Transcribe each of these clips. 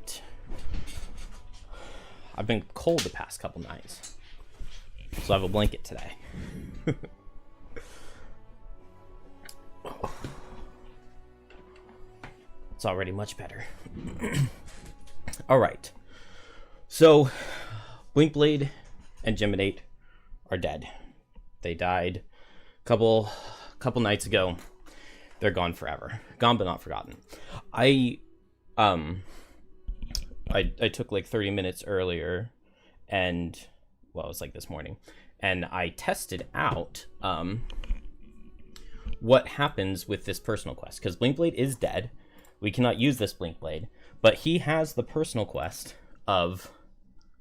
right. I've been cold the past couple nights, so I have a blanket today. It's already much better. All right. So, Blinkblade and Geminate are dead. They died a couple nights ago. They're gone forever. Gone but not forgotten. I took like 30 minutes earlier, and well, it was like this morning, and I tested out what happens with this personal quest, because Blinkblade is dead. We cannot use this Blinkblade, but he has the personal quest of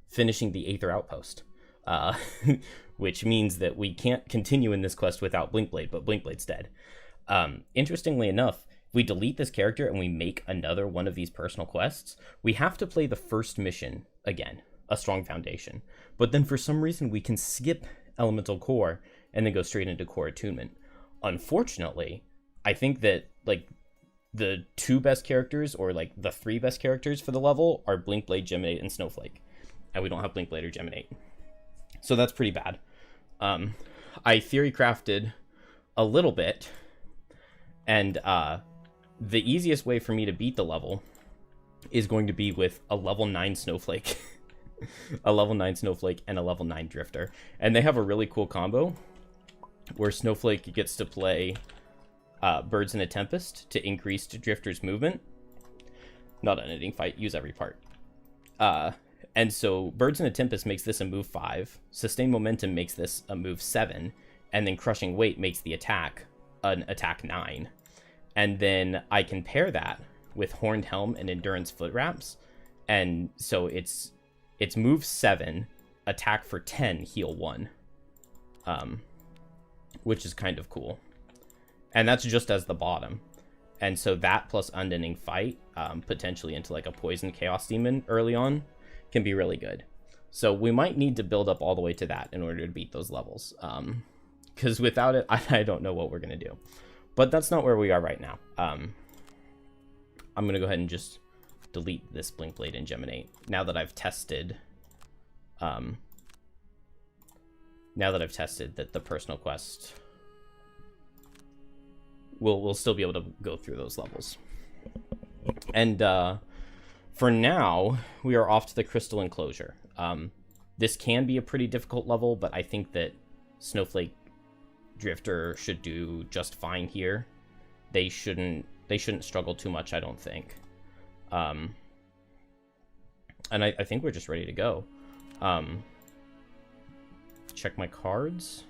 finishing the Aether Outpost, which means that we can't continue in this quest without Blinkblade, but Blinkblade's dead. Interestingly enough, if we delete this character and we make another one of these personal quests, we have to play the first mission again, a strong foundation. But then for some reason we can skip elemental core and then go straight into core attunement. Unfortunately, I think that like the two best characters, or like the three best characters for the level, are Blinkblade, Geminate, and Snowflake. And we don't have Blinkblade or Geminate. So that's pretty bad. I theory crafted a little bit, and the easiest way for me to beat the level is going to be with a level 9 Snowflake. A level 9 Snowflake and a level 9 Drifter. And they have a really cool combo where Snowflake gets to play Birds in a Tempest to increase Drifter's movement. Not an ending fight, use every part. And so Birds in a Tempest makes this a move 5, Sustained Momentum makes this a move 7, and then Crushing Weight makes the attack an attack 9. And then I can pair that with Horned Helm and Endurance Foot Wraps, and so it's move 7, attack for 10, heal 1, which is kind of cool. And that's just as the bottom. And so that plus Unending Fight, potentially into like a Poison Chaos Demon early on, can be really good. So we might need to build up all the way to that in order to beat those levels. Because without it, I don't know what we're going to do. But that's not where we are right now. I'm going to go ahead and just delete this Blinkblade and Geminate. Now that I've tested... now that I've tested that the personal quest... We'll still be able to go through those levels. And for now, we are off to the Crystal Enclosure. This can be a pretty difficult level, but I think that Snowflake Drifter should do just fine here. They shouldn't struggle too much, I don't think. And I think we're just ready to go. Check my cards.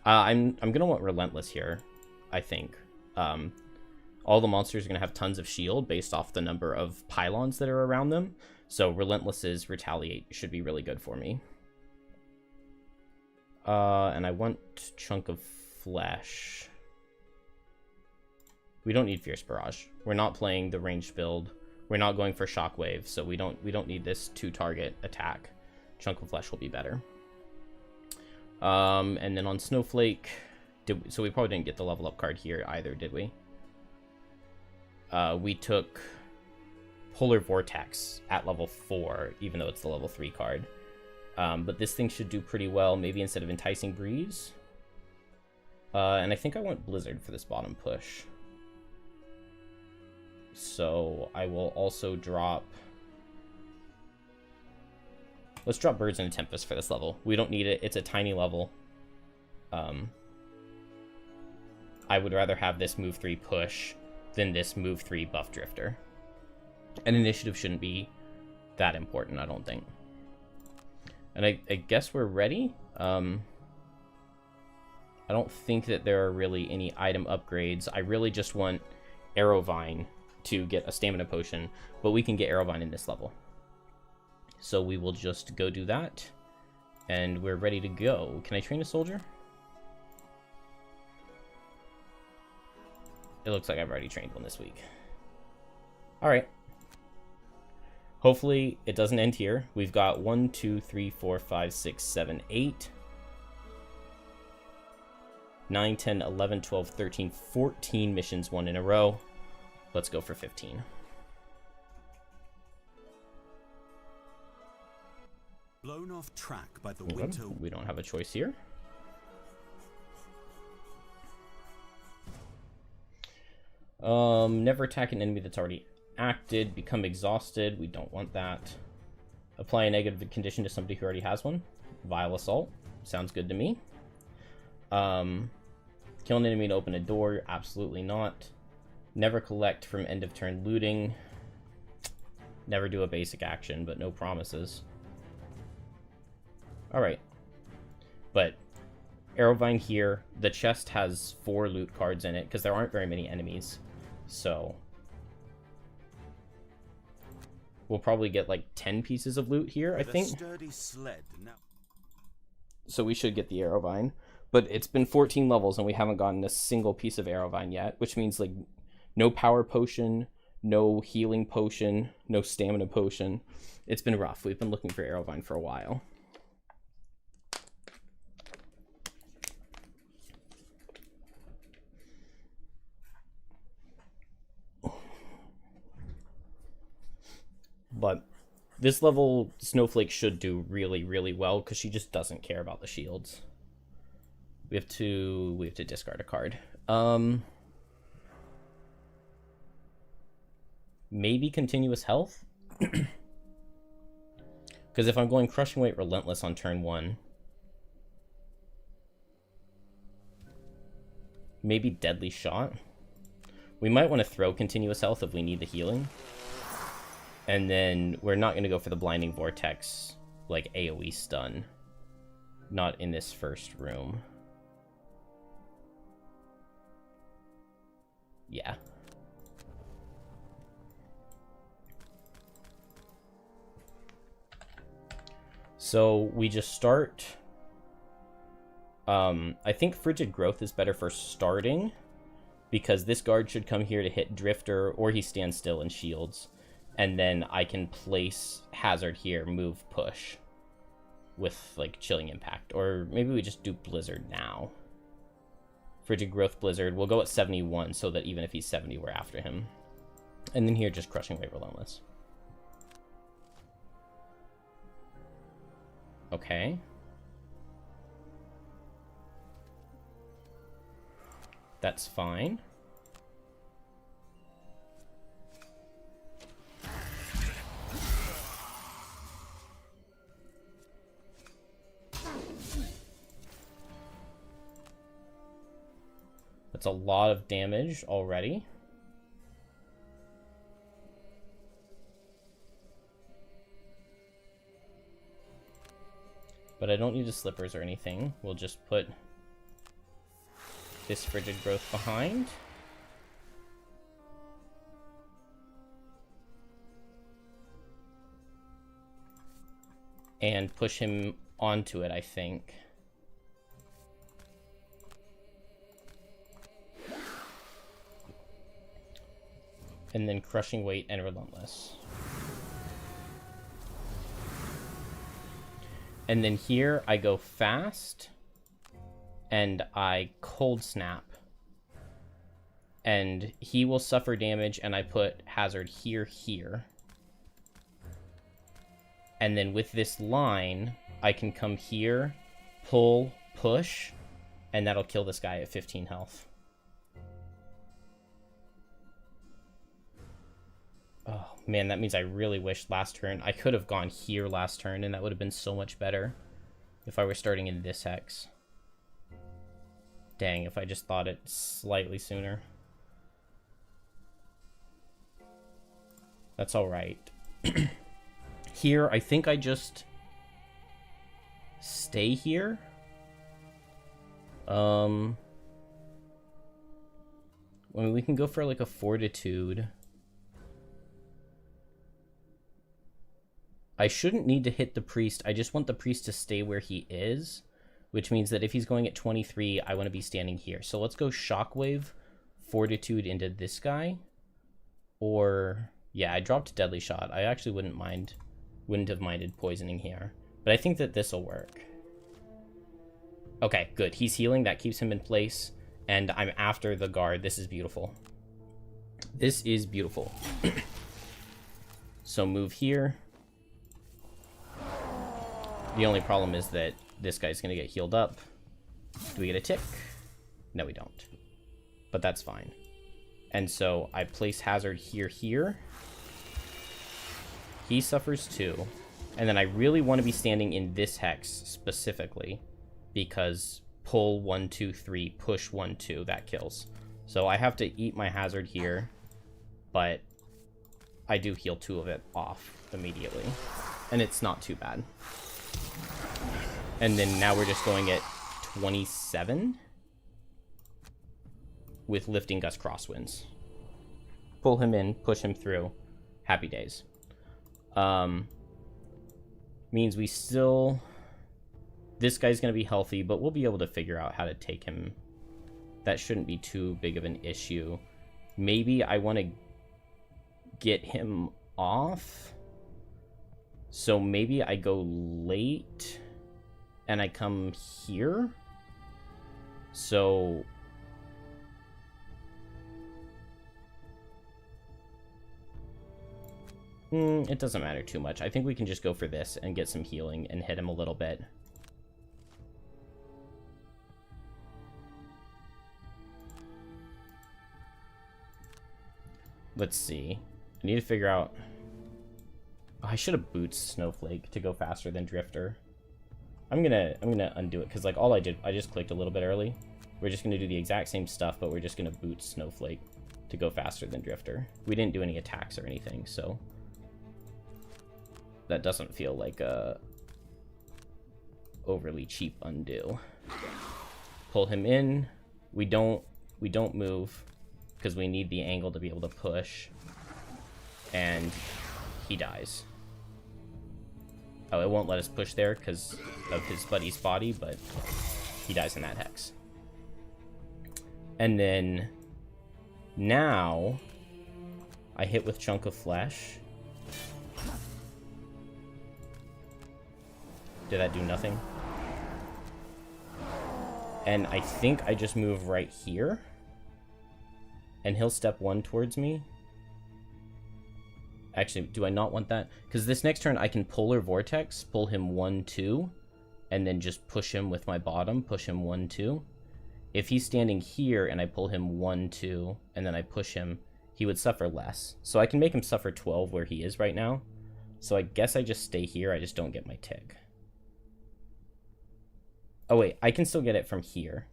I'm gonna want Relentless here, I think. All the monsters are going to have tons of shield based off the number of pylons that are around them. So Relentless's Retaliate should be really good for me. And I want Chunk of Flesh. We don't need Fierce Barrage. We're not playing the ranged build. We're not going for Shockwave, so we don't need this 2-target attack. Chunk of Flesh will be better. And then on Snowflake... So we probably didn't get the level up card here either, did we? We took Polar Vortex at level 4, even though it's the level 3 card. But this thing should do pretty well, maybe instead of Enticing Breeze. And I think I want Blizzard for this bottom push. So I will also drop... Let's drop Birds in a Tempest for this level. We don't need it, it's a tiny level. I would rather have this move 3 push than this move 3 buff Drifter. And initiative shouldn't be that important, I don't think. And I guess we're ready. I don't think that there are really any item upgrades. I really just want Arrowvine to get a stamina potion, but we can get Arrowvine in this level. So we will just go do that, and we're ready to go. Can I train a soldier? It looks like I've already trained one this week. Alright. Hopefully it doesn't end here. We've got 1, 2, 3, 4, 5, 6, 7, 8, 9, 10, 11, 12, 13, 14 missions, 1 in a row. Let's go for 15. Blown off track by the Okay. winter. We don't have a choice here. Never attack an enemy that's already acted. Become exhausted. We don't want that. Apply a negative condition to somebody who already has one. Vile assault. Sounds good to me. Kill an enemy to open a door. Absolutely not. Never collect from end of turn looting. Never do a basic action, but no promises. Alright. But Arrowvine here. The chest has 4 loot cards in it because there aren't very many enemies. So we'll probably get like 10 pieces of loot here, I think. Sturdy sled now. So we should get the Arrowvine. But it's been 14 levels and we haven't gotten a single piece of Arrowvine yet, which means like no power potion, no healing potion, no stamina potion. It's been rough. We've been looking for Arrowvine for a while. But this level, Snowflake should do really, really well because she just doesn't care about the shields. We have to discard a card. Maybe continuous health? Because if I'm going Crushing Weight Relentless on turn 1, maybe Deadly Shot. We might want to throw continuous health if we need the healing. And then we're not going to go for the Blinding Vortex, like AoE stun. Not in this first room. Yeah. So we just start. I think Frigid Growth is better for starting, because this guard should come here to hit Drifter, or he stands still and shields. And then I can place Hazard here, move, push, with like Chilling Impact. Or maybe we just do Blizzard now. Frigid Growth Blizzard. We'll go at 71 so that even if he's 70, we're after him. And then here, just Crushing Weight Relentless. Okay. That's fine. That's a lot of damage already. But I don't need the slippers or anything. We'll just put this Frigid Growth behind. And push him onto it, I think. And then Crushing Weight and Relentless. And then here I go fast. And I Cold Snap. And he will suffer damage, and I put Hazard here. And then with this line, I can come here, pull, push, and that'll kill this guy at 15 health. Oh, man, that means I really wish last turn. I could have gone here last turn, and that would have been so much better if I were starting in this hex. Dang, if I just thought it slightly sooner. That's alright. Here, I think I just stay here. I mean, we can go for like a Fortitude. I shouldn't need to hit the priest. I just want the priest to stay where he is, which means that if he's going at 23, I want to be standing here. So let's go Shockwave, Fortitude into this guy. Or, yeah, I dropped Deadly Shot. I actually wouldn't have minded poisoning here. But I think that this will work. Okay, good. He's healing. That keeps him in place. And I'm after the guard. This is beautiful. This is beautiful. So move here. The only problem is that this guy's going to get healed up. Do we get a tick? No, we don't. But that's fine. And so I place hazard here. He suffers 2. And then I really want to be standing in this hex specifically, because pull 1, 2, 3, push 1, 2, that kills. So I have to eat my hazard here, but I do heal 2 of it off immediately. And it's not too bad. And then now we're just going at 27 with Lifting Gust Crosswinds. Pull him in, push him through. Happy days. Means we still... This guy's going to be healthy, but we'll be able to figure out how to take him. That shouldn't be too big of an issue. Maybe I want to get him off. So maybe I go late and I come here. So... it doesn't matter too much. I think we can just go for this and get some healing and hit him a little bit. Let's see. I need to figure out... Oh, I should have boots Snowflake to go faster than Drifter. I'm gonna undo it, because like all I did, I just clicked a little bit early. We're just gonna do the exact same stuff, but we're just gonna boot Snowflake to go faster than Drifter. We didn't do any attacks or anything, so that doesn't feel like a overly cheap undo. Pull him in. We don't move because we need the angle to be able to push, and he dies. Oh, it won't let us push there because of his buddy's body, but he dies in that hex. And then now I hit with Chunk of Flesh. Did that do nothing? And I think I just move right here. And he'll step 1 towards me. Actually, do I not want that? Because this next turn I can Polar Vortex, pull him 1, 2, and then just push him with my bottom, push him 1, 2. If he's standing here and I pull him 1, 2, and then I push him, he would suffer less. So I can make him suffer 12 where he is right now. So I guess I just stay here, I just don't get my tick. Oh wait, I can still get it from here.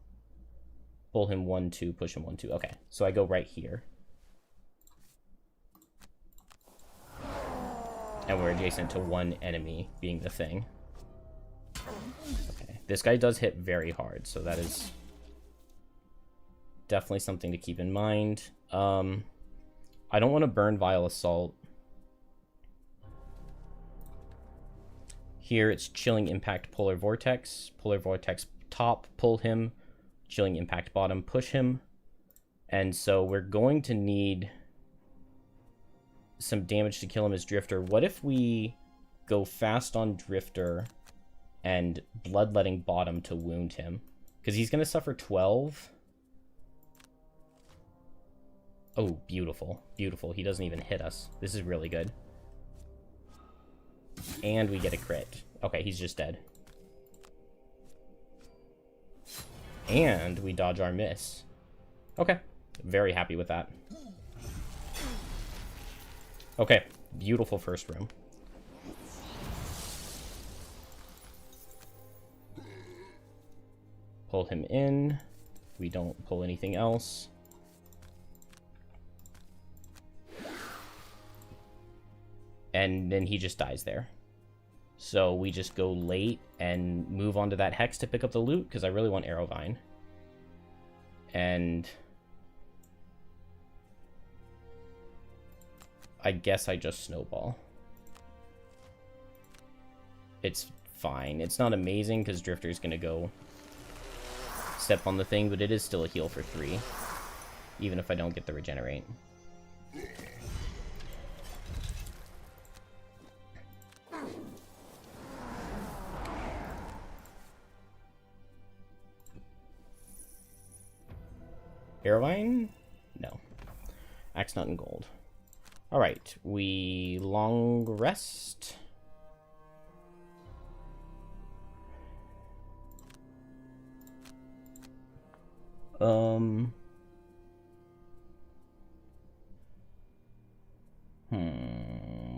Pull him 1, 2, push him 1, 2. Okay, so I go right here. And we're adjacent to 1 enemy being the thing. Okay, this guy does hit very hard, so that is definitely something to keep in mind. I don't want to burn Vile Assault. Here it's Chilling Impact Polar Vortex. Polar Vortex top, pull him. Chilling Impact bottom, push him. And so we're going to need some damage to kill him as Drifter. What if we go fast on Drifter and Bloodletting bottom to wound him? Because he's going to suffer 12. Oh, beautiful. Beautiful. He doesn't even hit us. This is really good. And we get a crit. Okay, he's just dead. And we dodge our miss. Okay, very happy with that. Okay, beautiful first room. Pull him in. We don't pull anything else. And then he just dies there. So we just go late and move on to that hex to pick up the loot, because I really want Arrowvine. And I guess I just snowball. It's fine. It's not amazing because Drifter's going to go step on the thing, but it is still a heal for 3, even if I don't get the regenerate. Arrowvine? No. Axe Nut and Gold. Alright, we long rest. Um.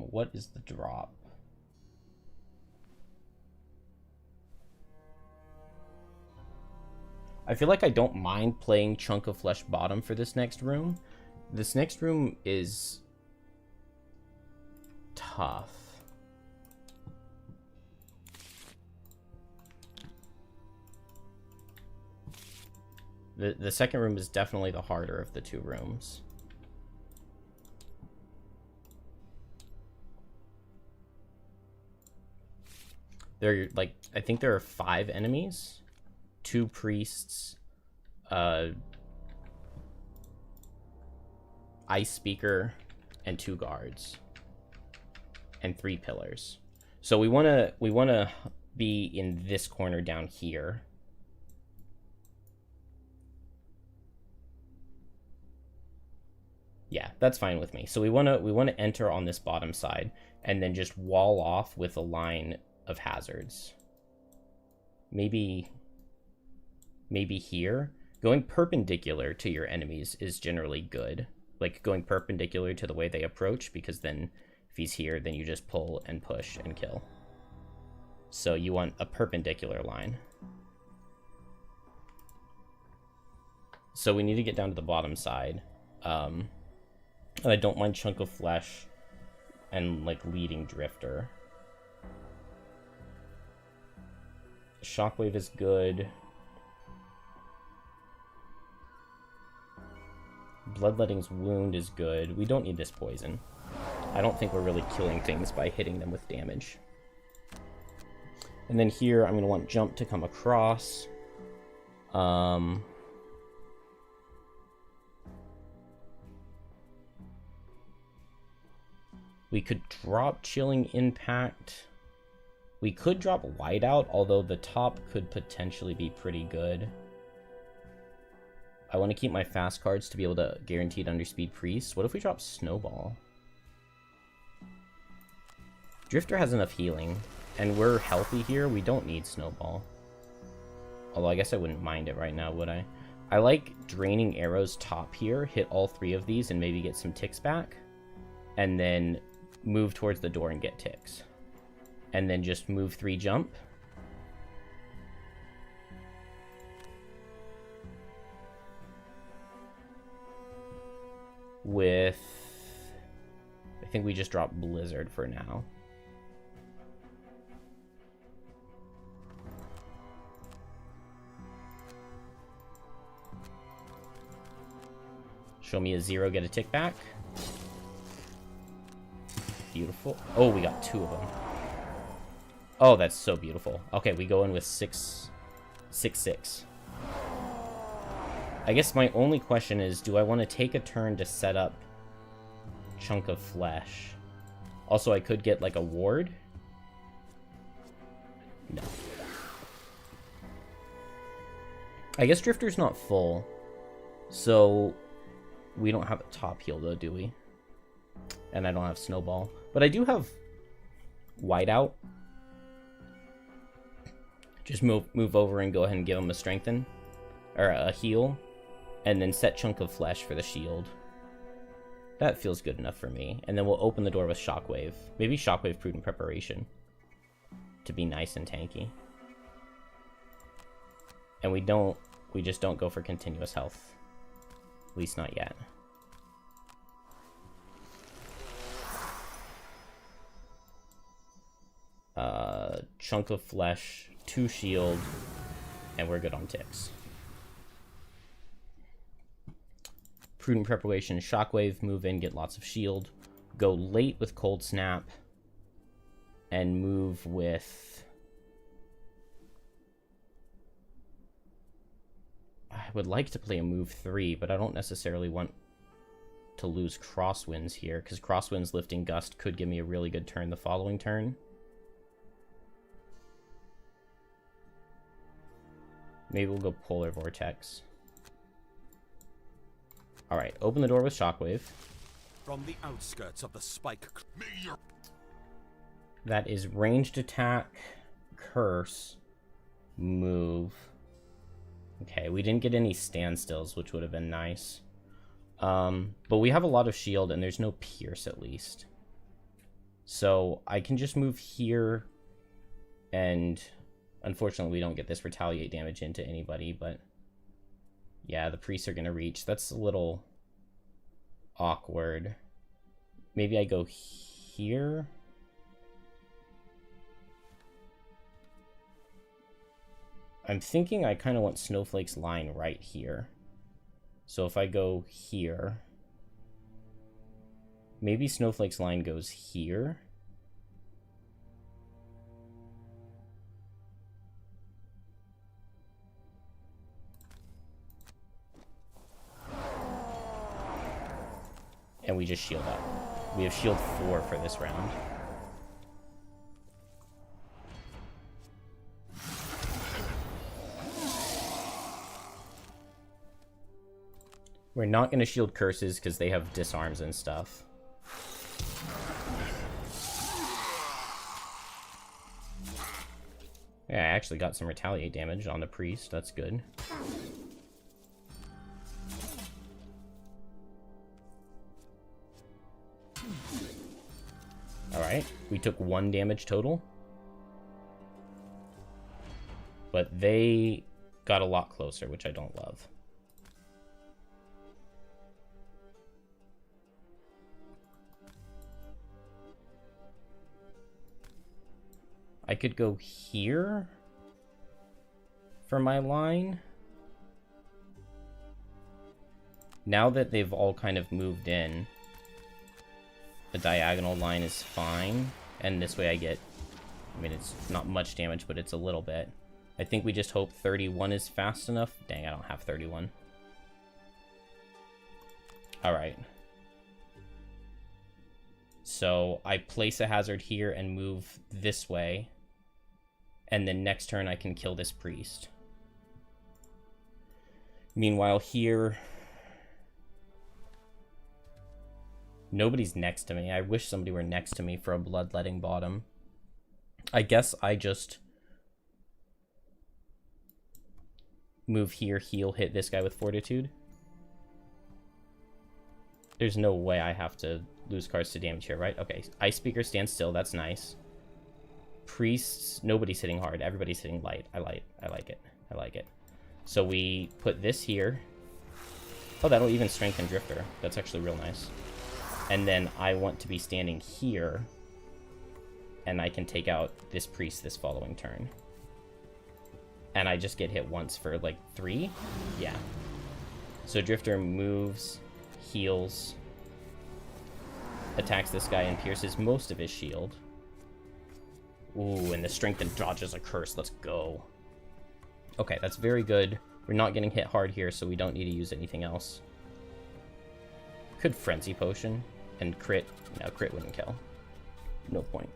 What is the drop? I feel like I don't mind playing Chunk of Flesh bottom for this next room. This next room is tough. The second room is definitely the harder of the two rooms. There, like, I think there are 5 enemies, 2 priests, ice speaker, and 2 guards, and 3 pillars. So we wanna be in this corner down here. Yeah, that's fine with me. So we wanna enter on this bottom side, and then just wall off with a line of hazards. Maybe here. Going perpendicular to your enemies is generally good. Like, going perpendicular to the way they approach, because then if he's here, then you just pull and push and kill. So you want a perpendicular line. So we need to get down to the bottom side. I don't mind Chunk of Flesh and, like, leading Drifter. Shockwave is good. Bloodletting's Wound is good. We don't need this poison. I don't think we're really killing things by hitting them with damage. And then here, I'm going to want Jump to come across. We could drop Chilling Impact. We could drop Whiteout, although the top could potentially be pretty good. I want to keep my fast cards to be able to guaranteed underspeed Priest. What if we drop Snowball? Drifter has enough healing, and we're healthy here. We don't need Snowball. Although I guess I wouldn't mind it right now, would I? I like Draining Arrows top here, hit all 3 of these and maybe get some ticks back. And then move towards the door and get ticks. And then just move 3 jump. With... I think we just drop Blizzard for now. Show me a 0, get a tick back. Beautiful. Oh, we got 2 of them. Oh, that's so beautiful. Okay, we go in with 6, 6, 6. I guess my only question is, do I want to take a turn to set up Chunk of Flesh? Also, I could get, like, a ward. No. I guess Drifter's not full. So, we don't have a top heal, though, do we? And I don't have Snowball. But I do have Whiteout. Just move over and go ahead and give him a strengthen. Or a heal. And then set Chunk of Flesh for the shield. That feels good enough for me. And then we'll open the door with Shockwave. Maybe Shockwave Prudent Preparation. To be nice and tanky. And we just don't go for continuous health. At least not yet. Chunk of Flesh, 2 shield, and we're good on ticks. Prudent Preparation, Shockwave, move in, get lots of shield. Go late with Cold Snap, and move with... I would like to play a move 3, but I don't necessarily want to lose Crosswinds here, because Crosswinds Lifting Gust could give me a really good turn the following turn. Maybe we'll go Polar Vortex. Alright, open the door with Shockwave. From the outskirts of the spike. That is ranged attack, curse, move. Okay, we didn't get any standstills, which would have been nice. But we have a lot of shield, and there's no pierce, at least. So I can just move here, and unfortunately we don't get this retaliate damage into anybody, but yeah, the priests are going to reach. That's a little awkward. Maybe I go here? I'm thinking I kind of want Snowflake's line right here. So if I go here, maybe Snowflake's line goes here. And we just shield up. We have shield 4 for this round. We're not going to shield curses because they have disarms and stuff. Yeah, I actually got some retaliate damage on the priest. That's good. Alright, we took 1 damage total. But they got a lot closer, which I don't love. I could go here for my line. Now that they've all kind of moved in, the diagonal line is fine. And this way I get, I mean, it's not much damage, but it's a little bit. I think we just hope 31 is fast enough. Dang, I don't have 31. Alright. So I place a hazard here and move this way. And then next turn I can kill this priest. Meanwhile here, nobody's next to me. I wish somebody were next to me for a bloodletting bottom. I guess I just move here, heal, hit this guy with fortitude. There's no way I have to lose cards to damage here, right? Okay, Ice Speaker stands still. That's nice. Priests, nobody's hitting hard. Everybody's hitting light. I like it. I like it. So we put this here. Oh, that'll even strengthen Drifter. That's actually real nice. And then I want to be standing here. And I can take out this priest this following turn. And I just get hit once for like 3? Yeah. So Drifter moves, heals, attacks this guy and pierces most of his shield. Ooh, and the strengthen dodges a curse. Let's go. Okay, that's very good. We're not getting hit hard here, so we don't need to use anything else. Could Frenzy Potion and crit. No, crit wouldn't kill. No point.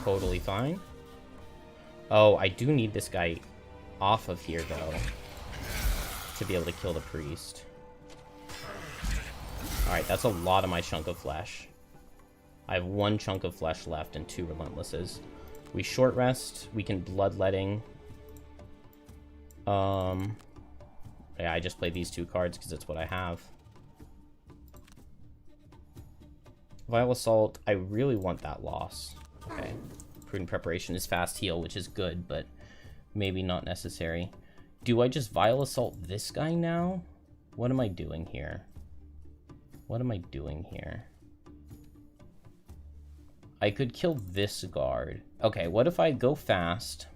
Totally fine. Oh, I do need this guy off of here, though, to be able to kill the priest. Alright, that's a lot of my chunk of flesh. I have 1 chunk of flesh left and 2 relentlesses. We short rest. We can bloodletting. Yeah, I just played these 2 cards because it's what I have. Vile Assault. I really want that loss. Okay. Prudent Preparation is fast heal, which is good, but maybe not necessary. Do I just Vile Assault this guy now? What am I doing here? What am I doing here? I could kill this guard. Okay, what if I go fast?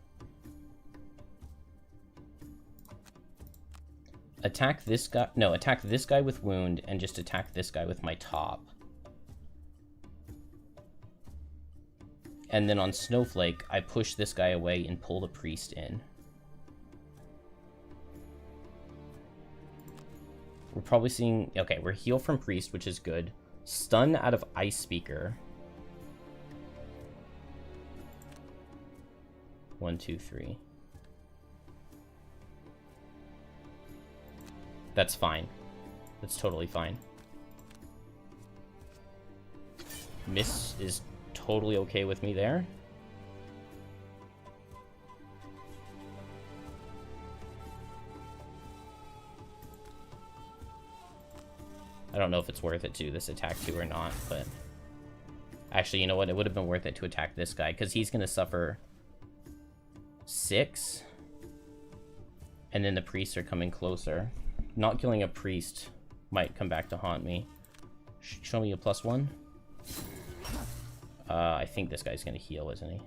Attack this guy. No, attack this guy with wound and just attack this guy with my top. And then on Snowflake, I push this guy away and pull the priest in. We're probably seeing... Okay, we're heal from priest, which is good. Stun out of Ice Speaker. 1, 2, 3. That's fine. That's totally fine. Miss is totally okay with me there. I don't know if it's worth it to do this attack too or not, but... Actually, you know what? It would have been worth it to attack this guy, because he's going to suffer 6. And then the priests are coming closer. Not killing a priest might come back to haunt me. Show me a +1. I think this guy's going to heal, isn't he?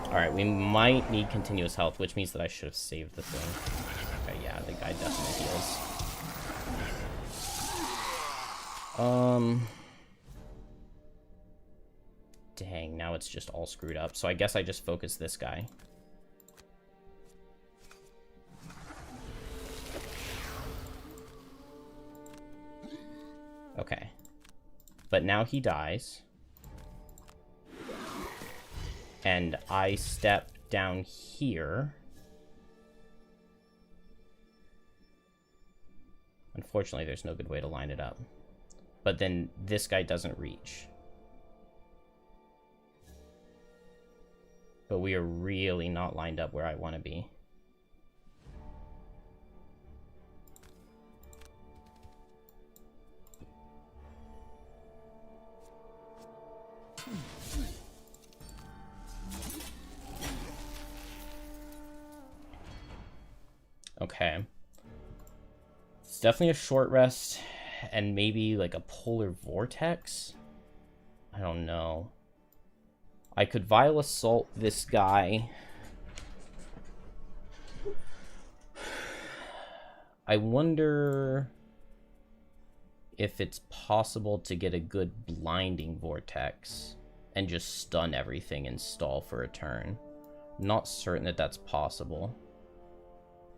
Alright, we might need continuous health, which means that I should have saved the thing. Okay, yeah, the guy definitely heals. Dang, now it's just all screwed up. So I guess I just focus this guy. Okay. But now he dies. And I step down here. Unfortunately, there's no good way to line it up. But then this guy doesn't reach. But we are really not lined up where I want to be. Okay. It's definitely a short rest. And maybe like a polar vortex? I don't know. I could Vile Assault this guy. I wonder if it's possible to get a good blinding vortex and just stun everything and stall for a turn. I'm not certain that that's possible.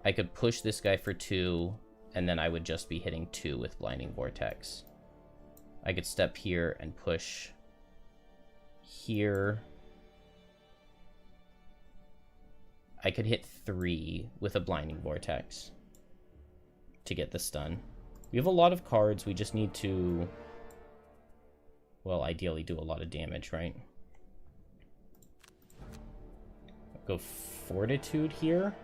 I could push this guy for 2. And then I would just be hitting 2 with Blinding Vortex. I could step here and push here. I could hit 3 with a Blinding Vortex to get the stun. We have a lot of cards. We just need to, well, ideally do a lot of damage, right? Go Fortitude here.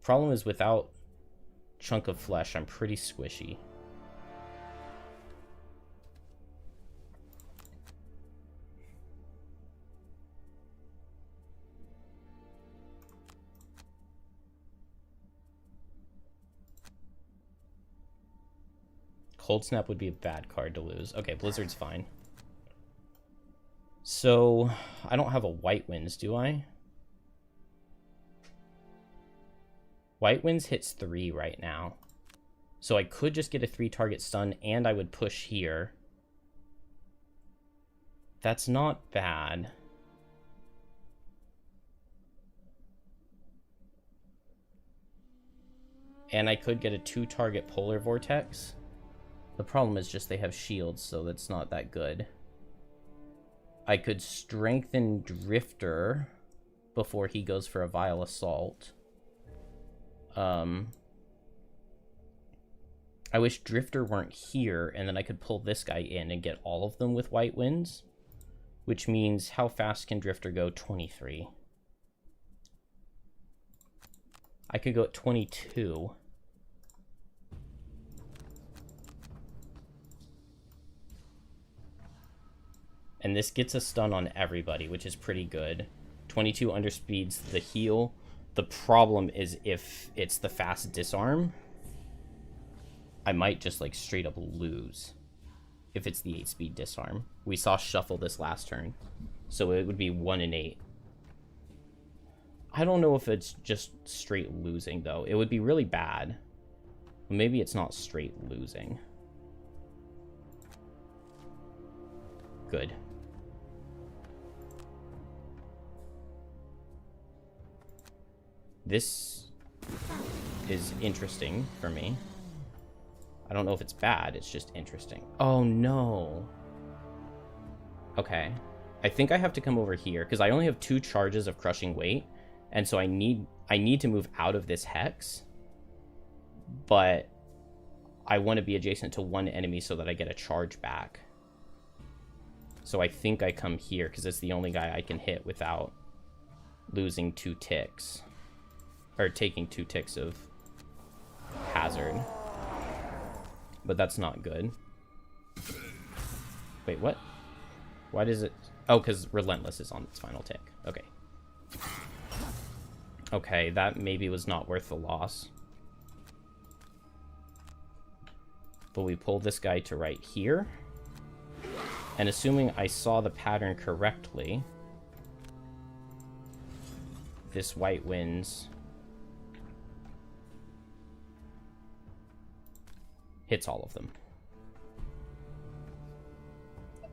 Problem is, without Chunk of Flesh, I'm pretty squishy. Cold Snap would be a bad card to lose. Okay, Blizzard's fine. So, I don't have a White Winds, do I? White Winds hits 3 right now. So I could just get a 3-target stun, and I would push here. That's not bad. And I could get a 2-target Polar Vortex. The problem is just they have shields, so that's not that good. I could strengthen Drifter before he goes for a Vile Assault. I wish Drifter weren't here, and then I could pull this guy in and get all of them with White Winds. Which means, how fast can Drifter go? 23. I could go at 22. And this gets a stun on everybody, which is pretty good. 22 underspeeds the heal. The problem is if it's the fast disarm, I might just like straight up lose if it's the 8-speed disarm. We saw Shuffle this last turn, so it would be 1 in 8. I don't know if it's just straight losing, though. It would be really bad. Maybe it's not straight losing. Good. This is interesting for me. I don't know if it's bad, it's just interesting. Oh no. Okay. I think I have to come over here, because I only have 2 charges of Crushing Weight, and so I need to move out of this Hex. but I want to be adjacent to one enemy so that I get a charge back. So I think I come here because it's the only guy I can hit without losing 2 ticks. Or taking 2 ticks of hazard. But that's not good. Wait, what? Why does it... Oh, because Relentless is on its final tick. Okay. Okay, that maybe was not worth the loss. But we pull this guy to right here. And assuming I saw the pattern correctly, this white wins. Hits all of them.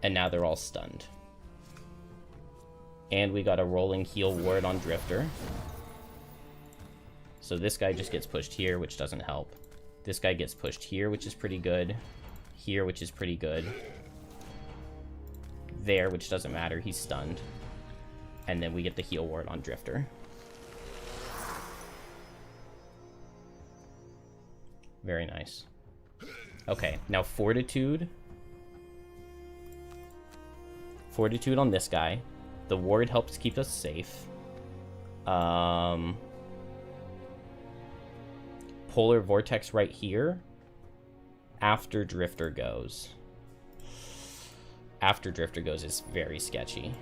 And now they're all stunned. And we got a rolling heal ward on Drifter. So this guy just gets pushed here, which doesn't help. This guy gets pushed here, which is pretty good. Here, which is pretty good. There, which doesn't matter. He's stunned. And then we get the heal ward on Drifter. Very nice. Okay, now Fortitude. Fortitude on this guy. The ward helps keep us safe. Polar Vortex right here. After Drifter goes. After Drifter goes is very sketchy.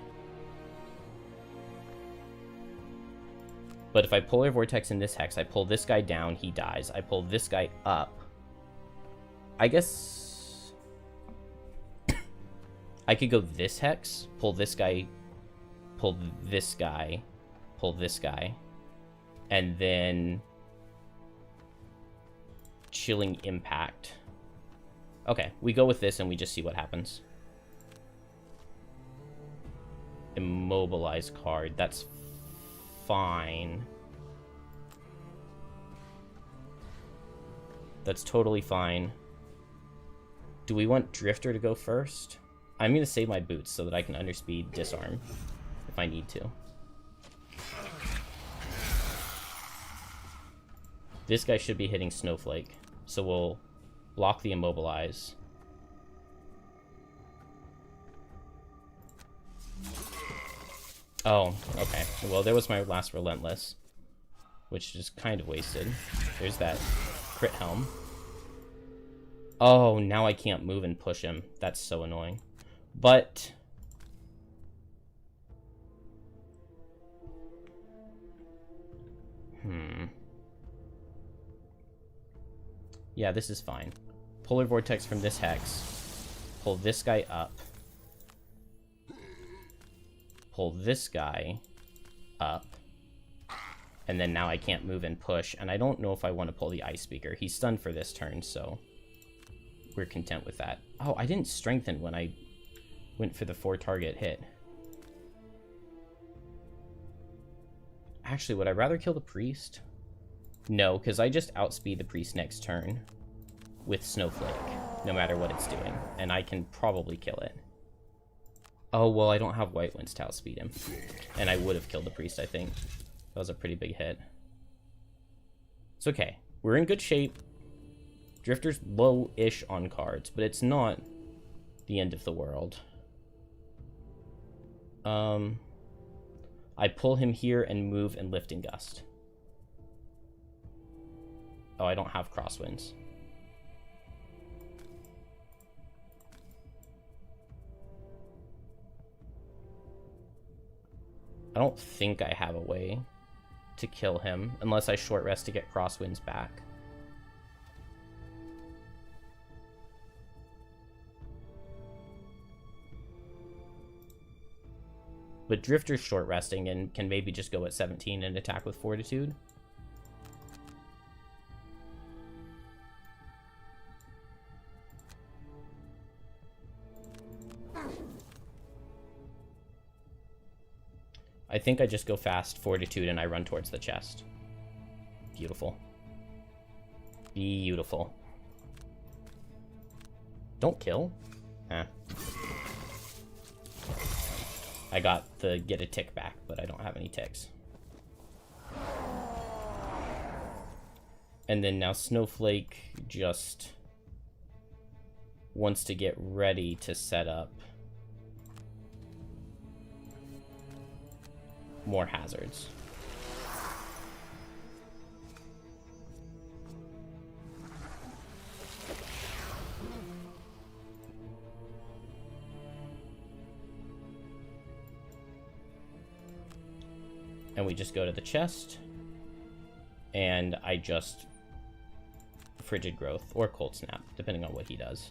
But if I Polar Vortex in this hex, I pull this guy down, he dies. I pull this guy up. I guess I could go this hex, pull this guy, pull this guy, pull this guy, and then Chilling Impact. Okay, we go with this and we just see what happens. Immobilize card, that's fine. That's totally fine. Do we want Drifter to go first? I'm going to save my boots so that I can underspeed disarm if I need to. This guy should be hitting Snowflake, so we'll block the immobilize. Oh, okay. Well, there was my last Relentless, which is kind of wasted. There's that crit helm. Oh, now I can't move and push him. That's so annoying. But yeah, this is fine. Polar Vortex from this hex. Pull this guy up. Pull this guy up. And then now I can't move and push. And I don't know if I want to pull the Ice Speaker. He's stunned for this turn, so we're content with that. Oh, I didn't strengthen when I went for the 4-target hit. Actually, would I rather kill the Priest? No, because I just outspeed the Priest next turn with Snowflake, no matter what it's doing. And I can probably kill it. Oh, well, I don't have White Winds to outspeed him. And I would have killed the Priest, I think. That was a pretty big hit. It's okay. We're in good shape. Drifter's low-ish on cards, but it's not the end of the world. I pull him here and move and lift and gust. Oh, I don't have crosswinds. I don't think I have a way to kill him unless I short rest to get crosswinds back. But Drifter's short resting and can maybe just go at 17 and attack with Fortitude. I think I just go fast Fortitude and I run towards the chest. Beautiful. Beautiful. Don't kill. Eh. I got the get a tick back, but I don't have any ticks. And then now Snowflake just wants to get ready to set up more hazards. And we just go to the chest, and I just Frigid Growth or Cold Snap, depending on what he does.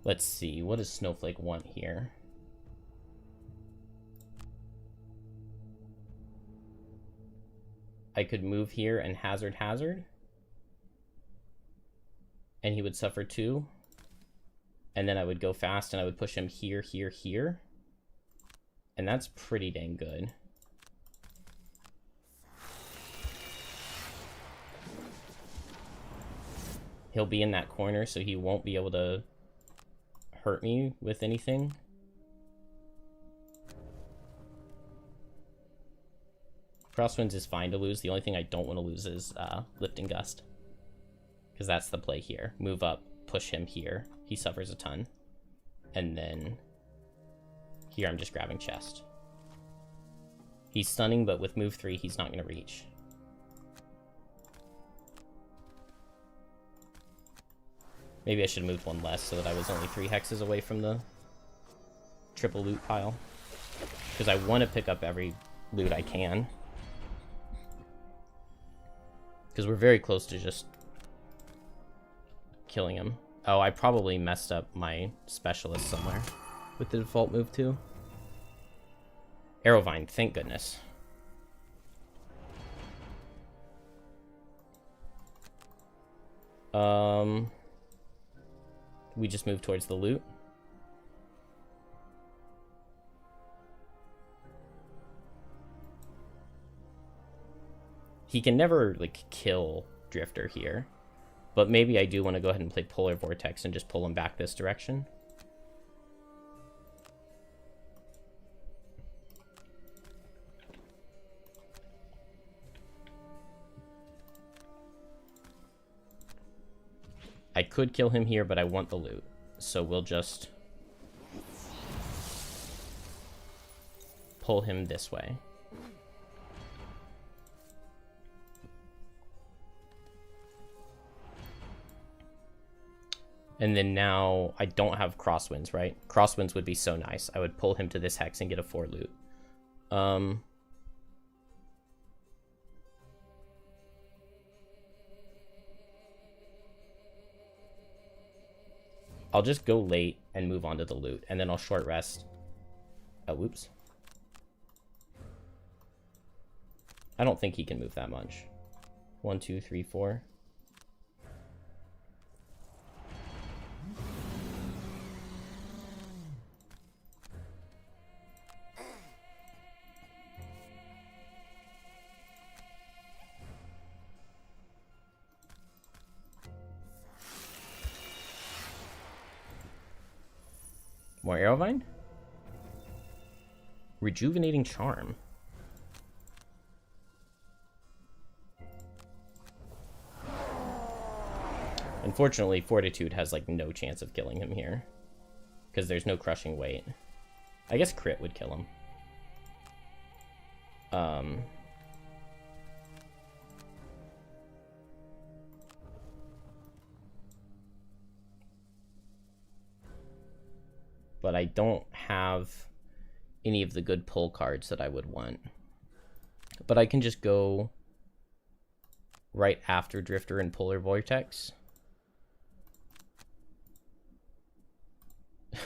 Let's see, what does Snowflake want here? I could move here and hazard, and he would suffer 2. And then I would go fast and I would push him here, here. And that's pretty dang good. He'll be in that corner, so he won't be able to hurt me with anything. Crosswinds is fine to lose. The only thing I don't want to lose is Lifting Gust. Because that's the play here. Move up, push him here. He suffers a ton. And then here I'm just grabbing chest. He's stunning, but with move 3, he's not going to reach. Maybe I should have moved 1 less so that I was only 3 hexes away from the triple loot pile. Because I want to pick up every loot I can. Because we're very close to just killing him. Oh, I probably messed up my specialist somewhere with the default move too. Arrowvine, thank goodness. We just move towards the loot. He can never, like, kill Drifter here. But maybe I do want to go ahead and play Polar Vortex and just pull him back this direction. I could kill him here, but I want the loot. So we'll just pull him this way. And then now I don't have Crosswinds, right? Crosswinds would be so nice. I would pull him to this hex and get a 4 loot. I'll just go late and move on to the loot, and then I'll short rest. Oh, whoops. I don't think he can move that much. 1, 2, 3, 4. More Arrowvine? Rejuvenating Charm. Unfortunately, Fortitude has, like, no chance of killing him here. Because there's no crushing weight. I guess Crit would kill him. But I don't have any of the good pull cards that I would want. But I can just go right after Drifter and Polar Vortex.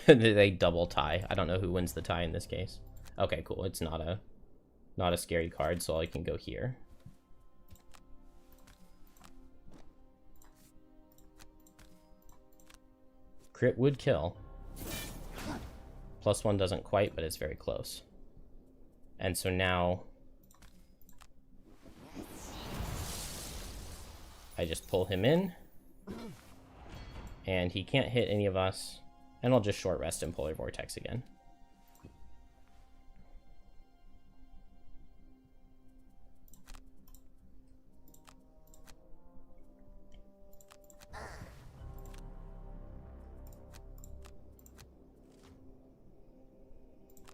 They double tie. I don't know who wins the tie in this case. Okay, cool. It's not a scary card, so I can go here. Crit would kill. +1 doesn't quite, but it's very close. And so now I just pull him in. And he can't hit any of us. And I'll just short rest in Polar Vortex again.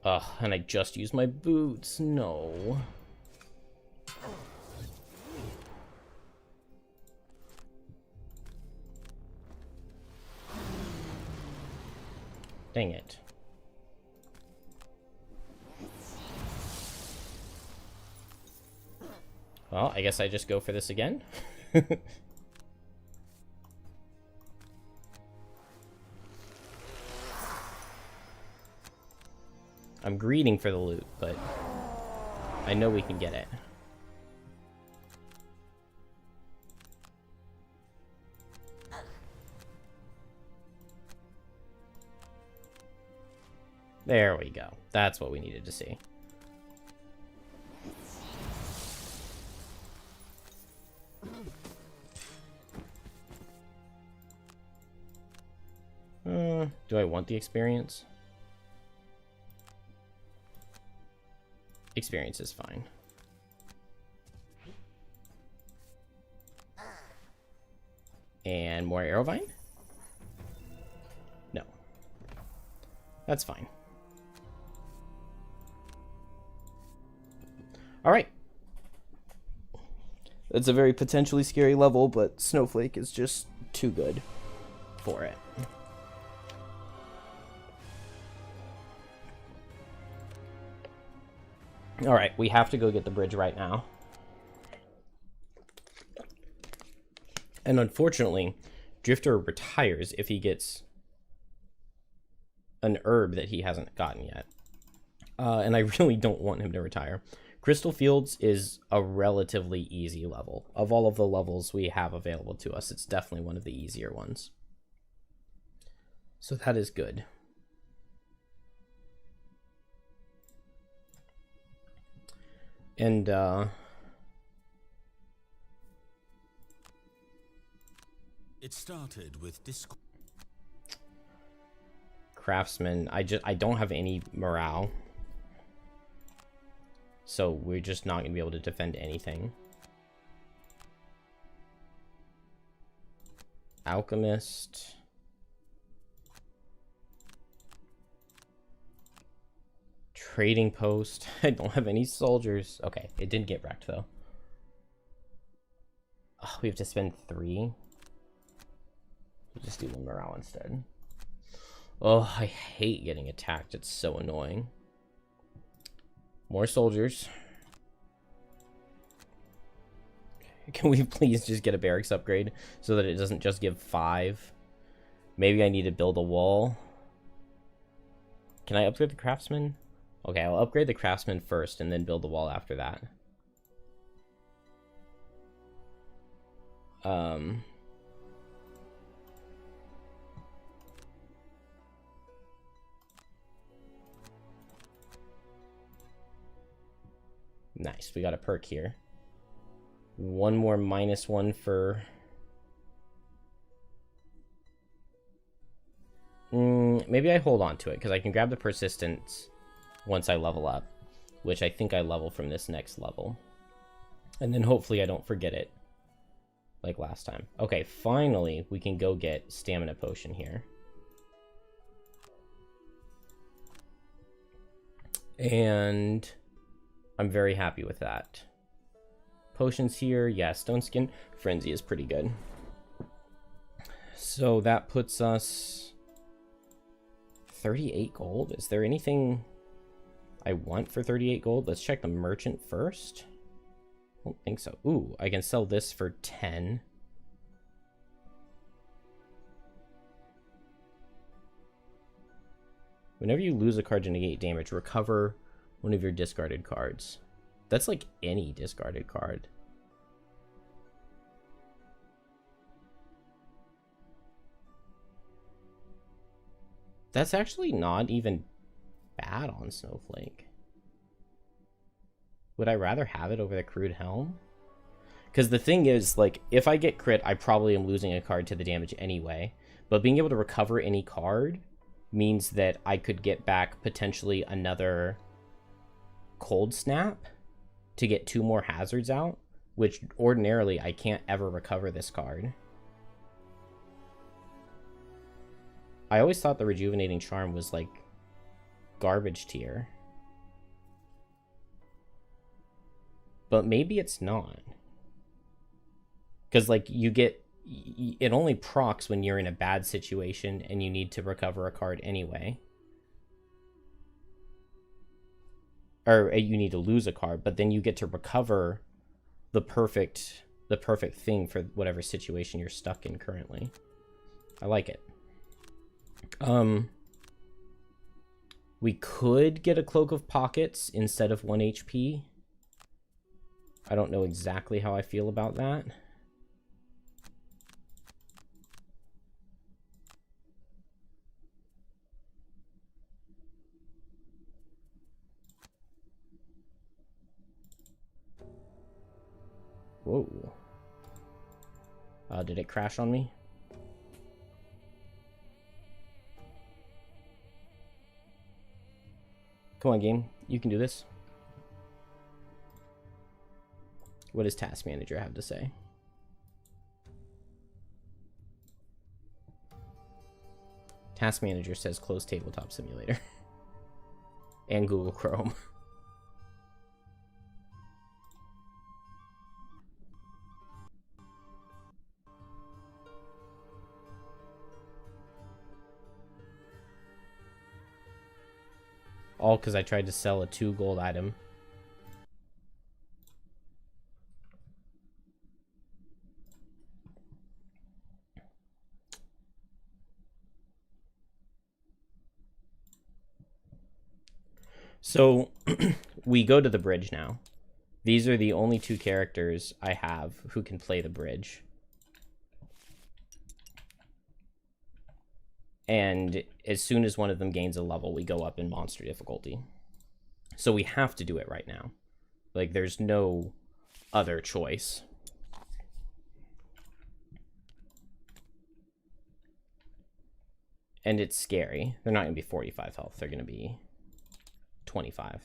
Ugh, and I just used my boots. No. Dang it. Well, I guess I just go for this again. I'm greeding for the loot, but I know we can get it. There we go. That's what we needed to see. Do I want the experience? Experience is fine. And more Arrowvine? No. That's fine. Alright. It's a very potentially scary level, but Snowflake is just too good for it. Alright, we have to go get the bridge right now. And unfortunately, Drifter retires if he gets an herb that he hasn't gotten yet. And I really don't want him to retire. Crystal Fields is a relatively easy level. Of all of the levels we have available to us, it's definitely one of the easier ones. So that is good. And, It started with discord. Craftsman, I don't have any morale. So we're just not going to be able to defend anything. Alchemist. Trading post. I don't have any soldiers. Okay, it didn't get wrecked though. Oh, we have to spend 3. We'll just do one morale instead. Oh, I hate getting attacked. It's so annoying. More soldiers. Can we please just get a barracks upgrade so that it doesn't just give 5? Maybe I need to build a wall. Can I upgrade the craftsman? Okay, I'll upgrade the craftsman first and then build the wall after that. Nice, we got a perk here. One more -1 for... maybe I hold on to it, because I can grab the persistence once I level up, which I think I level from this next level. And then hopefully I don't forget it, like last time. Okay, finally we can go get stamina potion here. And I'm very happy with that. Potions here, yeah, Stone Skin Frenzy is pretty good. So that puts us 38 gold. Is there anything I want for 38 gold? Let's check the merchant first. I don't think so. Ooh, I can sell this for 10. Whenever you lose a card to negate damage, recover one of your discarded cards. That's like any discarded card. That's actually not even bad on Snowflake. Would I rather have it over the Crude Helm? Because the thing is, like, if I get crit, I probably am losing a card to the damage anyway. But being able to recover any card means that I could get back potentially another Cold Snap to get 2 more hazards out, which ordinarily I can't ever recover this card. I always thought the Rejuvenating Charm was, like, garbage tier. But maybe it's not. Because, like, you get... It only procs when you're in a bad situation and you need to recover a card anyway. Or you need to lose a card, but then you get to recover the perfect thing for whatever situation you're stuck in currently. I like it. We could get a Cloak of Pockets instead of 1 HP. I don't know exactly how I feel about that. Whoa. Did it crash on me? Come on, game. You can do this. What does Task Manager have to say? Task Manager says close Tabletop Simulator. And Google Chrome. All because I tried to sell a 2 gold item. So, we go to the bridge now. These are the only 2 characters I have who can play the bridge. And as soon as one of them gains a level, we go up in monster difficulty. So we have to do it right now. Like, there's no other choice. And it's scary. They're not going to be 45 health. They're going to be 25.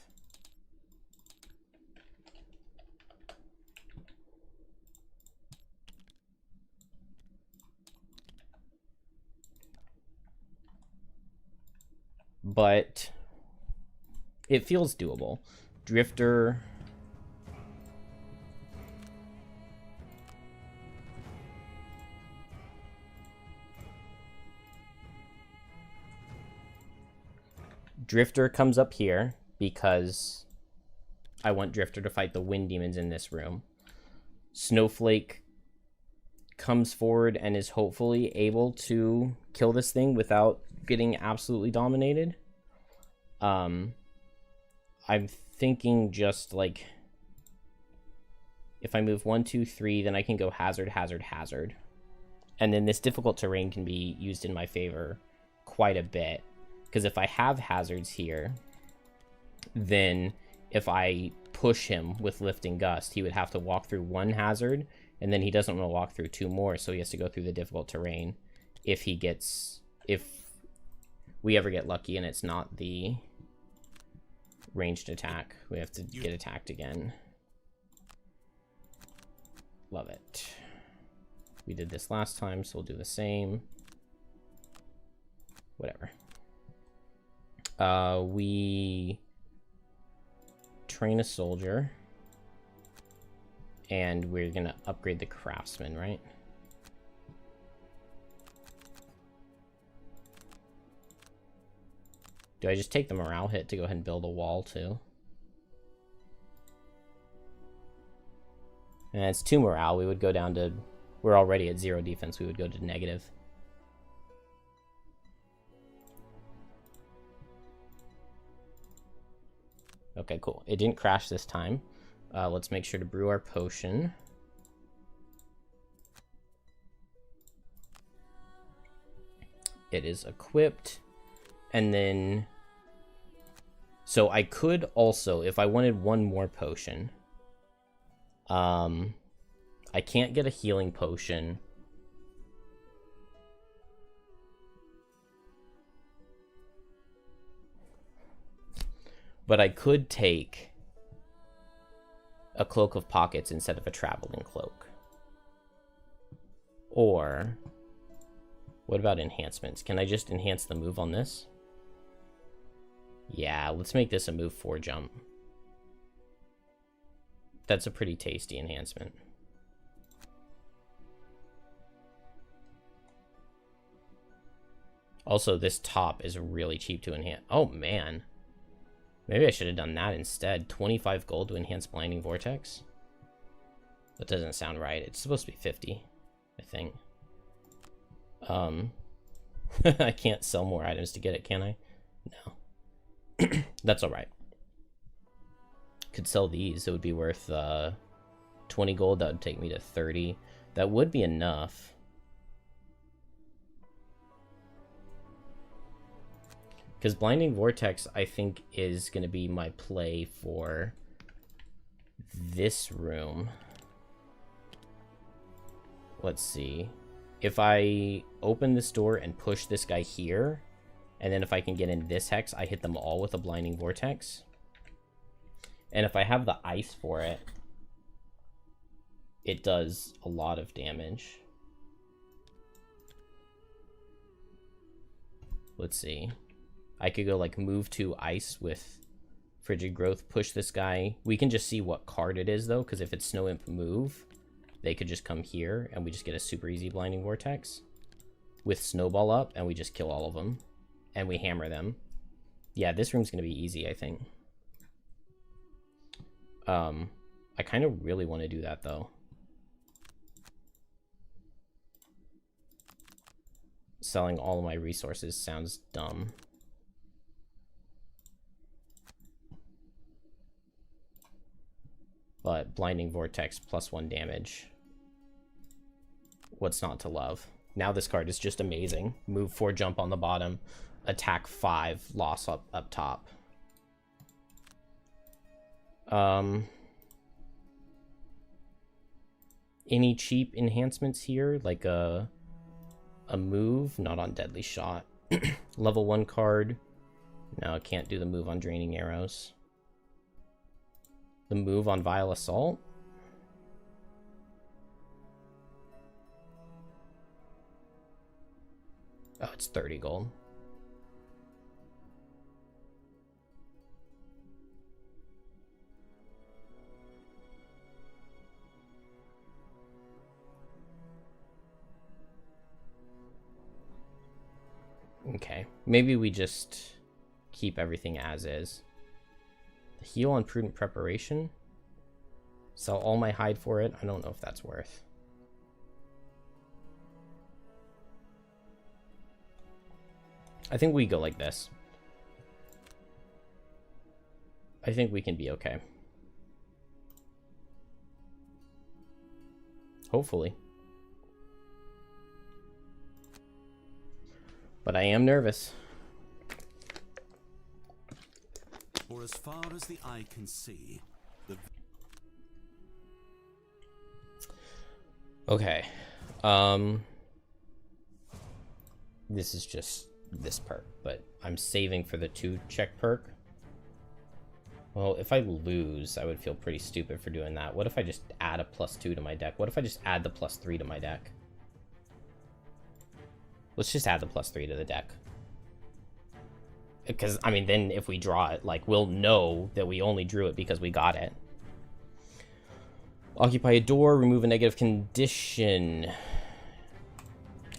But it feels doable. Drifter. Drifter comes up here because I want Drifter to fight the wind demons in this room. Snowflake comes forward and is hopefully able to kill this thing without getting absolutely dominated. I'm thinking just like if I move 1, 2, 3, then I can go hazard, hazard, hazard. And then this difficult terrain can be used in my favor quite a bit. Because if I have hazards here, then if I push him with Lifting Gust, he would have to walk through 1 hazard, and then he doesn't want to walk through 2 more, so he has to go through the difficult terrain if we ever get lucky and it's not the ranged attack. We have to get attacked again. Love it. We did this last time, so we'll do the same. Whatever. We train a soldier, and we're gonna upgrade the craftsman, right? Do I just take the morale hit to go ahead and build a wall too? And it's 2 morale. We would go down to... We're already at 0 defense. We would go to negative. Okay, cool. It didn't crash this time. Let's make sure to brew our potion. It is equipped. And then... So I could also, if I wanted 1 more potion, I can't get a healing potion. But I could take a Cloak of Pockets instead of a Traveling Cloak. Or, what about enhancements? Can I just enhance the move on this? Yeah, let's make this a move 4 jump. That's a pretty tasty enhancement. Also, this top is really cheap to enhance. Oh, man. Maybe I should have done that instead. 25 gold to enhance Blinding Vortex? That doesn't sound right. It's supposed to be 50, I think. I can't sell more items to get it, can I? No. That's alright. Could sell these. It would be worth 20 gold. That would take me to 30. That would be enough. Because Blinding Vortex, I think, is going to be my play for this room. Let's see. If I open this door and push this guy here, and then if I can get in this hex, I hit them all with a Blinding Vortex. And if I have the ice for it, it does a lot of damage. Let's see. I could go like move to ice with Frigid Growth, push this guy. We can just see what card it is though, because if it's Snow Imp move, they could just come here and we just get a super easy Blinding Vortex with Snowball up, and we just kill all of them and we hammer them. Yeah, this room's gonna be easy, I think. I kind of really want to do that though. Selling all of my resources sounds dumb. But Blinding Vortex +1 damage. What's not to love? Now this card is just amazing. Move 4 jump on the bottom. Attack 5 loss up top. Any cheap enhancements here? Like a move? Not on Deadly Shot. Level 1 card. No, I can't do the move on Draining Arrows. The move on Vile Assault? Oh, it's 30 gold. Okay, maybe we just keep everything as is. The heal on Prudent Preparation. Sell all my hide for it. I don't know if that's worth. I think we go like this. I think we can be okay. Hopefully. But I am nervous. For as far as the eye can see, the... Okay. This is just this perk, but I'm saving for the 2 check perk. Well, if I lose, I would feel pretty stupid for doing that. What if I just add a +2 to my deck? What if I just add the +3 to my deck? Let's just add the +3 to the deck. Because, I mean, then if we draw it, like, we'll know that we only drew it because we got it. Occupy a door, remove a negative condition.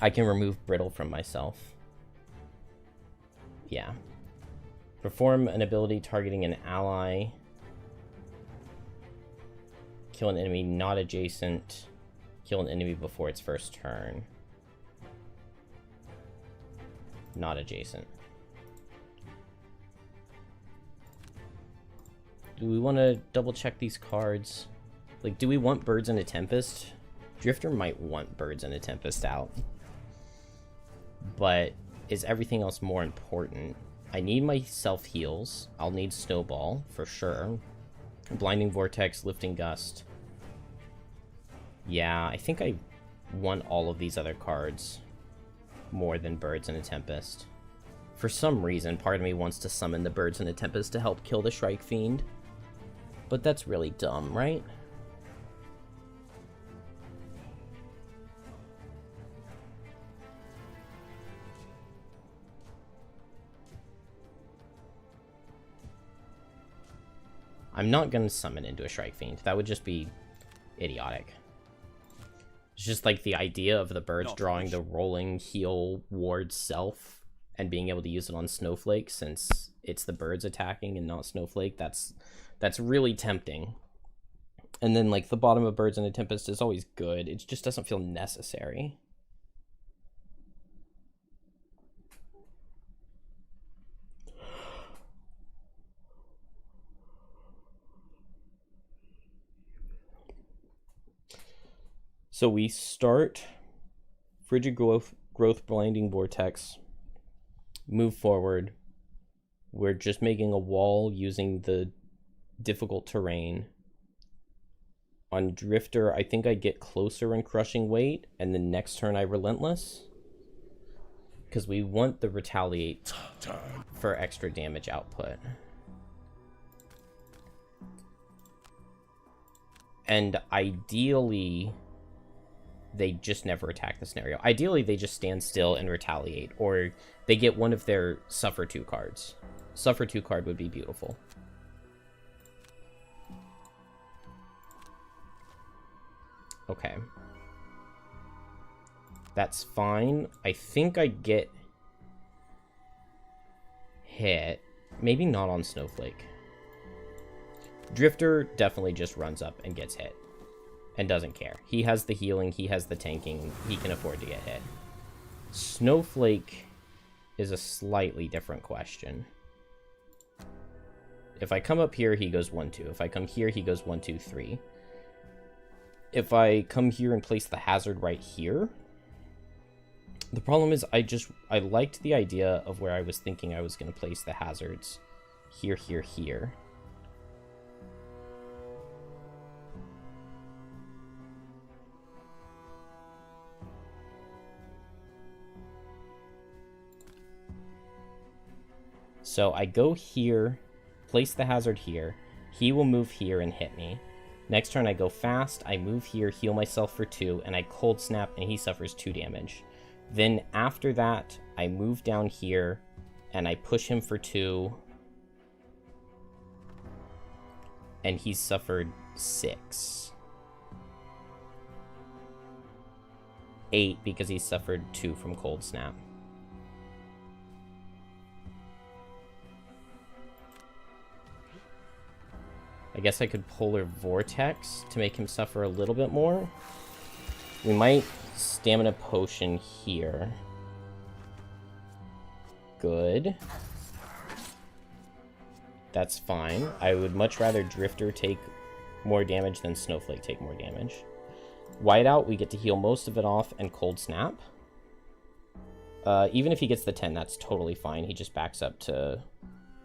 I can remove Brittle from myself. Yeah. Perform an ability targeting an ally. Kill an enemy not adjacent. Kill an enemy before its first turn. Not adjacent. Do we want to double check these cards? Like, do we want Birds in a Tempest? Drifter might want Birds in a Tempest out. But is everything else more important? I need my self-heals. I'll need Snowball, for sure. Blinding Vortex, Lifting Gust. Yeah, I think I want all of these other cards more than Birds in a Tempest. For some reason, part of me wants to summon the Birds in a Tempest to help kill the Shrike Fiend. But that's really dumb, right? I'm not going to summon into a Shrike Fiend. That would just be idiotic. It's just like the idea of the birds drawing the rolling heal ward self and being able to use it on Snowflake, since it's the birds attacking and not Snowflake. That's really tempting. And then like the bottom of Birds in a Tempest is always good. It just doesn't feel necessary. So we start Frigid Growth Blinding Vortex, move forward. We're just making a wall using the difficult terrain. On Drifter, I think I get closer and Crushing Weight, and then next turn I Relentless. Because we want the Retaliate for extra damage output. And ideally, they just never attack the scenario. Ideally, they just stand still and retaliate, or they get one of their Suffer 2 cards. Suffer 2 card would be beautiful. Okay. That's fine. I think I get hit. Maybe not on Snowflake. Drifter definitely just runs up and gets hit. And doesn't care. He has the healing, he has the tanking, he can afford to get hit. Snowflake is a slightly different question. If I come up here, he goes 1-2. If I come here, he goes 1-2-3. If I come here and place the hazard right here, the problem is I liked the idea of where I was thinking I was going to place the hazards. Here, here, here. So I go here, place the hazard here. He will move here and hit me. Next turn I go fast, I move here, heal myself for 2, and I cold snap and he suffers 2 damage. Then after that, I move down here and I push him for 2. And he suffered 6. 8 because he suffered 2 from cold snap. I guess I could Polar Vortex to make him suffer a little bit more. We might Stamina Potion here. Good. That's fine. I would much rather Drifter take more damage than Snowflake take more damage. Whiteout, we get to heal most of it off and Cold Snap. Even if he gets the 10, that's totally fine. He just backs up to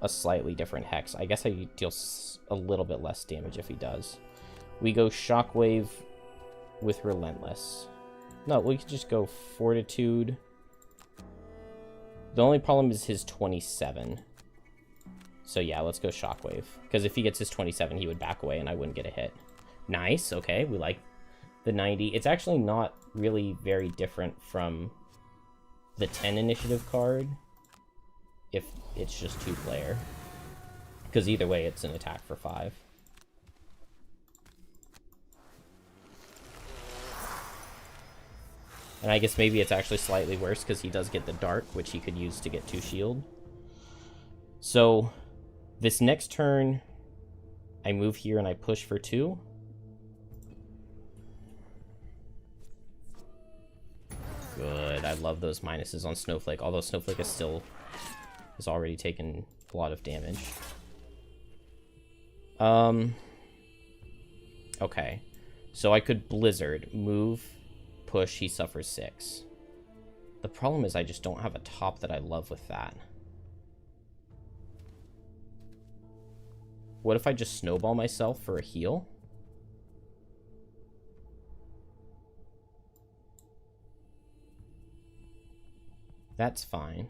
a slightly different hex. I guess I deal a little bit less damage if he does. We go Shockwave with Relentless. No, we could just go Fortitude. The only problem is his 27. So yeah, let's go Shockwave. Because if he gets his 27, he would back away and I wouldn't get a hit. Nice, okay, we like the 90. It's actually not really very different from the 10 initiative card if it's just 2-player. Because either way, it's an attack for 5. And I guess maybe it's actually slightly worse because he does get the Dark, which he could use to get 2 shield. So, this next turn, I move here and I push for 2. Good. I love those minuses on Snowflake, although Snowflake is still has already taken a lot of damage. Okay. So I could Blizzard, move, push, he suffers 6. The problem is I just don't have a top that I love with that. What if I just snowball myself for a heal? That's fine.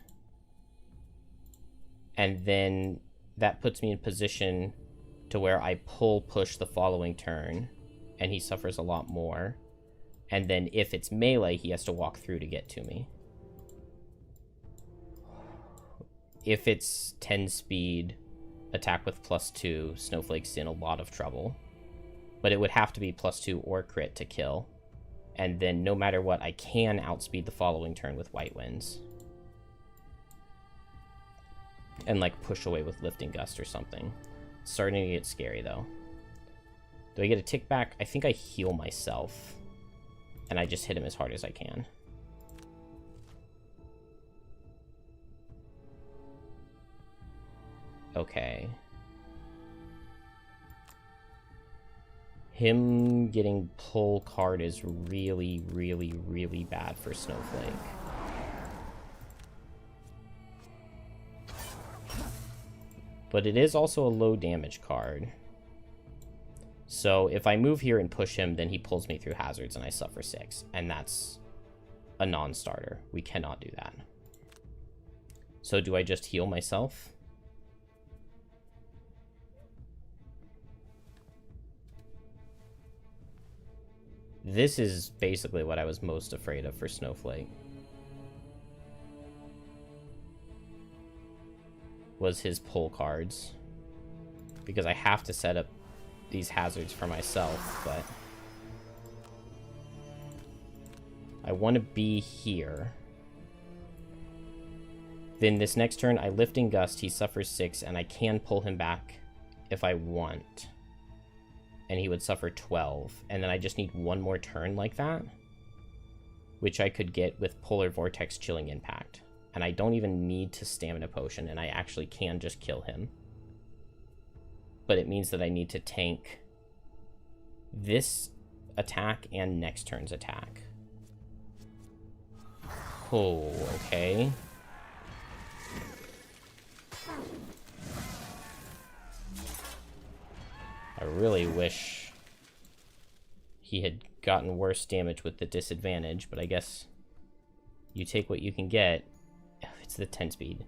And then that puts me in position to where I push the following turn, and he suffers a lot more. And then if it's melee, he has to walk through to get to me. If it's 10 speed, attack with +2, Snowflake's in a lot of trouble. But it would have to be +2 or crit to kill. And then no matter what, I can outspeed the following turn with White Winds. And like push away with Lifting Gust or something. It's starting to get scary though. Do I get a tick back? I think I heal myself. And I just hit him as hard as I can. Okay. Him getting pull card is really, really, really bad for Snowflake. But it is also a low damage card. So if I move here and push him, then he pulls me through hazards and I suffer 6. And that's a non-starter. We cannot do that. So do I just heal myself? This is basically what I was most afraid of for Snowflake. Was his pull cards. Because I have to set up these hazards for myself, but I want to be here. Then this next turn, I Lifting Gust, he suffers 6, and I can pull him back if I want. And he would suffer 12. And then I just need one more turn like that, which I could get with Polar Vortex Chilling Impact. And I don't even need to Stamina Potion, and I actually can just kill him. But it means that I need to tank this attack and next turn's attack. Oh, okay. I really wish he had gotten worse damage with the disadvantage, but I guess you take what you can get. It's the 10 speed.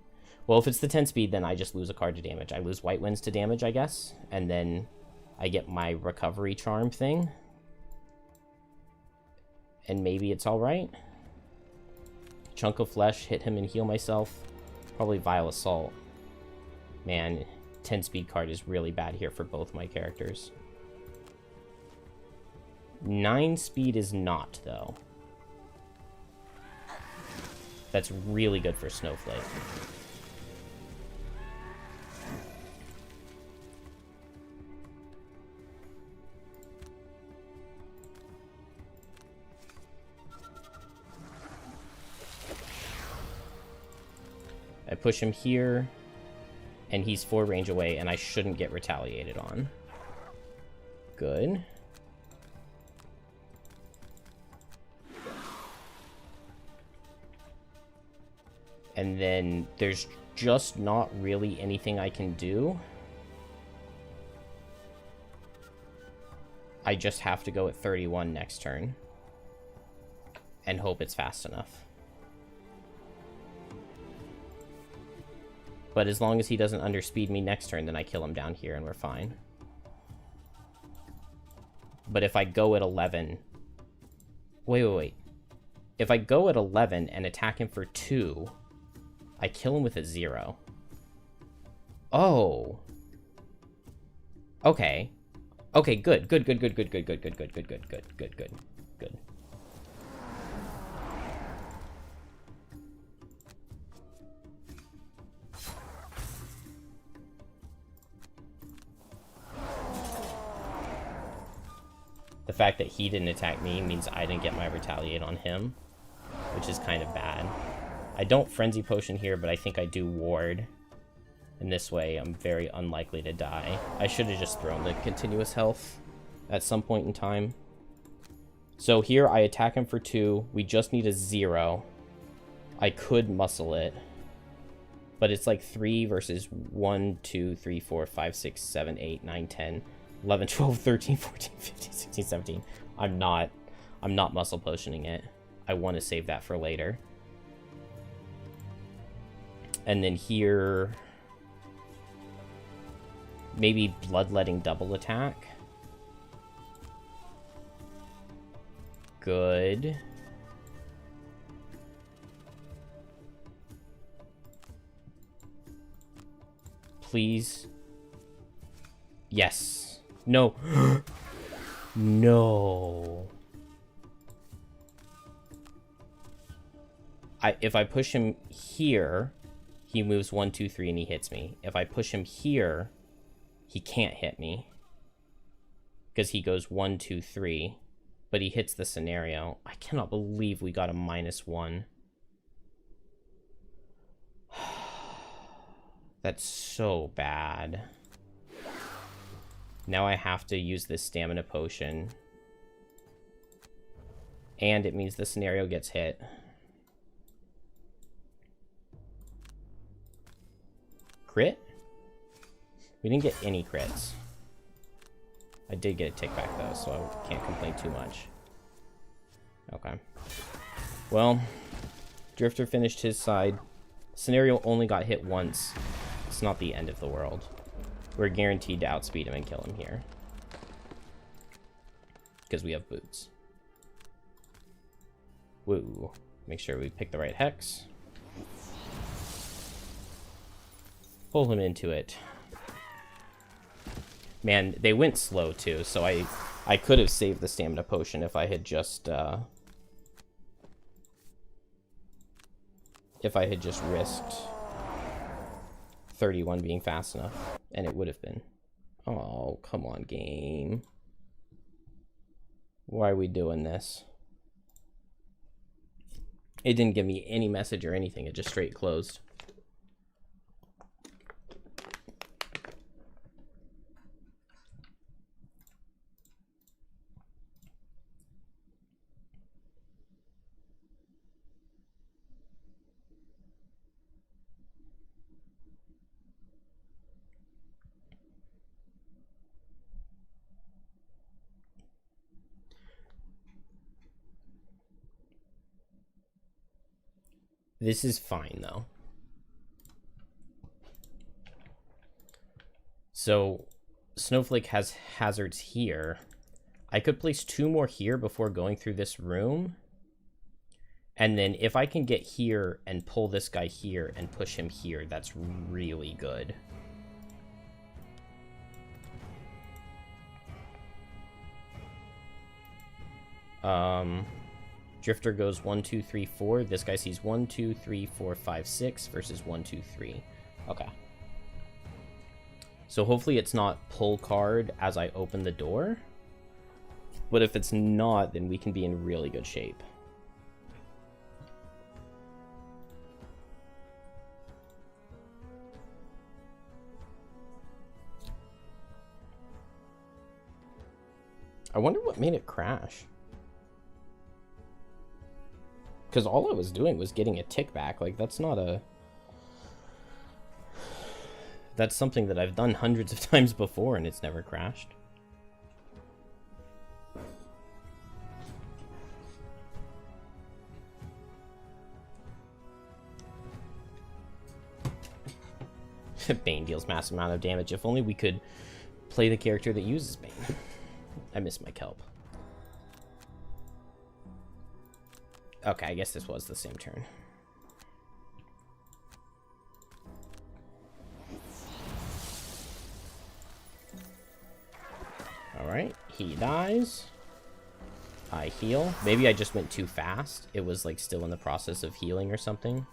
Well, if it's the 10 speed, then I just lose a card to damage. I lose White Winds to damage, I guess, and then I get my recovery charm thing. And maybe it's alright. Chunk of Flesh, hit him and heal myself. Probably Vile Assault. Man, 10 speed card is really bad here for both my characters. 9 speed is not, though. That's really good for Snowflake. I push him here, and he's 4 range away, and I shouldn't get retaliated on. Good. And then there's just not really anything I can do. I just have to go at 31 next turn. And hope it's fast enough. But as long as he doesn't underspeed me next turn, then I kill him down here and we're fine. But if I go at 11... Wait. If I go at 11 and attack him for 2, I kill him with a 0. Oh. Okay. Okay, good. Good. The fact that he didn't attack me means I didn't get my retaliate on him, which is kind of bad. I don't Frenzy Potion here, but I think I do Ward. And this way, I'm very unlikely to die. I should have just thrown the Continuous Health at some point in time. So here, I attack him for 2. We just need a 0. I could muscle it. But it's like 3 versus 1, 2, 3, 4, 5, 6, 7, 8, 9, 10... 11, 12, 13, 14, 15, 16, 17. I'm not muscle potioning it. I want to save that for later. And then here, maybe bloodletting double attack. Good. Please. Yes. No. No. If I push him here, he moves 1, 2, 3, and he hits me. If I push him here, he can't hit me. Because he goes 1, 2, 3. But he hits the scenario. I cannot believe we got a -1. That's so bad. Now I have to use this stamina potion. And it means the scenario gets hit. Crit? We didn't get any crits. I did get a tick back though, so I can't complain too much. Okay. Well, Drifter finished his side. Scenario only got hit once. It's not the end of the world. We're guaranteed to outspeed him and kill him here. Because we have boots. Woo. Make sure we pick the right hex. Pull him into it. Man, they went slow too, so I could have saved the stamina potion if I had just risked 31 being fast enough, and it would have been. Oh, come on, game. Why are we doing this? It didn't give me any message or anything, it just straight closed. This is fine, though. So, Snowflake has hazards here. I could place 2 more here before going through this room. And then if I can get here and pull this guy here and push him here, that's really good. Drifter goes 1, 2, 3, 4. This guy sees 1, 2, 3, 4, 5, 6 versus 1, 2, 3. Okay. So hopefully it's not pull card as I open the door. But if it's not, then we can be in really good shape. I wonder what made it crash. Because all I was doing was getting a tick back. Like, that's not a... That's something that I've done hundreds of times before and it's never crashed. Bane deals massive amount of damage. If only we could play the character that uses Bane. I miss my kelp. Okay, I guess this was the same turn. Alright, he dies. I heal. Maybe I just went too fast. It was like still in the process of healing or something.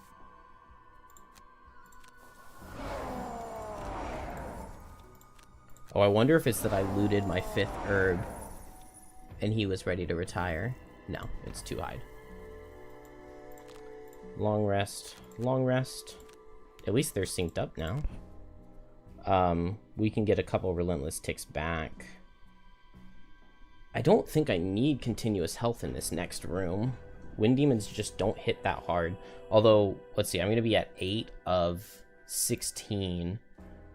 Oh, I wonder if it's that I looted my 5th herb and he was ready to retire. No, it's too high. Long rest. Long rest. At least they're synced up now. We can get a couple relentless ticks back. I don't think I need continuous health in this next room. Wind demons just don't hit that hard. Although, let's see, I'm going to be at 8 of 16.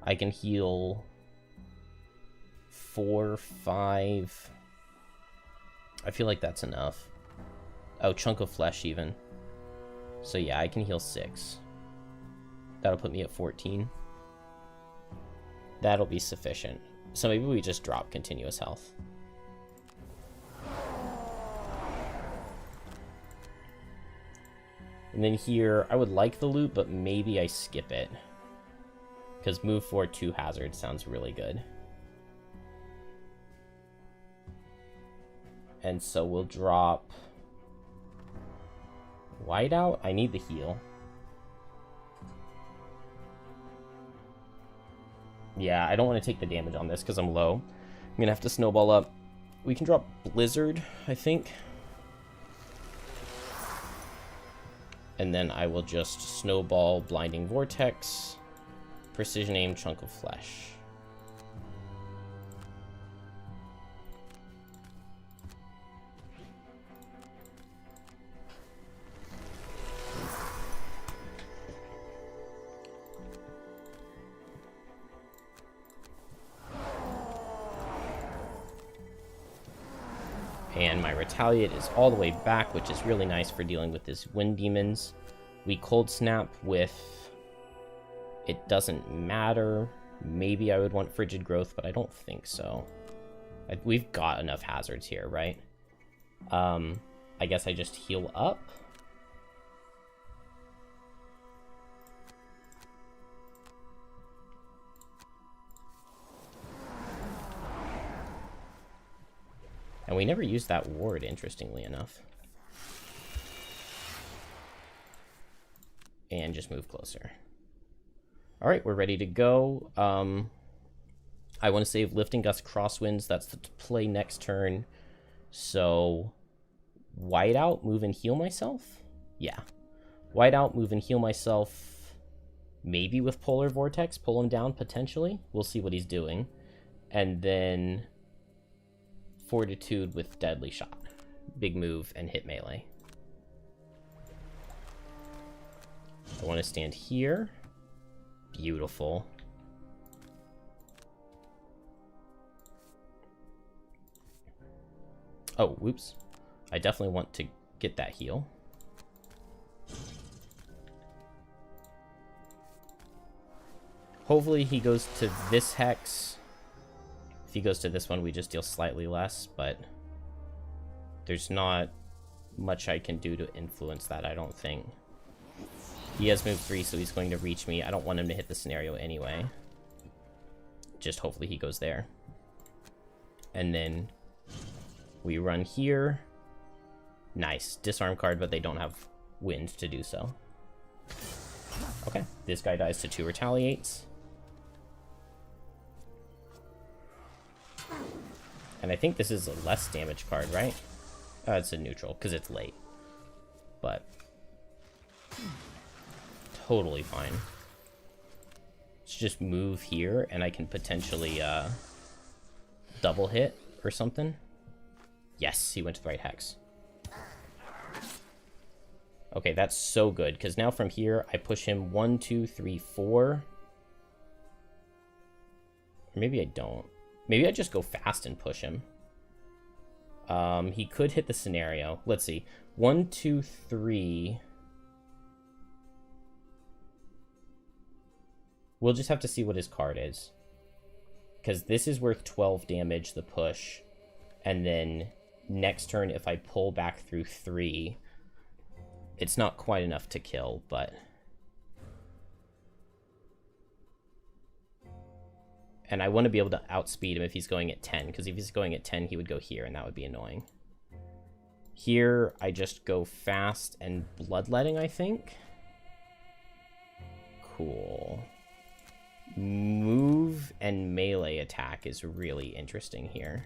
I can heal 4, 5. I feel like that's enough. Oh, chunk of flesh even. So yeah, I can heal 6. That'll put me at 14. That'll be sufficient. So maybe we just drop continuous health. And then here, I would like the loot, but maybe I skip it. Because move forward 2 hazard sounds really good. And so we'll drop Whiteout. I need the heal. Yeah, I don't want to take the damage on this because I'm low. I'm going to have to snowball up. We can drop Blizzard, I think. And then I will just snowball Blinding Vortex, Precision Aim, Chunk of Flesh. And my Retaliate is all the way back, which is really nice for dealing with these Wind Demons. We Cold Snap with... It doesn't matter. Maybe I would want Frigid Growth, but I don't think so. We've got enough hazards here, right? I guess I just heal up. And we never used that ward, interestingly enough. And just move closer. Alright, we're ready to go. I want to save Lifting Gust Crosswinds. That's the play next turn. So, Whiteout, move and heal myself? Yeah. Whiteout, move and heal myself. Maybe with Polar Vortex, pull him down, potentially. We'll see what he's doing. And then... Fortitude with Deadly Shot. Big move and hit melee. I want to stand here. Beautiful. Oh, whoops. I definitely want to get that heal. Hopefully he goes to this hex. If he goes to this one, we just deal slightly less, but there's not much I can do to influence that, I don't think. He has move 3, so he's going to reach me. I don't want him to hit the scenario anyway. Just hopefully he goes there. And then we run here. Nice. Disarm card, but they don't have wind to do so. Okay, this guy dies to 2 retaliates. And I think this is a less damage card, right? It's a neutral, because it's late. But... totally fine. Let's just move here, and I can potentially, double hit or something. Yes, he went to the right hex. Okay, that's so good, because now from here, I push him 1, 2, 3, 4. Or maybe I don't. Maybe I just go fast and push him. He could hit the scenario. Let's see. 1, 2, 3. We'll just have to see what his card is. Because this is worth 12 damage, the push. And then next turn, if I pull back through 3, it's not quite enough to kill, but... And I want to be able to outspeed him if he's going at 10, because if he's going at 10, he would go here, and that would be annoying. Here, I just go fast and bloodletting, I think. Cool. Move and melee attack is really interesting here.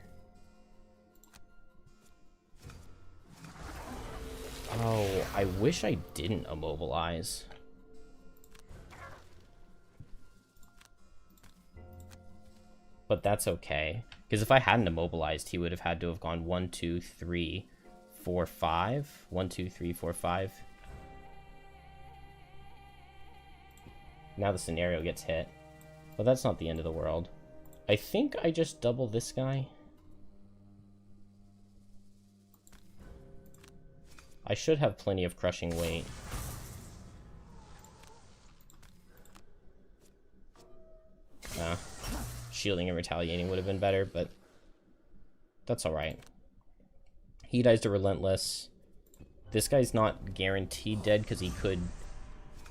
Oh, I wish I didn't immobilize. But that's okay. Because if I hadn't immobilized, he would have had to have gone 1, 2, 3, 4, 5. 1, 2, 3, 4, 5. Now the scenario gets hit. But that's not the end of the world. I think I just double this guy. I should have plenty of crushing weight. shielding and retaliating would have been better, but that's alright. He dies to Relentless. This guy's not guaranteed dead because he could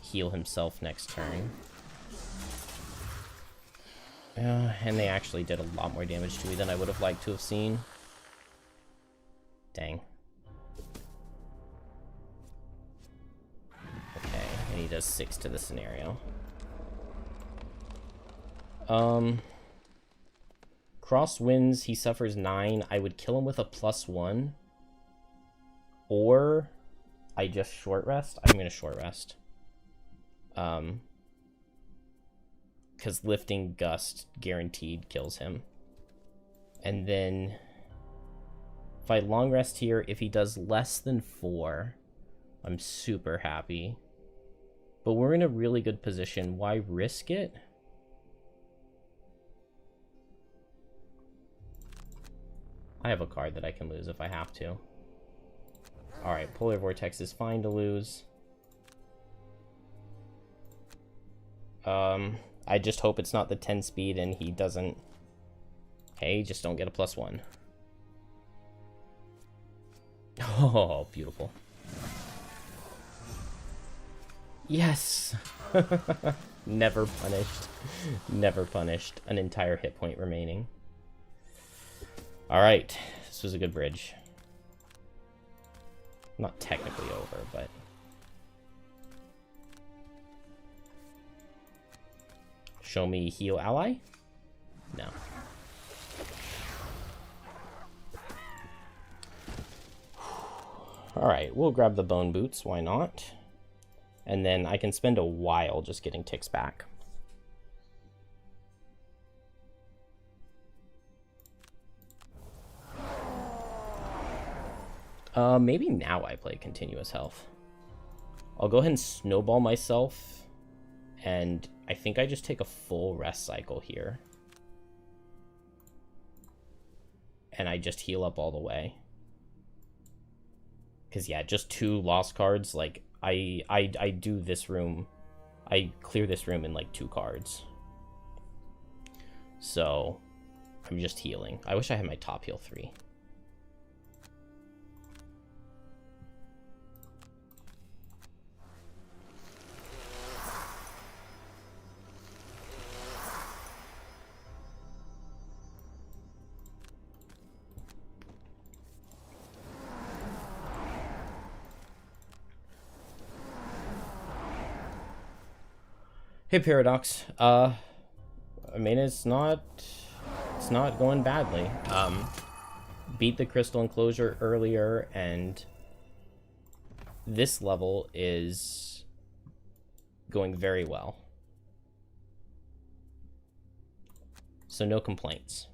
heal himself next turn. And they actually did a lot more damage to me than I would have liked to have seen. Dang. Okay, and he does 6 to the scenario. Cross wins, he suffers 9. I would kill him with a +1. Or I just short rest. I'm gonna short rest. Because lifting Gust guaranteed kills him. And then if I long rest here, if he does less than 4, I'm super happy. But we're in a really good position. Why risk it? I have a card that I can lose if I have to. Alright, Polar Vortex is fine to lose. I just hope it's not the 10 speed and he doesn't... Hey, just don't get a +1. Oh, beautiful. Yes! Never punished. Never punished. An entire hit point remaining. Alright, this was a good bridge. Not technically over, but... Show me heal ally? No. Alright, we'll grab the bone boots, why not? And then I can spend a while just getting ticks back. Maybe now I play continuous health. I'll go ahead and snowball myself, and I think I just take a full rest cycle here. And I just heal up all the way. Because, yeah, just 2 lost cards, like, I do this room, I clear this room in, like, 2 cards. So, I'm just healing. I wish I had my top heal 3. Hey Paradox, I mean it's not going badly. Beat the crystal enclosure earlier, and this level is going very well. So no complaints.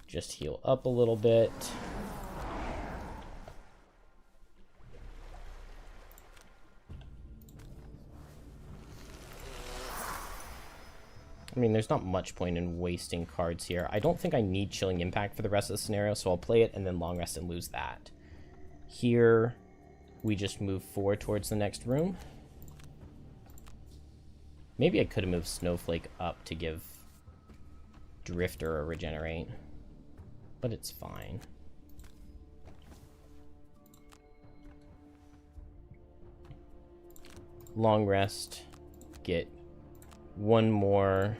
Just heal up a little bit. I mean, there's not much point in wasting cards here. I don't think I need Chilling Impact for the rest of the scenario, so I'll play it and then long rest and lose that. Here, we just move forward towards the next room. Maybe I could have moved Snowflake up to give Drifter a regenerate. But it's fine. Long rest. Get one more.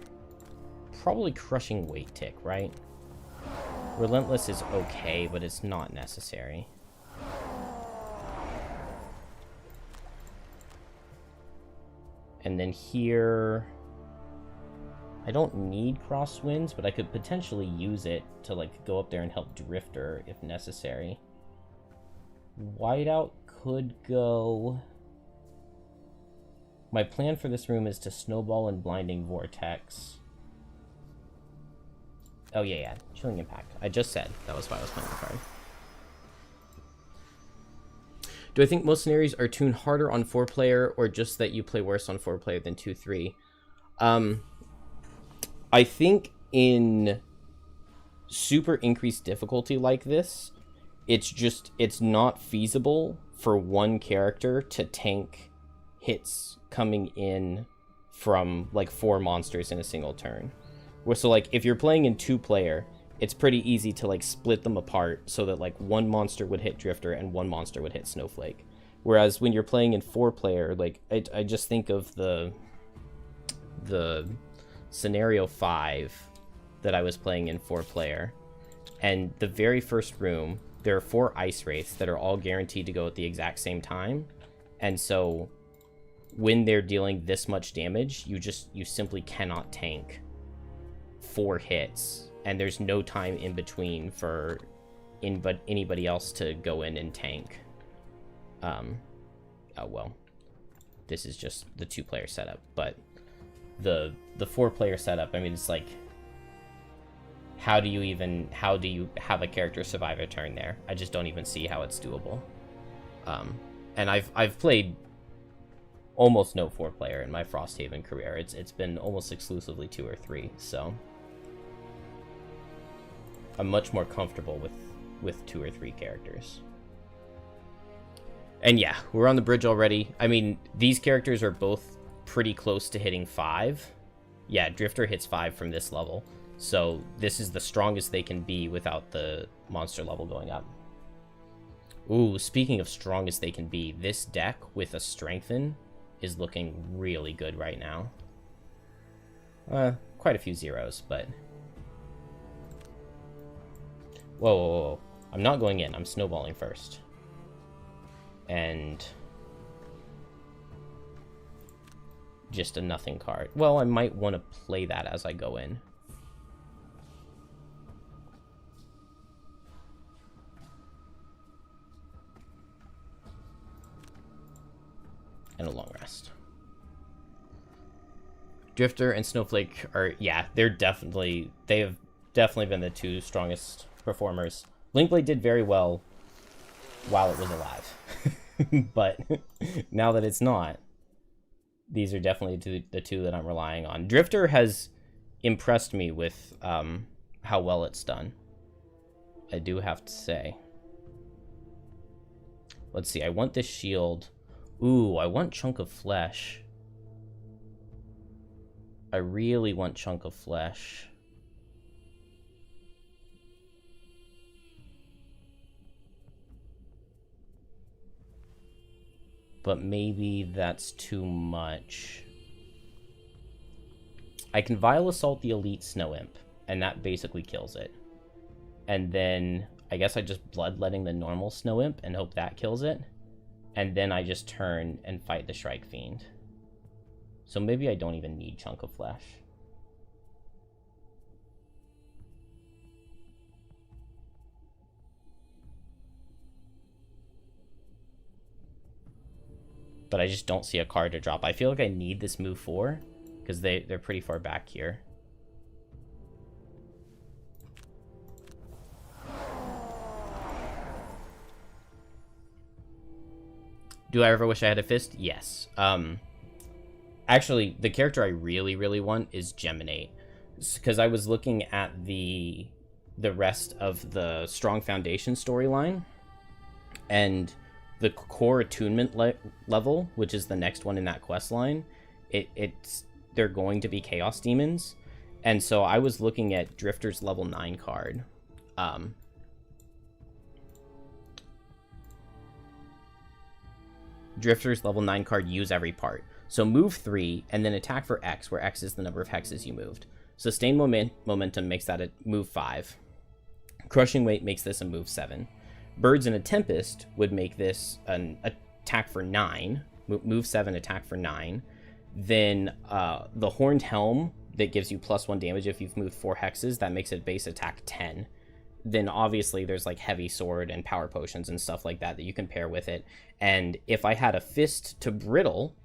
Probably Crushing Weight tick, right? Relentless is okay, but it's not necessary. And then here... I don't need Crosswinds, but I could potentially use it to, like, go up there and help Drifter if necessary. Whiteout could go... My plan for this room is to Snowball and Blinding Vortex. Oh, yeah. Chilling Impact. I just said that was why I was playing the card. Do I think most scenarios are tuned harder on 4-player, or just that you play worse on 4-player than 2-3? I think in super increased difficulty like this, it's not feasible for one character to tank hits coming in from like 4 monsters in a single turn. So like if you're playing in 2-player, it's pretty easy to like split them apart so that like 1 monster would hit Drifter and 1 monster would hit Snowflake. Whereas when you're playing in 4-player, like I just think of the scenario 5 that I was playing in 4-player, and the very first room, there are 4 ice wraiths that are all guaranteed to go at the exact same time, and so when they're dealing this much damage, you simply cannot tank 4 hits, and there's no time in between for anybody else to go in and tank. Oh well, this is just the 2-player setup, but the 4-player setup, I mean, it's like, how do you have a character survive a turn there? I just don't even see how it's doable. And I've played almost no 4-player in my Frosthaven career. It's been almost exclusively 2 or 3, so I'm much more comfortable with 2 or 3 characters. And yeah, we're on the bridge already. I mean, these characters are both pretty close to hitting 5. Yeah, Drifter hits 5 from this level. So this is the strongest they can be without the monster level going up. Ooh, speaking of strongest they can be, this deck with a Strengthen is looking really good right now. Quite a few zeros, but... Whoa, whoa, whoa. I'm not going in. I'm snowballing first. And... just a nothing card. Well, I might want to play that as I go in. And a long rest. Drifter and Snowflake are, yeah, they have definitely been the 2 strongest performers. Blinkblade did very well while it was alive. But now that it's not, these are definitely the 2 that I'm relying on. Drifter has impressed me with how well it's done, I do have to say. Let's see, I want this shield. Ooh, I want Chunk of Flesh. I really want Chunk of Flesh. But maybe that's too much. I can Vile Assault the Elite Snow Imp, and that basically kills it. And then I guess I just bloodletting the normal Snow Imp and hope that kills it. And then I just turn and fight the Shrike Fiend. So maybe I don't even need Chunk of Flesh. But I just don't see a card to drop. I feel like I need this move 4, because they're pretty far back here. Do I ever wish I had a fist? Yes. Actually, the character I really, really want is Geminate, because I was looking at the rest of the Strong Foundation storyline, and the core attunement level, which is the next one in that quest line, they're going to be Chaos Demons, and so I was looking at Drifter's level 9 card. Drifter's level 9 card, use every part. So move 3, and then attack for X, where X is the number of hexes you moved. Sustained momentum makes that a move 5. Crushing Weight makes this a move 7. Birds in a Tempest would make this an attack for 9. Move 7, attack for 9. Then the Horned Helm, that gives you +1 damage if you've moved 4 hexes, that makes it base attack 10. Then obviously there's like Heavy Sword and Power Potions and stuff like that you can pair with it. And if I had a Fist to Brittle,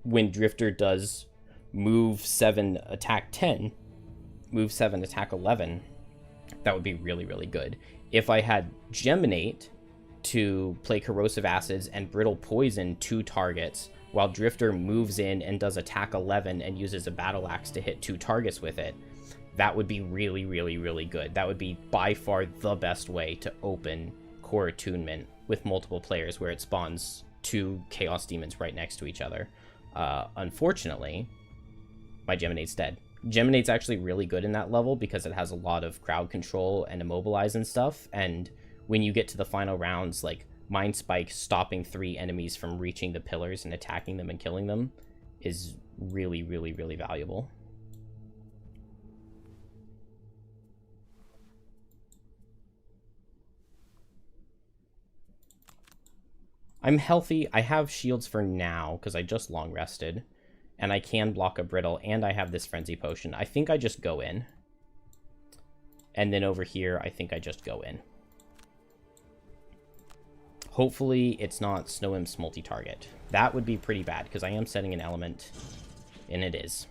when Drifter does move 7, attack 10, move 7, attack 11, that would be really, really good. If I had Geminate to play Corrosive Acids and Brittle Poison 2 targets, while Drifter moves in and does attack 11 and uses a Battle Axe to hit 2 targets with it, that would be really, really, really good. That would be by far the best way to open Core Attunement with multiple players, where it spawns 2 Chaos Demons right next to each other. Unfortunately, my Geminate's dead. Geminate's actually really good in that level because it has a lot of crowd control and immobilize and stuff, and when you get to the final rounds, like, Mind Spike stopping 3 enemies from reaching the pillars and attacking them and killing them is really, really, really valuable. I'm healthy. I have shields for now because I just long rested, and I can block a brittle, and I have this frenzy potion. I think I just go in. And then over here, I think I just go in. Hopefully it's not Snow Imp's multi-target. That would be pretty bad because I am setting an element, and it is.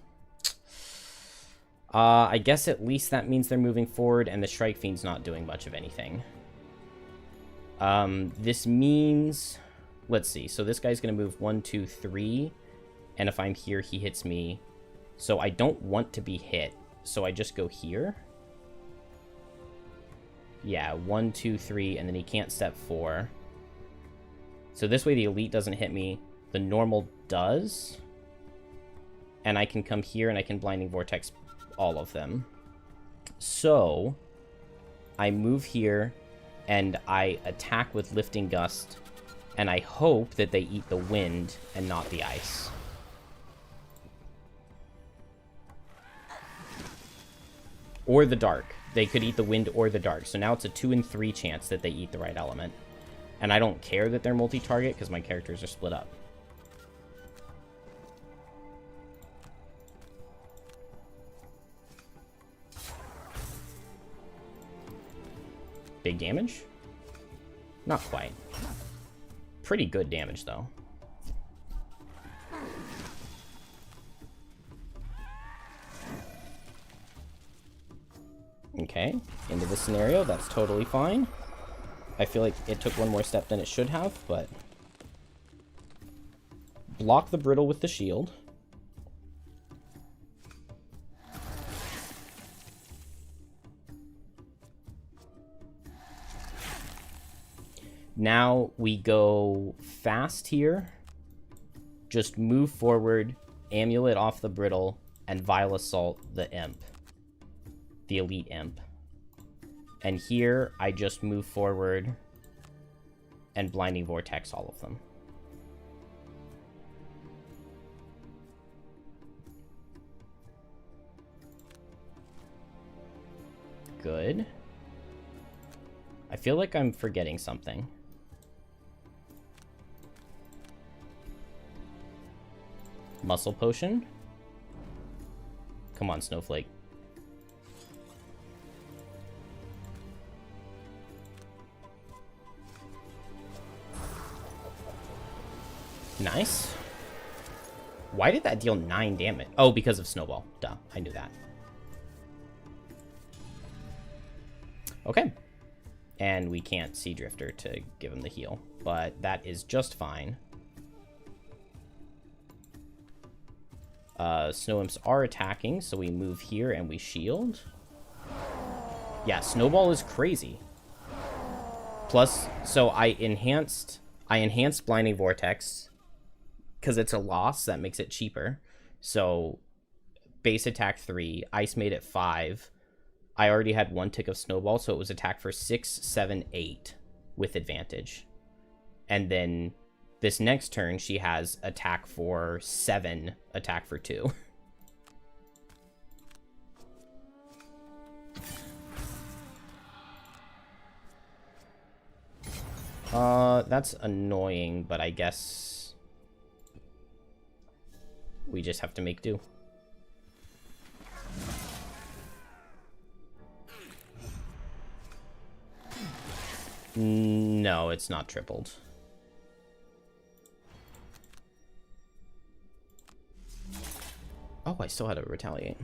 I guess at least that means they're moving forward, and the Strike Fiend's not doing much of anything. This means... Let's see. So this guy's going to move 1, 2, 3. And if I'm here, he hits me. So I don't want to be hit. So I just go here. Yeah, 1, 2, 3. And then he can't step 4. So this way the elite doesn't hit me. The normal does. And I can come here and I can Blinding Vortex all of them. So I move here and I attack with Lifting Gust. And I hope that they eat the wind and not the ice. Or the dark. They could eat the wind or the dark. So now it's a 2 in 3 chance that they eat the right element. And I don't care that they're multi-target because my characters are split up. Big damage? Not quite. Pretty good damage, though. Okay, into this scenario, that's totally fine. I feel like it took one more step than it should have, but... Block the brittle with the shield. Now we go fast here. Just move forward, Amulet off the brittle, and Vile Assault the imp. The elite imp. And here, I just move forward and Blinding Vortex all of them. Good. I feel like I'm forgetting something. Muscle Potion. Come on, Snowflake. Nice. Why did that deal 9 damage? Oh, because of Snowball. Duh, I knew that. Okay. And we can't see Drifter to give him the heal, but that is just fine. Snow Imps are attacking, so we move here and we shield. Yeah, Snowball is crazy. Plus, so I enhanced Blinding Vortex because it's a loss that makes it cheaper. So base attack 3, ice made it 5. I already had 1 tick of Snowball, so it was attack for 6, 7, 8 with advantage. And then this next turn, she has attack for 7, attack for 2. That's annoying, but I guess we just have to make do. No, it's not tripled. Oh, I still had to retaliate.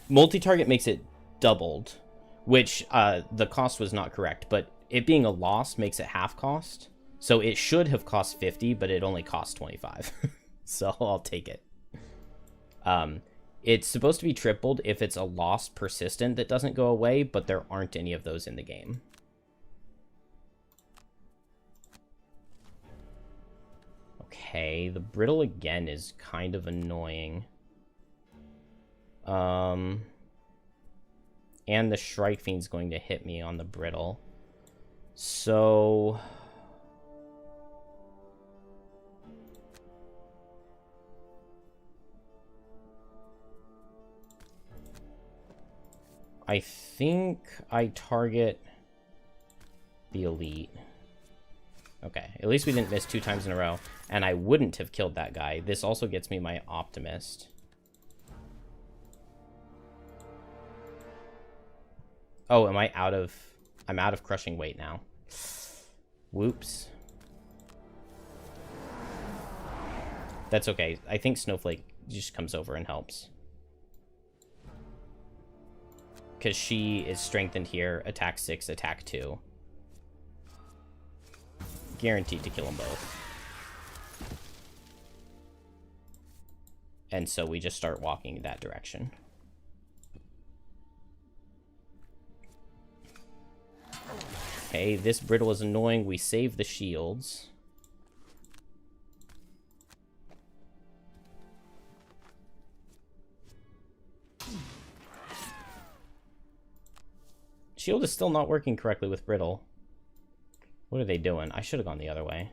Multi-target makes it doubled, which the cost was not correct, but it being a loss makes it half cost. So it should have cost 50, but it only cost 25. So I'll take it. It's supposed to be tripled if it's a lost persistent that doesn't go away, but there aren't any of those in the game. Okay, the brittle again is kind of annoying. And the Shrike Fiend's going to hit me on the brittle. So... I think I target the elite. Okay, at least we didn't miss 2 times in a row. And I wouldn't have killed that guy. This also gets me my optimist. Oh, am I out of... I'm out of crushing weight now. Whoops. That's okay. I think Snowflake just comes over and helps. Because she is strengthened here. Attack 6, attack 2. Guaranteed to kill them both. And so we just start walking that direction. Okay, this brittle is annoying. We save the shields. Shield is still not working correctly with brittle. What are they doing? I should have gone the other way.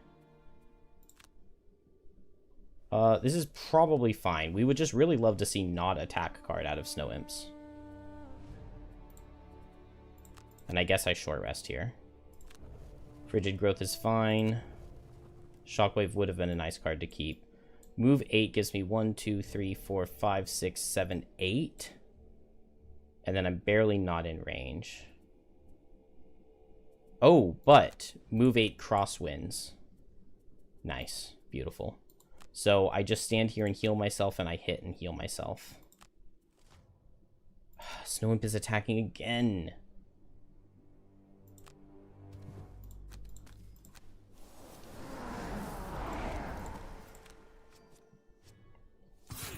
This is probably fine. We would just really love to see not attack card out of Snow Imps. And I guess I short rest here. Frigid Growth is fine. Shockwave would have been a nice card to keep. Move 8 gives me 1, 2, 3, 4, 5, 6, 7, 8. And then I'm barely not in range. Oh, but move 8 crosswinds. Nice. Beautiful. So I just stand here and heal myself, and I hit and heal myself. Snow Imp is attacking again.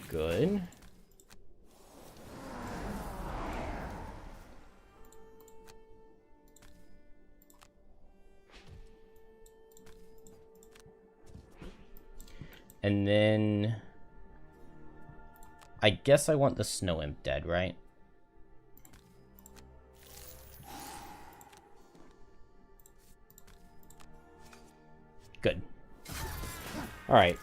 Good. And then I guess I want the Snow Imp dead, right? Good. All right.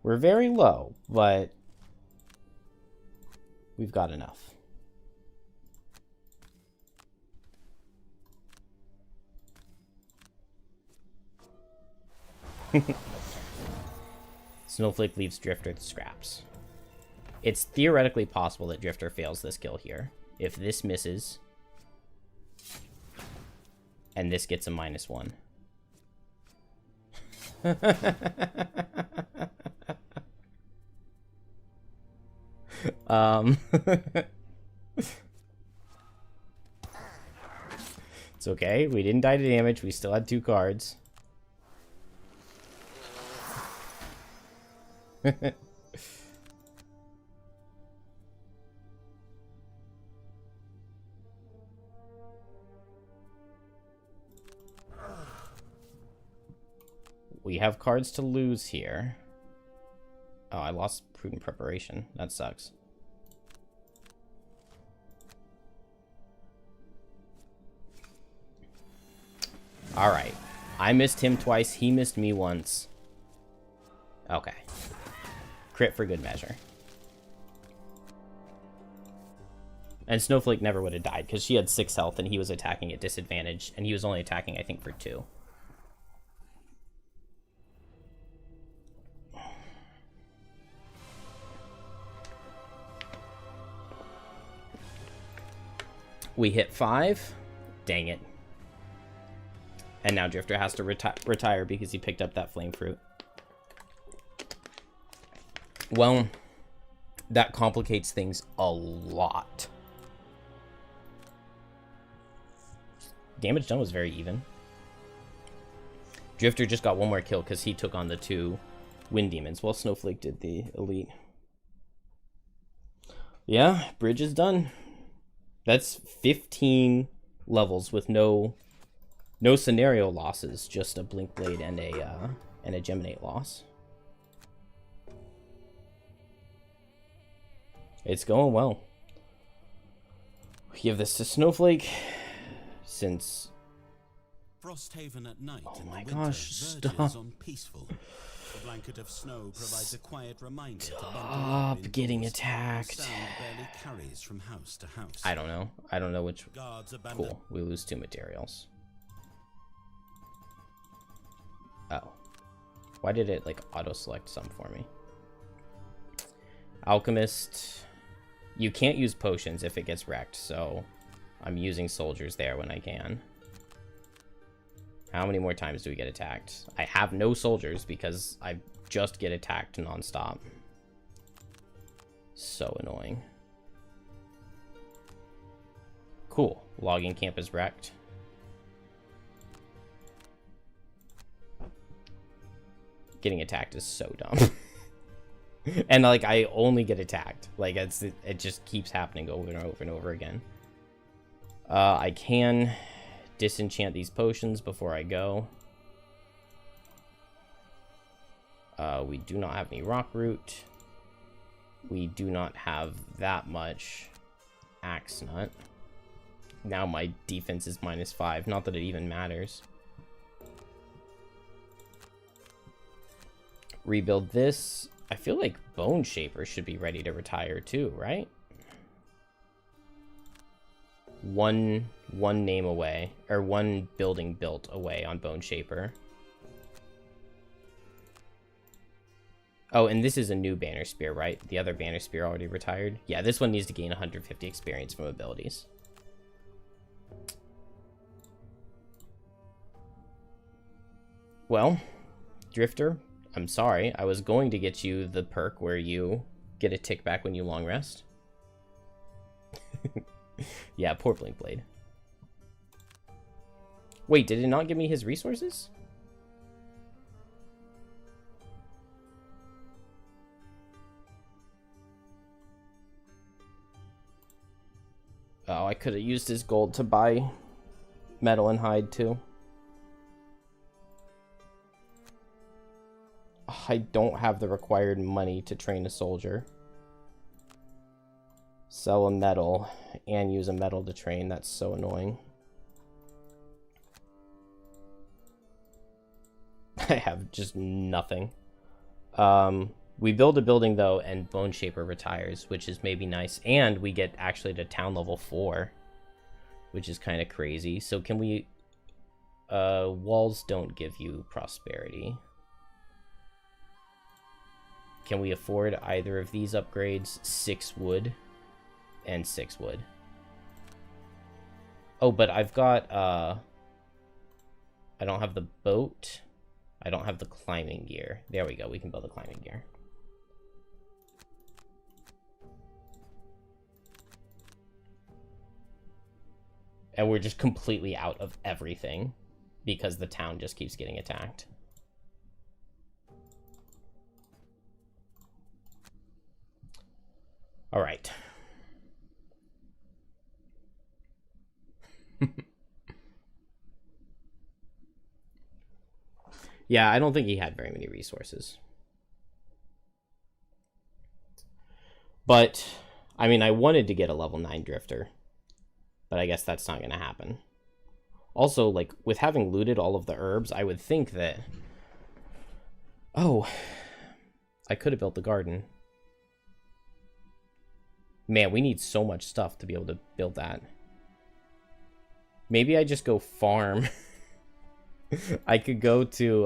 We're very low, but we've got enough. Snowflake leaves Drifter to scraps. It's theoretically possible that Drifter fails this kill here. If this misses, and this gets a -1. It's okay. We didn't die to damage. We still had 2 cards. We have cards to lose here. Oh, I lost Prudent Preparation. That sucks. Alright. I missed him twice. He missed me once. Okay. Crit for good measure. And Snowflake never would have died because she had 6 health and he was attacking at disadvantage. And he was only attacking, I think, for 2. We hit 5. Dang it. And now Drifter has to retire because he picked up that Flame Fruit. Well, that complicates things a lot. damage done was very even. Drifter just got one more kill because he took on the 2 wind demons while Snowflake did the elite. Yeah, bridge is done. That's 15 levels with no scenario losses, just a Blinkblade and a Geminate loss. It's going well. We give this to Snowflake since Frosthaven at night. Oh in my the winter gosh, stop. verges on peaceful. A blanket of snow provides a quiet reminder to bend Stop along getting indoors. attacked. Sound barely carries from house to house. I don't know. I don't know which. Guards abandon. Cool. We lose 2 materials. Oh. Why did it like auto select some for me? Alchemist. You can't use potions if it gets wrecked, so I'm using soldiers there when I can. How many more times do we get attacked? I have no soldiers because I just get attacked nonstop. So annoying. Cool. Logging camp is wrecked. Getting attacked is so dumb. And like I only get attacked. Like it just keeps happening over and over and over again. I can disenchant these potions before I go. We do not have any rock root. We do not have that much axe nut. Now my defense is -5. Not that it even matters. Rebuild this. I feel like Bone Shaper should be ready to retire too, right? One name away, or 1 building built away on Bone Shaper. Oh, and this is a new Banner Spear, right? The other Banner Spear already retired. Yeah, this one needs to gain 150 experience from abilities. Well, Drifter, I'm sorry. I was going to get you the perk where you get a tick back when you long rest. Yeah, poor Blinkblade. Wait, did it not give me his resources? Oh, I could have used his gold to buy metal and hide too. I don't have the required money to train a soldier. Sell a metal and use a metal to train. That's so annoying. I have just nothing. We build a building though, and Bone Shaper retires, which is maybe nice. And we get actually to town level 4, which is kind of crazy. So can we... walls don't give you prosperity. Can we afford either of these upgrades? 6 wood and 6 wood. Oh, but I've got, I don't have the boat. I don't have the climbing gear. There we go. We can build the climbing gear. And we're just completely out of everything because the town just keeps getting attacked. All right. Yeah, I don't think he had very many resources. But, I mean, I wanted to get a level 9 Drifter. But I guess that's not going to happen. Also, like, with having looted all of the herbs, I would think that... Oh, I could have built the garden. Man, we need so much stuff to be able to build that. Maybe I just go farm. I could go to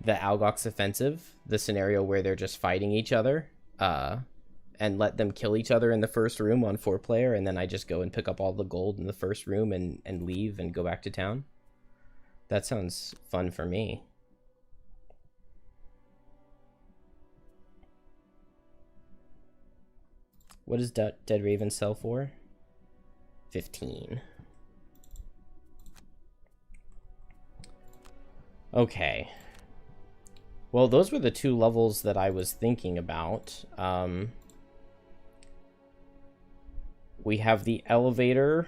the Algox Offensive, the scenario where they're just fighting each other, and let them kill each other in the first room on 4-player, and then I just go and pick up all the gold in the first room and leave and go back to town. That sounds fun for me. What does Dead Raven sell for? 15. Okay. Well, those were the 2 levels that I was thinking about. We have the elevator,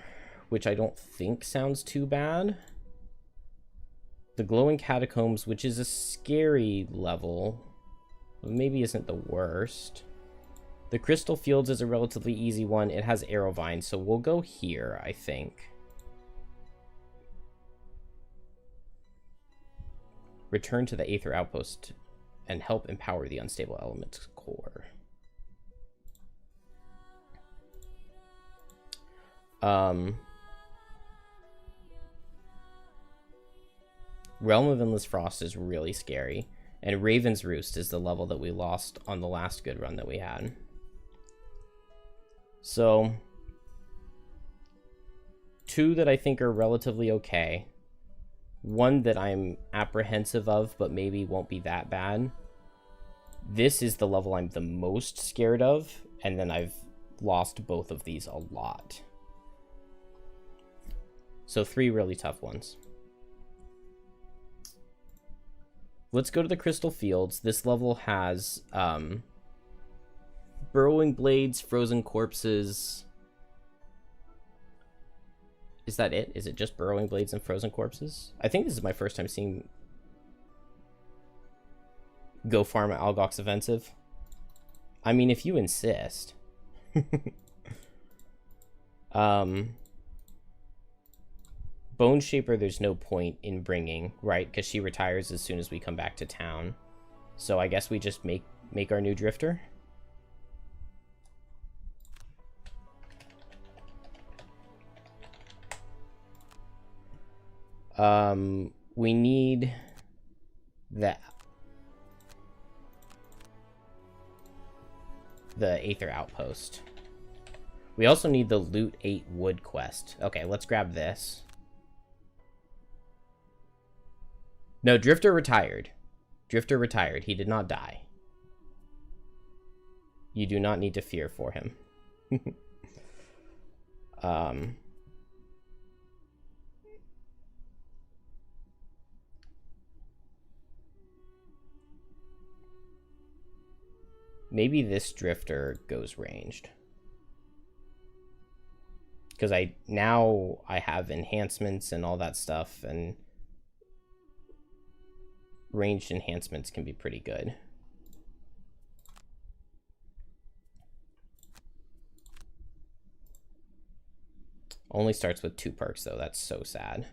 which I don't think sounds too bad. The glowing catacombs, which is a scary level, but maybe isn't the worst. The crystal fields is a relatively easy one. It has arrow vines, so we'll go here, I think. Return to the Aether Outpost and help empower the unstable elements core. Realm of Endless Frost is really scary. And Raven's Roost is the level that we lost on the last good run that we had. So, 2 that I think are relatively okay. 1 that I'm apprehensive of, but maybe won't be that bad. This is the level I'm the most scared of, and then I've lost both of these a lot. So 3 really tough ones. Let's go to the Crystal Fields. This level has burrowing blades, frozen corpses. Is that it? Is it just burrowing blades and frozen corpses? I think this is my first time seeing Go Farm at Algok's Offensive. I mean, if you insist. Bone Shaper, there's no point in bringing, right? Because she retires as soon as we come back to town. So I guess we just make our new Drifter. We need the Aether Outpost. We also need the Loot 8 Wood quest. Okay, let's grab this. No, Drifter retired. Drifter retired. He did not die. You do not need to fear for him. Maybe this Drifter goes ranged. Because now I have enhancements and all that stuff, and ranged enhancements can be pretty good. Only starts with 2 perks, though. That's so sad.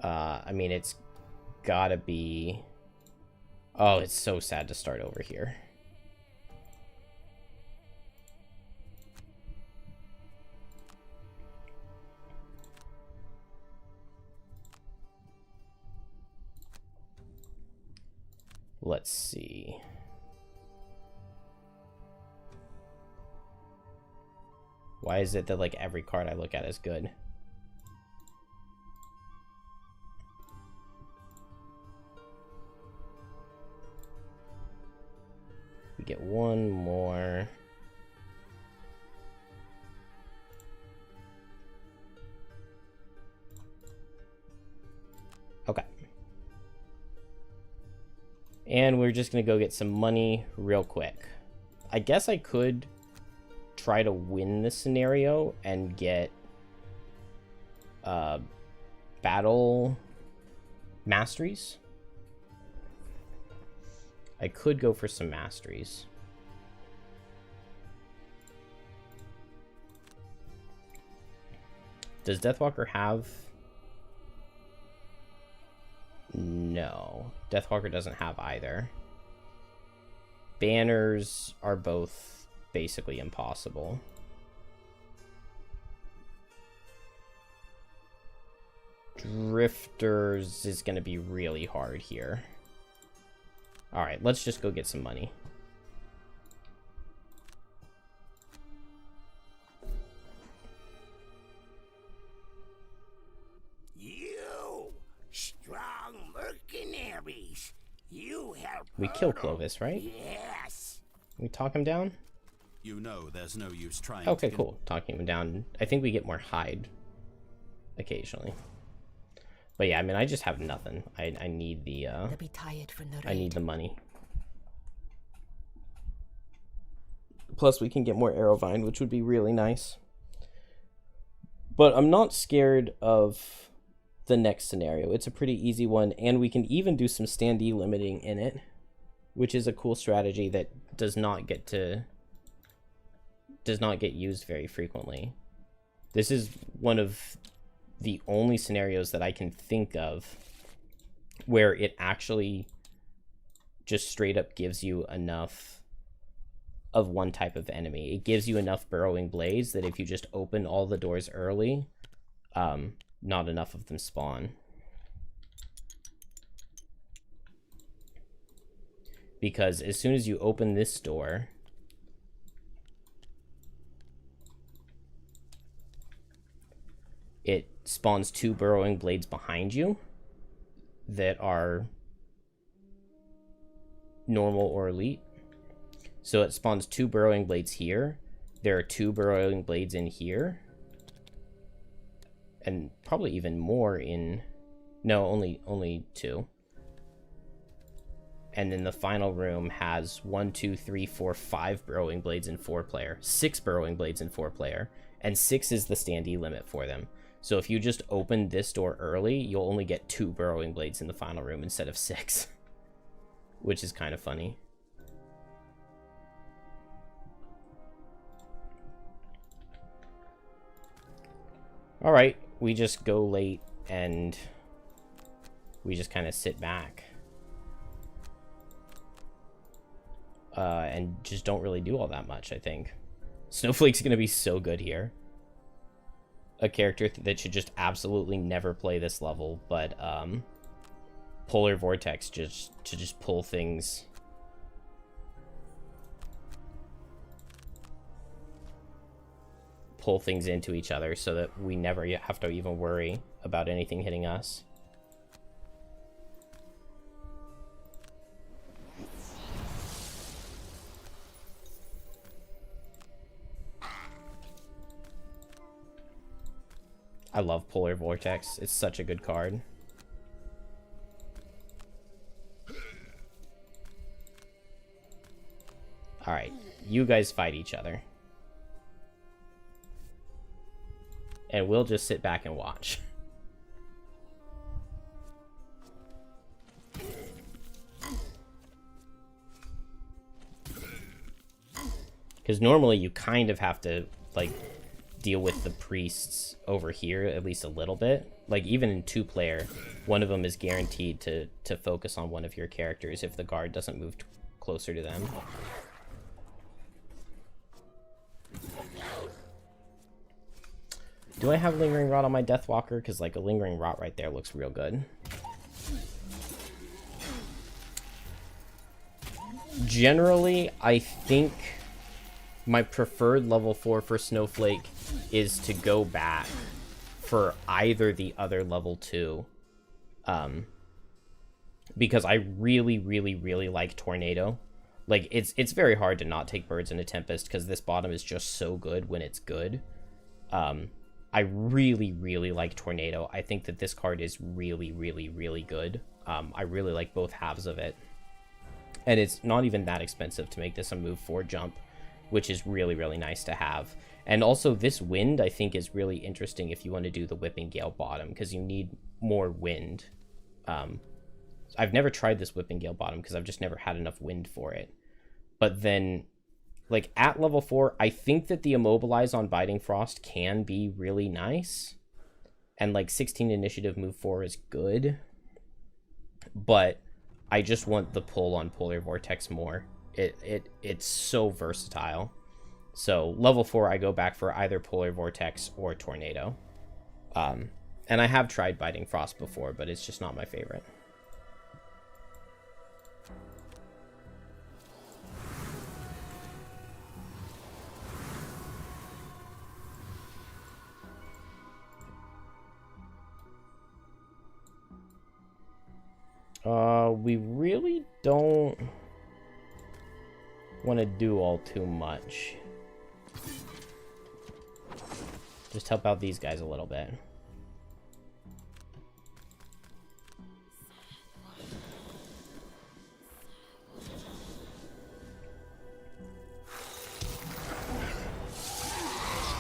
I mean, it's gotta be... Oh, it's so sad to start over here. Let's see. Why is it that, like, every card I look at is good? We get 1 more. Okay. And we're just going to go get some money real quick. I guess I could try to win this scenario and get battle masteries. I could go for some masteries. Does Deathwalker have... No. Deathwalker doesn't have either. Banners are both basically impossible. Drifters is going to be really hard here. Alright, let's just go get some money. You strong mercenaries. You help. We kill Clovis, right? Yes. We talk him down? You know there's no use trying Okay, to cool. Talking him down. I think we get more hide occasionally. But yeah, I mean, I just have nothing. I need the They'll be tired from the raid. I need the money. Plus, we can get more Arrowvine, which would be really nice. But I'm not scared of the next scenario. It's a pretty easy one, and we can even do some standee limiting in it, which is a cool strategy that does not get used very frequently. This is one of the only scenarios that I can think of where it actually just straight up gives you enough of one type of enemy. It gives you enough burrowing blades that if you just open all the doors early, not enough of them spawn. Because as soon as you open this door, it spawns 2 burrowing blades behind you that are normal or elite. So it spawns 2 burrowing blades here. There are 2 burrowing blades in here. And probably even more in... No, only 2. And then the final room has 1, 2, 3, 4, 5 burrowing blades in 4-player. 6 burrowing blades in 4-player. And 6 is the standee limit for them. So if you just open this door early, you'll only get 2 burrowing blades in the final room instead of 6. Which is kind of funny. Alright, we just go late and we just kind of sit back. And just don't really do all that much, I think. Snowflake's going to be so good here. A character that should just absolutely never play this level, but Polar Vortex just to just pull things. Pull things into each other so that we never have to even worry about anything hitting us. I love Polar Vortex. It's such a good card. Alright, you guys fight each other. And we'll just sit back and watch. Because normally you kind of have to, like, deal with the priests over here at least a little bit. Like, even in 2-player, one of them is guaranteed to focus on one of your characters if the guard doesn't move closer to them. Do I have Lingering Rot on my Deathwalker? Because, like, a Lingering Rot right there looks real good. Generally, I think my preferred level 4 for Snowflake is to go back for either the other level 2. Because I really, really, really like Tornado. Like, it's very hard to not take Birds in a Tempest because this bottom is just so good when it's good. I really, really like Tornado. I think that this card is really, really, really good. I really like both halves of it. And it's not even that expensive to make this a move 4 jump, which is really, really nice to have. And also this wind, I think, is really interesting if you want to do the Whipping Gale bottom, because you need more wind. I've never tried this Whipping Gale bottom because I've just never had enough wind for it. But then, like, at level 4, I think that the Immobilize on Biting Frost can be really nice. And, like, 16 initiative move 4 is good. But I just want the pull on Polar Vortex more. It's so versatile. So, level 4, I go back for either Polar Vortex or Tornado. And I have tried Biting Frost before, but it's just not my favorite. We really don't want to do all too much Just help out these guys a little bit.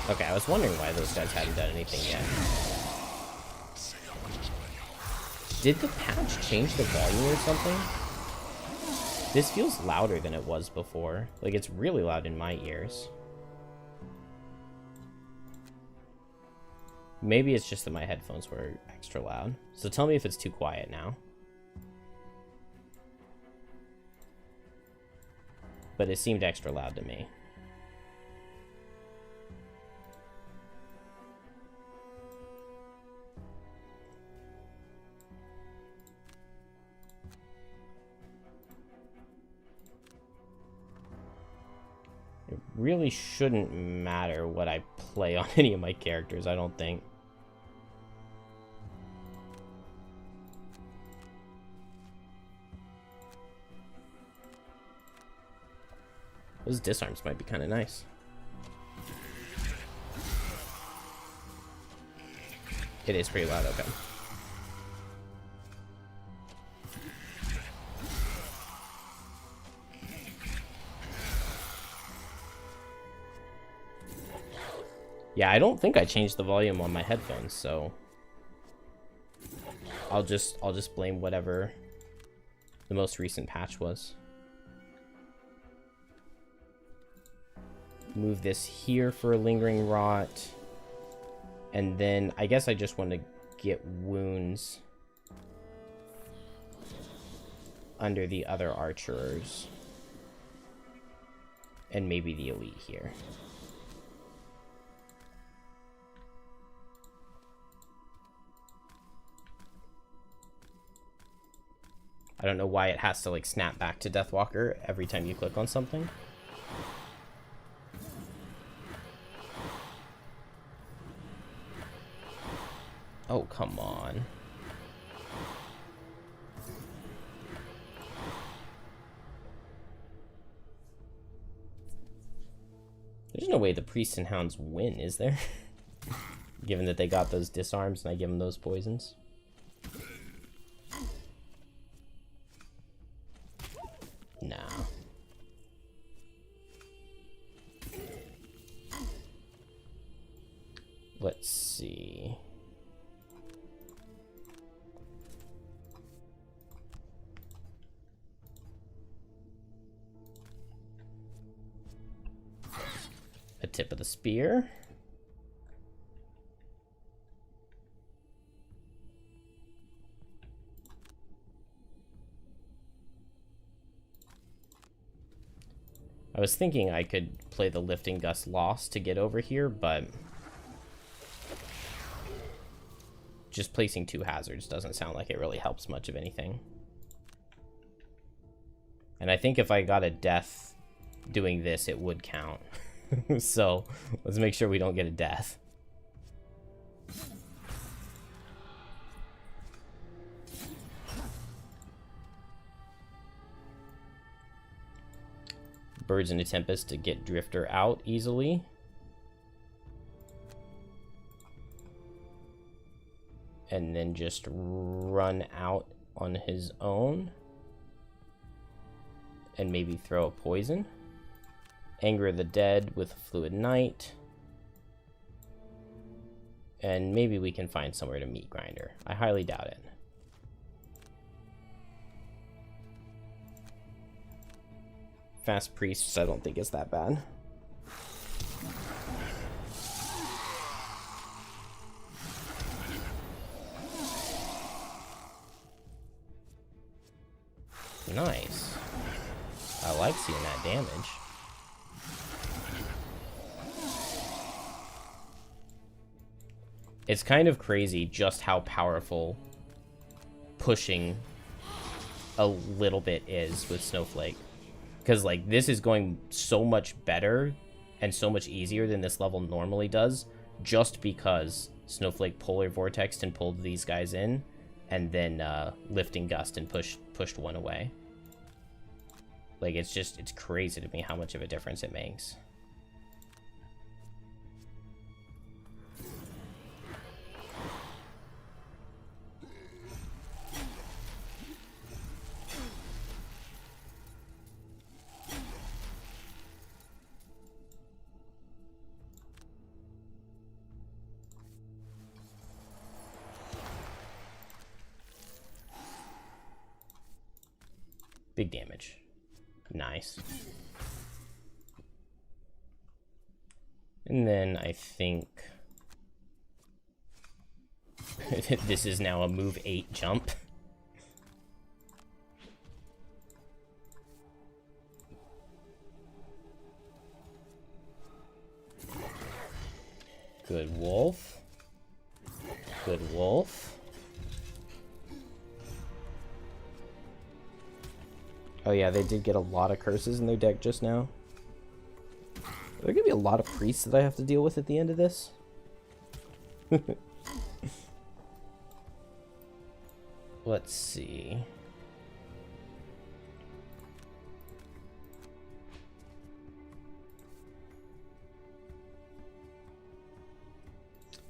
Okay, I was wondering why those guys hadn't done anything yet. Did the patch change the volume or something? This feels louder than it was before. Like, it's really loud in my ears. Maybe it's just that my headphones were extra loud. So tell me if it's too quiet now. But it seemed extra loud to me. It really shouldn't matter what I play on any of my characters, I don't think. Those disarms might be kind of nice. It is pretty loud, okay. Yeah, I don't think I changed the volume on my headphones, so I'll just blame whatever the most recent patch was. Move this here for a lingering rot. And then I guess I just want to get wounds under the other archers. And maybe the elite here. I don't know why it has to like snap back to Deathwalker every time you click on something. Oh, come on. There's no way the priests and hounds win, is there? Given that they got those disarms and I give them those poisons. Nah. Let's see. A tip of the spear. I was thinking I could play the Lifting Gust Lost to get over here, but just placing 2 hazards doesn't sound like it really helps much of anything. And I think if I got a death doing this, it would count. So let's make sure we don't get a death. Birds in a Tempest to get Drifter out easily. And then just run out on his own. And maybe throw a poison. Anger of the Dead with Fluid Knight. And maybe we can find somewhere to meet Grinder. I highly doubt it. Fast Priests, I don't think it's that bad. Nice. I like seeing that damage. It's kind of crazy just how powerful pushing a little bit is with Snowflake. Because, like, this is going so much better and so much easier than this level normally does, just because Snowflake Polar Vortexed and pulled these guys in, and then Lifting Gust and pushed one away. Like, it's crazy to me how much of a difference it makes. Big damage. Nice. And then I think this is now a move 8 jump. Good wolf. Good wolf. Oh yeah, they did get a lot of curses in their deck just now. Are there gonna be a lot of priests that I have to deal with at the end of this? Let's see.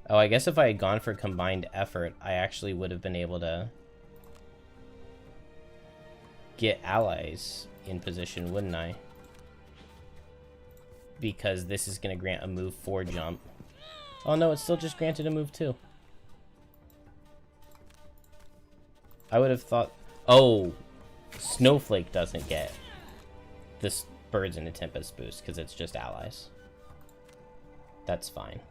Oh, I guess if I had gone for combined effort, I actually would have been able to get allies in position, wouldn't I? Because this is going to grant a move 4 jump. Oh no, it's still just granted a move 2. I would have thought... Oh, Snowflake doesn't get this Birds in a Tempest boost because it's just allies. That's fine.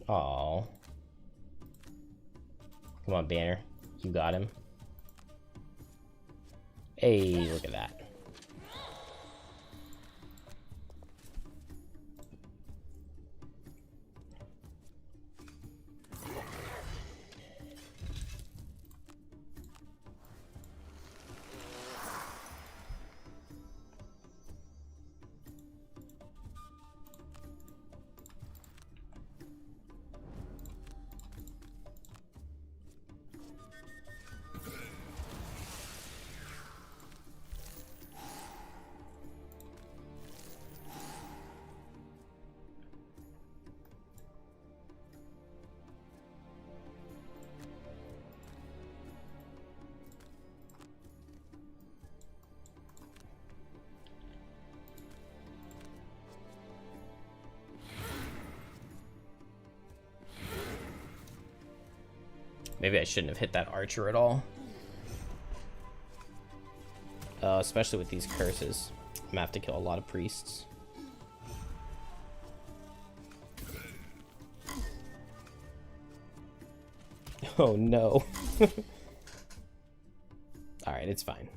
Oh. Come on, Banner. You got him. Hey, look at that. Maybe I shouldn't have hit that archer at all. Especially with these curses. I'm gonna have to kill a lot of priests. Oh no. Alright, it's fine.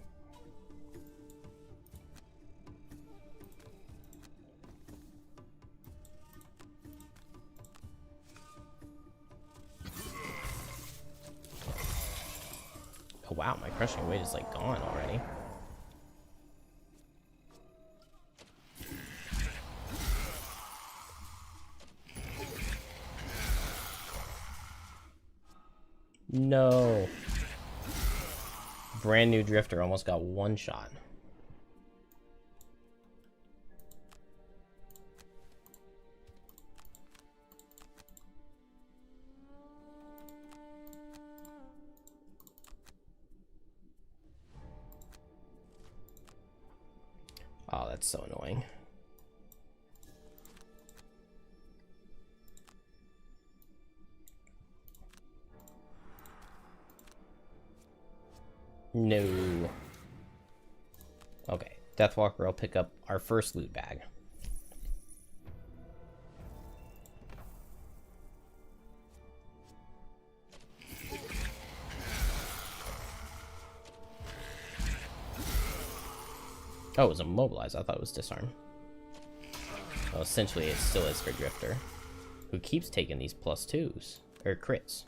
Oh wow, my crushing weight is like gone already. No. Brand new Drifter almost got one shot. Oh, that's so annoying. No. Okay, Deathwalker will pick up our first loot bag. Oh, it was immobilized. I thought it was disarm. Well, essentially it still is for Drifter, who keeps taking these +2s, or crits.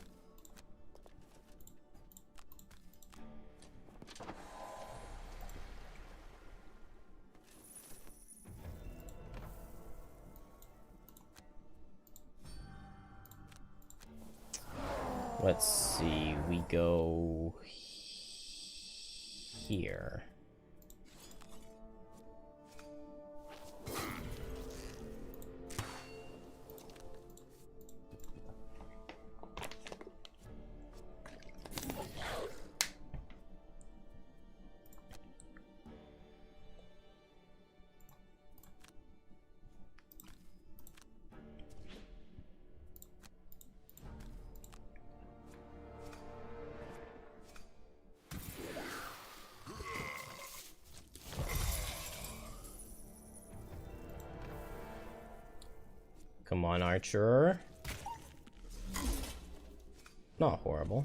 Let's see, we go here. Come on, Archer. Not horrible.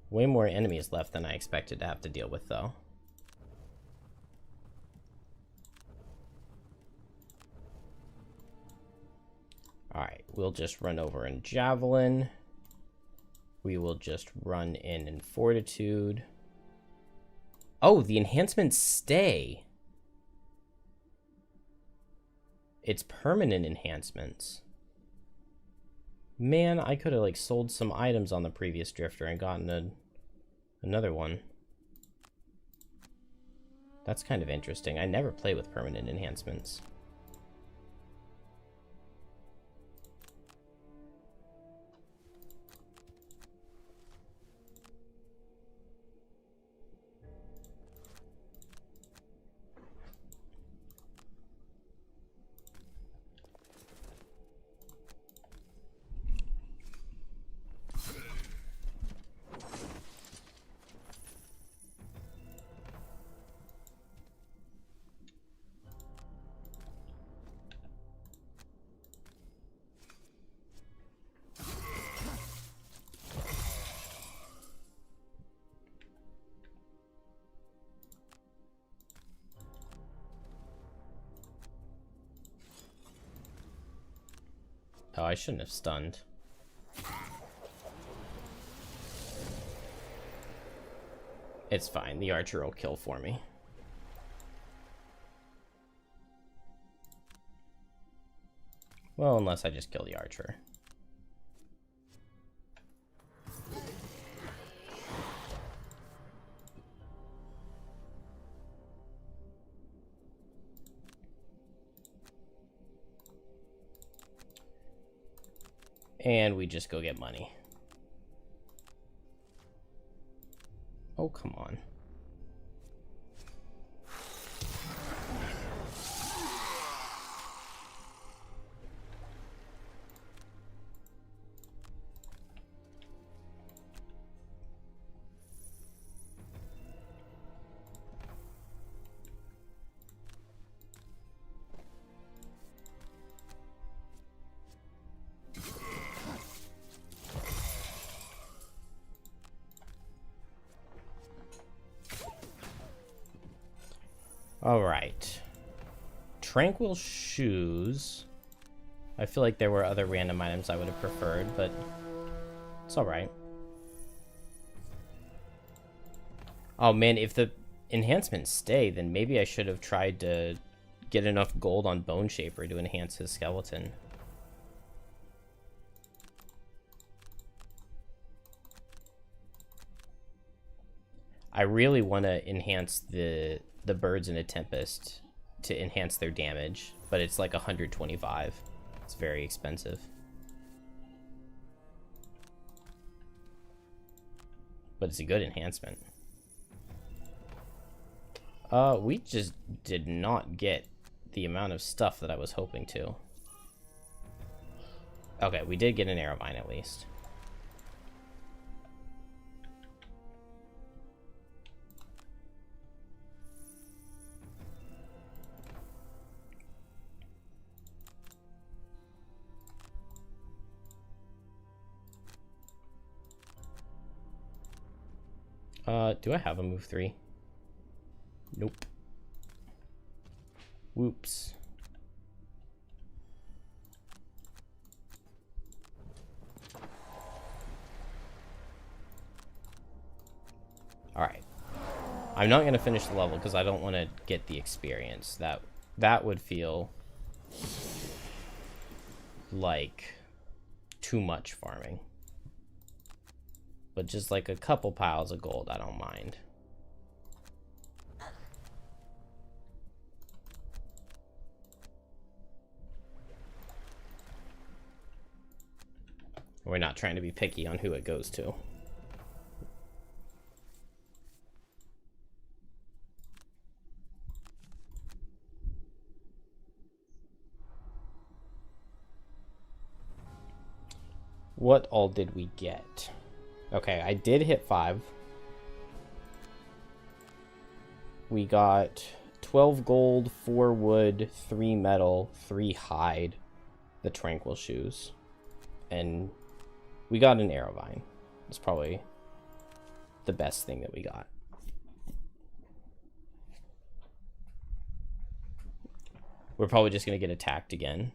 Way more enemies left than I expected to have to deal with, though. Alright, we'll just run over in Javelin. We will just run in Fortitude. Oh, the enhancements stay. It's permanent enhancements. Man, I could have like sold some items on the previous Drifter and gotten another one. That's kind of interesting. I never play with permanent enhancements. Oh, I shouldn't have stunned. It's fine. The Archer will kill for me. Well, unless I just kill the Archer. And we just go get money. Oh, come on. Alright. Tranquil Shoes. I feel like there were other random items I would have preferred, but it's alright. Oh man, if the enhancements stay, then maybe I should have tried to get enough gold on Bone Shaper to enhance his skeleton. I really want to enhance the birds in a Tempest to enhance their damage, but it's like 125. It's very expensive. But it's a good enhancement. We just did not get the amount of stuff that I was hoping to. Okay, we did get an arrow mine at least. Do I have a move 3? Nope. Whoops. Alright. I'm not going to finish the level because I don't want to get the experience. That would feel like too much farming. But just like a couple piles of gold, I don't mind. We're not trying to be picky on who it goes to. What all did we get? Okay, I did hit 5. we got 12 gold, 4 wood, 3 metal, 3 hide, the tranquil shoes, and we got an arrow vine. It's probably the best thing that we got. We're probably just going to get attacked again.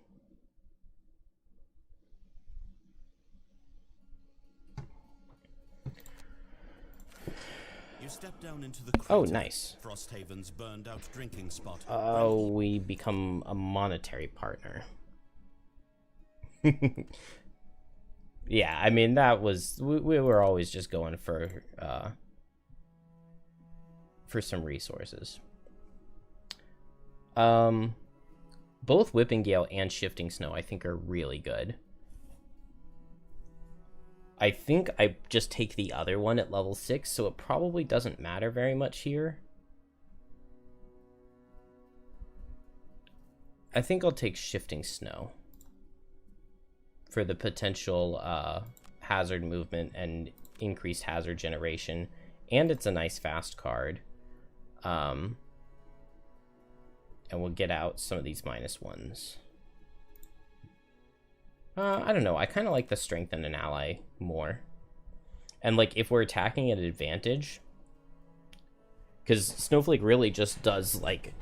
You step down into the crater, Oh, nice. Frosthaven's burned out drinking spot. Oh, we become a monetary partner. Yeah, I mean, that was... We were always just going for some resources. Both Whipping Gale and Shifting Snow, I think, are really good. I think I just take the other one at level 6, so it probably doesn't matter very much here. I think I'll take Shifting Snow for the potential hazard movement and increased hazard generation, and it's a nice fast card. And we'll get out some of these -1s. I don't know. I kind of like the strengthen an ally more. And, like, if we're attacking at advantage... Because Snowflake really just does, like,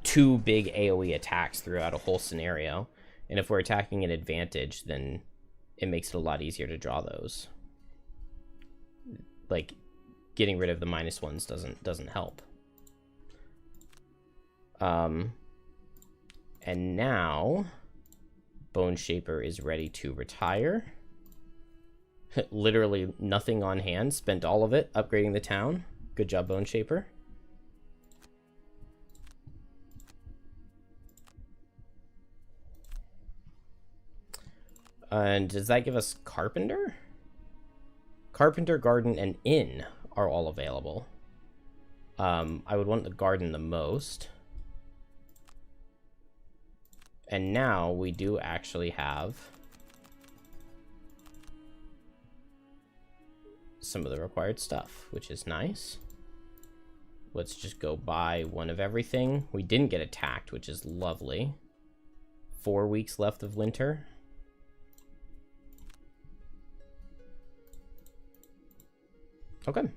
2 big AoE attacks throughout a whole scenario. And if we're attacking at advantage, then it makes it a lot easier to draw those. Like, getting rid of the -1s doesn't help. And now... Bone Shaper is ready to retire. Literally nothing on hand. Spent all of it upgrading the town. Good job, Bone Shaper. And does that give us Carpenter? Carpenter, Garden, and Inn are all available. I would want the Garden the most. And now we do actually have some of the required stuff, which is nice. Let's just go buy one of everything. We didn't get attacked, which is lovely. 4 weeks left of winter. Okay.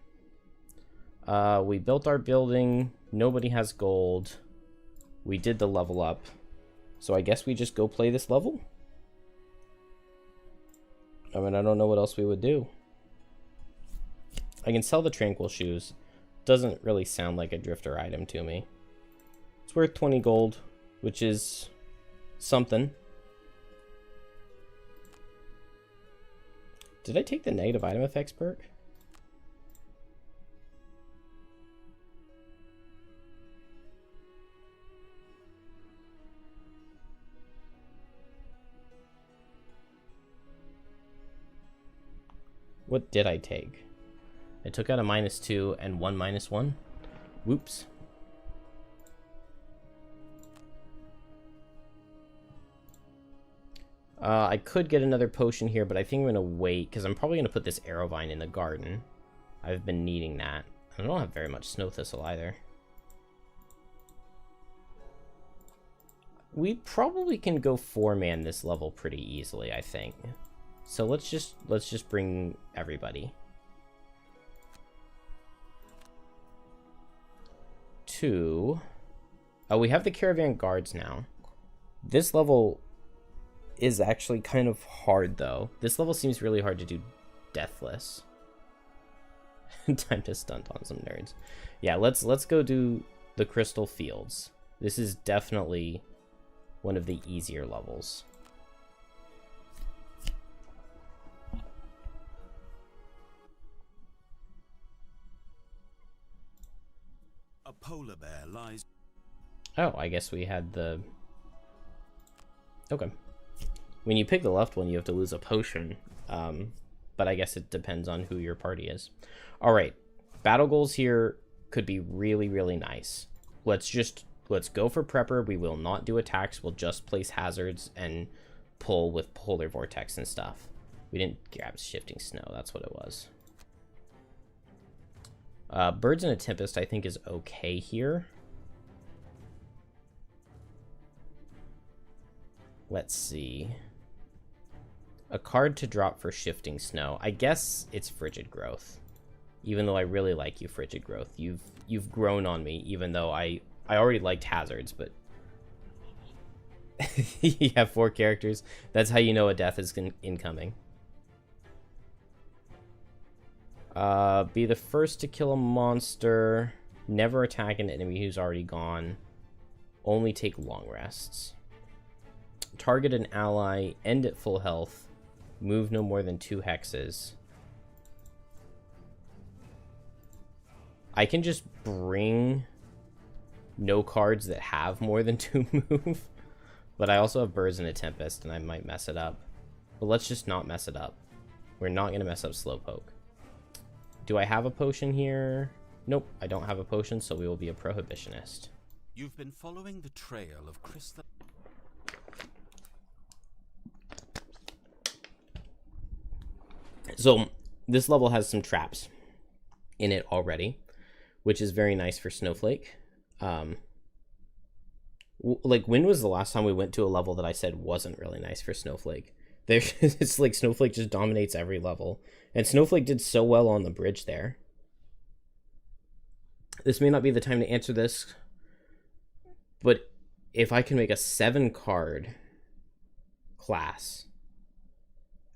We built our building. Nobody has gold. We did the level up. So I guess we just go play this level? I mean, I don't know what else we would do. I can sell the Tranquil Shoes. Doesn't really sound like a drifter item to me. It's worth 20 gold, which is something. Did I take the negative item effects perk? What did I take? I took out a -2 and 1 -1. Whoops. I could get another potion here, but I think I'm going to wait, because I'm probably going to put this arrow vine in the garden. I've been needing that. I don't have very much snow thistle either. We probably can go 4-man this level pretty easily, I think. So let's just bring everybody. 2. Oh, we have the caravan guards now. This level is actually kind of hard, though. This level seems really hard to do deathless. Time to stunt on some nerds. Yeah, let's go do the Crystal Fields. This is definitely one of the easier levels. A polar bear lies. Oh, I guess we had the... Okay. When you pick the left one, you have to lose a potion. But I guess it depends on who your party is. Alright. Battle goals here could be really, really nice. Let's go for Prepper. We will not do attacks. We'll just place hazards and pull with Polar Vortex and stuff. We didn't grab Shifting Snow. That's what it was. Birds in a Tempest, I think, is okay here. Let's see. A card to drop for Shifting Snow. I guess it's Frigid Growth. Even though I really like you, Frigid Growth. You've grown on me, even though I already liked Hazards, but... You have 4 characters. That's how you know a death is incoming. Be the first to kill a monster. Never attack an enemy who's already gone. Only take long rests. Target an ally. End at full health. Move no more than 2 hexes. I can just bring no cards that have more than 2 move. But I also have Birds in a Tempest, and I might mess it up. But let's just not mess it up. We're not going to mess up Slowpoke. Do I have a potion here? Nope, I don't have a potion, so we will be a Prohibitionist. You've been following the trail of crystal. So, this level has some traps in it already, which is very nice for Snowflake. Like, when was the last time we went to a level that I said wasn't really nice for Snowflake? It's like Snowflake just dominates every level. And Snowflake did so well on the bridge there. This may not be the time to answer this, but if I can make a 7-card class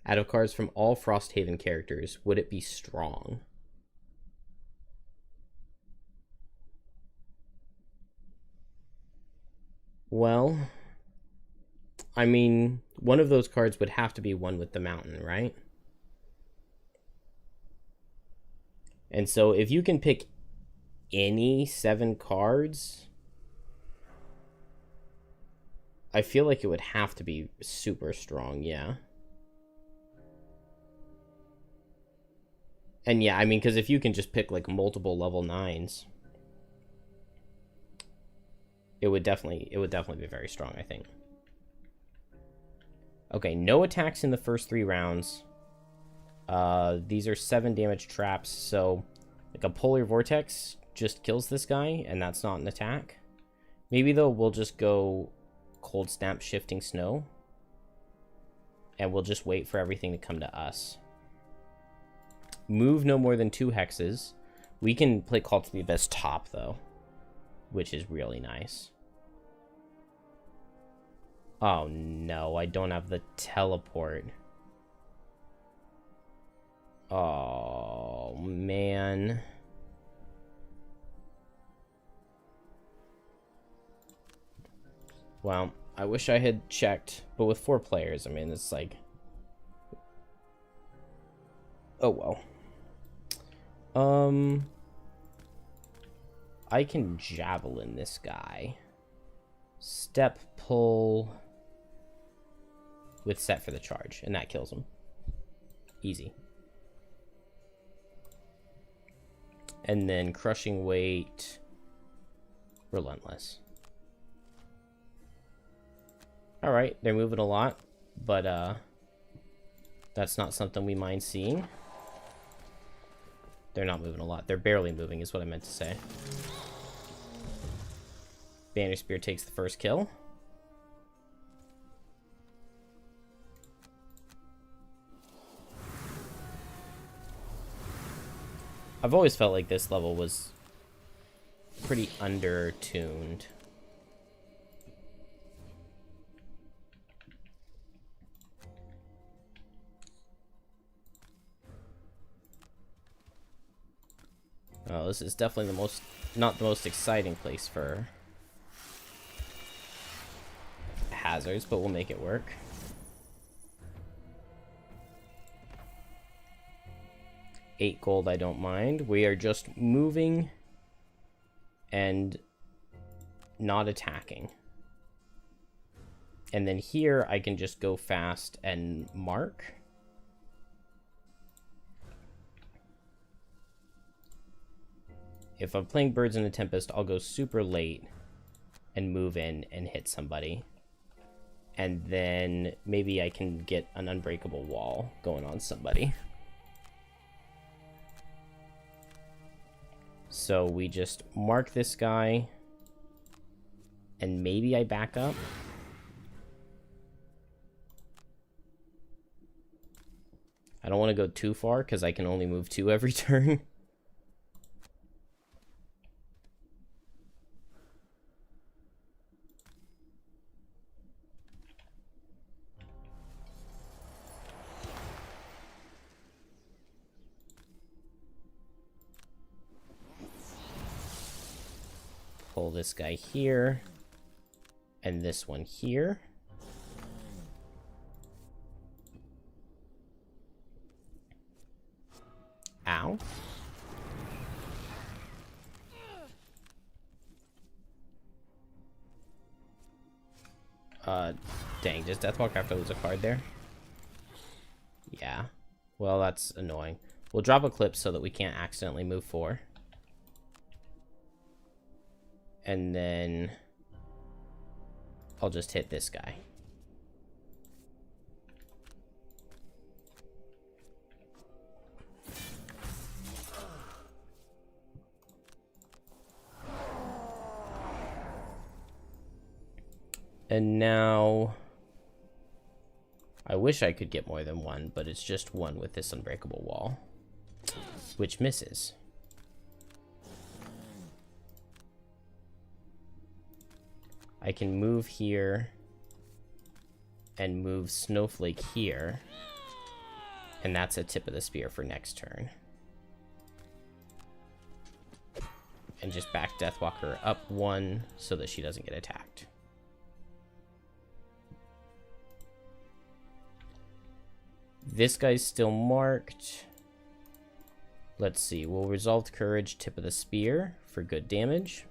out of cards from all Frosthaven characters, would it be strong? Well, I mean, one of those cards would have to be one with the mountain, right? And so if you can pick any 7 cards, I feel like it would have to be super strong, yeah. And yeah, I mean, because if you can just pick like multiple level 9s, it would definitely be very strong, I think. Okay, no attacks in the first 3 rounds. These are 7 damage traps, so like a Polar Vortex just kills this guy, and that's not an attack. Maybe though we'll just go Cold Snap, Shifting Snow, and we'll just wait for everything to come to us. Move no more than 2 hexes. We can play Call to the Abyss top though, which is really nice. Oh no, I don't have the teleport. Oh man. Well, I wish I had checked, but with 4 players, I mean, it's like... Oh well. I can Javelin this guy. Step pull with set for the charge, and that kills him. Easy. And then Crushing Weight, Relentless. Alright, they're moving a lot, but that's not something we mind seeing. They're not moving a lot. They're barely moving is what I meant to say. Banner Spear takes the first kill. I've always felt like this level was pretty under-tuned. Oh, this is definitely not the most exciting place for hazards, but we'll make it work. $8 gold, I don't mind. We are just moving and not attacking. And then here I can just go fast and mark. If I'm playing Birds in the Tempest, I'll go super late and move in and hit somebody. And then maybe I can get an unbreakable wall going on somebody. So we just mark this guy, and maybe I back up. I don't want to go too far because I can only move 2 every turn. Pull this guy here, and this one here. Ow. Dang, does Deathwalk have to lose a card there? Yeah. Well, that's annoying. We'll drop Eclipse so that we can't accidentally move 4. And then I'll just hit this guy. And now, I wish I could get more than 1, but it's just 1 with this Unbreakable Wall, which misses. I can move here and move Snowflake here, and that's a Tip of the Spear for next turn. And just back Deathwalker up 1 so that she doesn't get attacked. This guy's still marked. Let's see. We'll Resolved Courage, Tip of the Spear for good damage.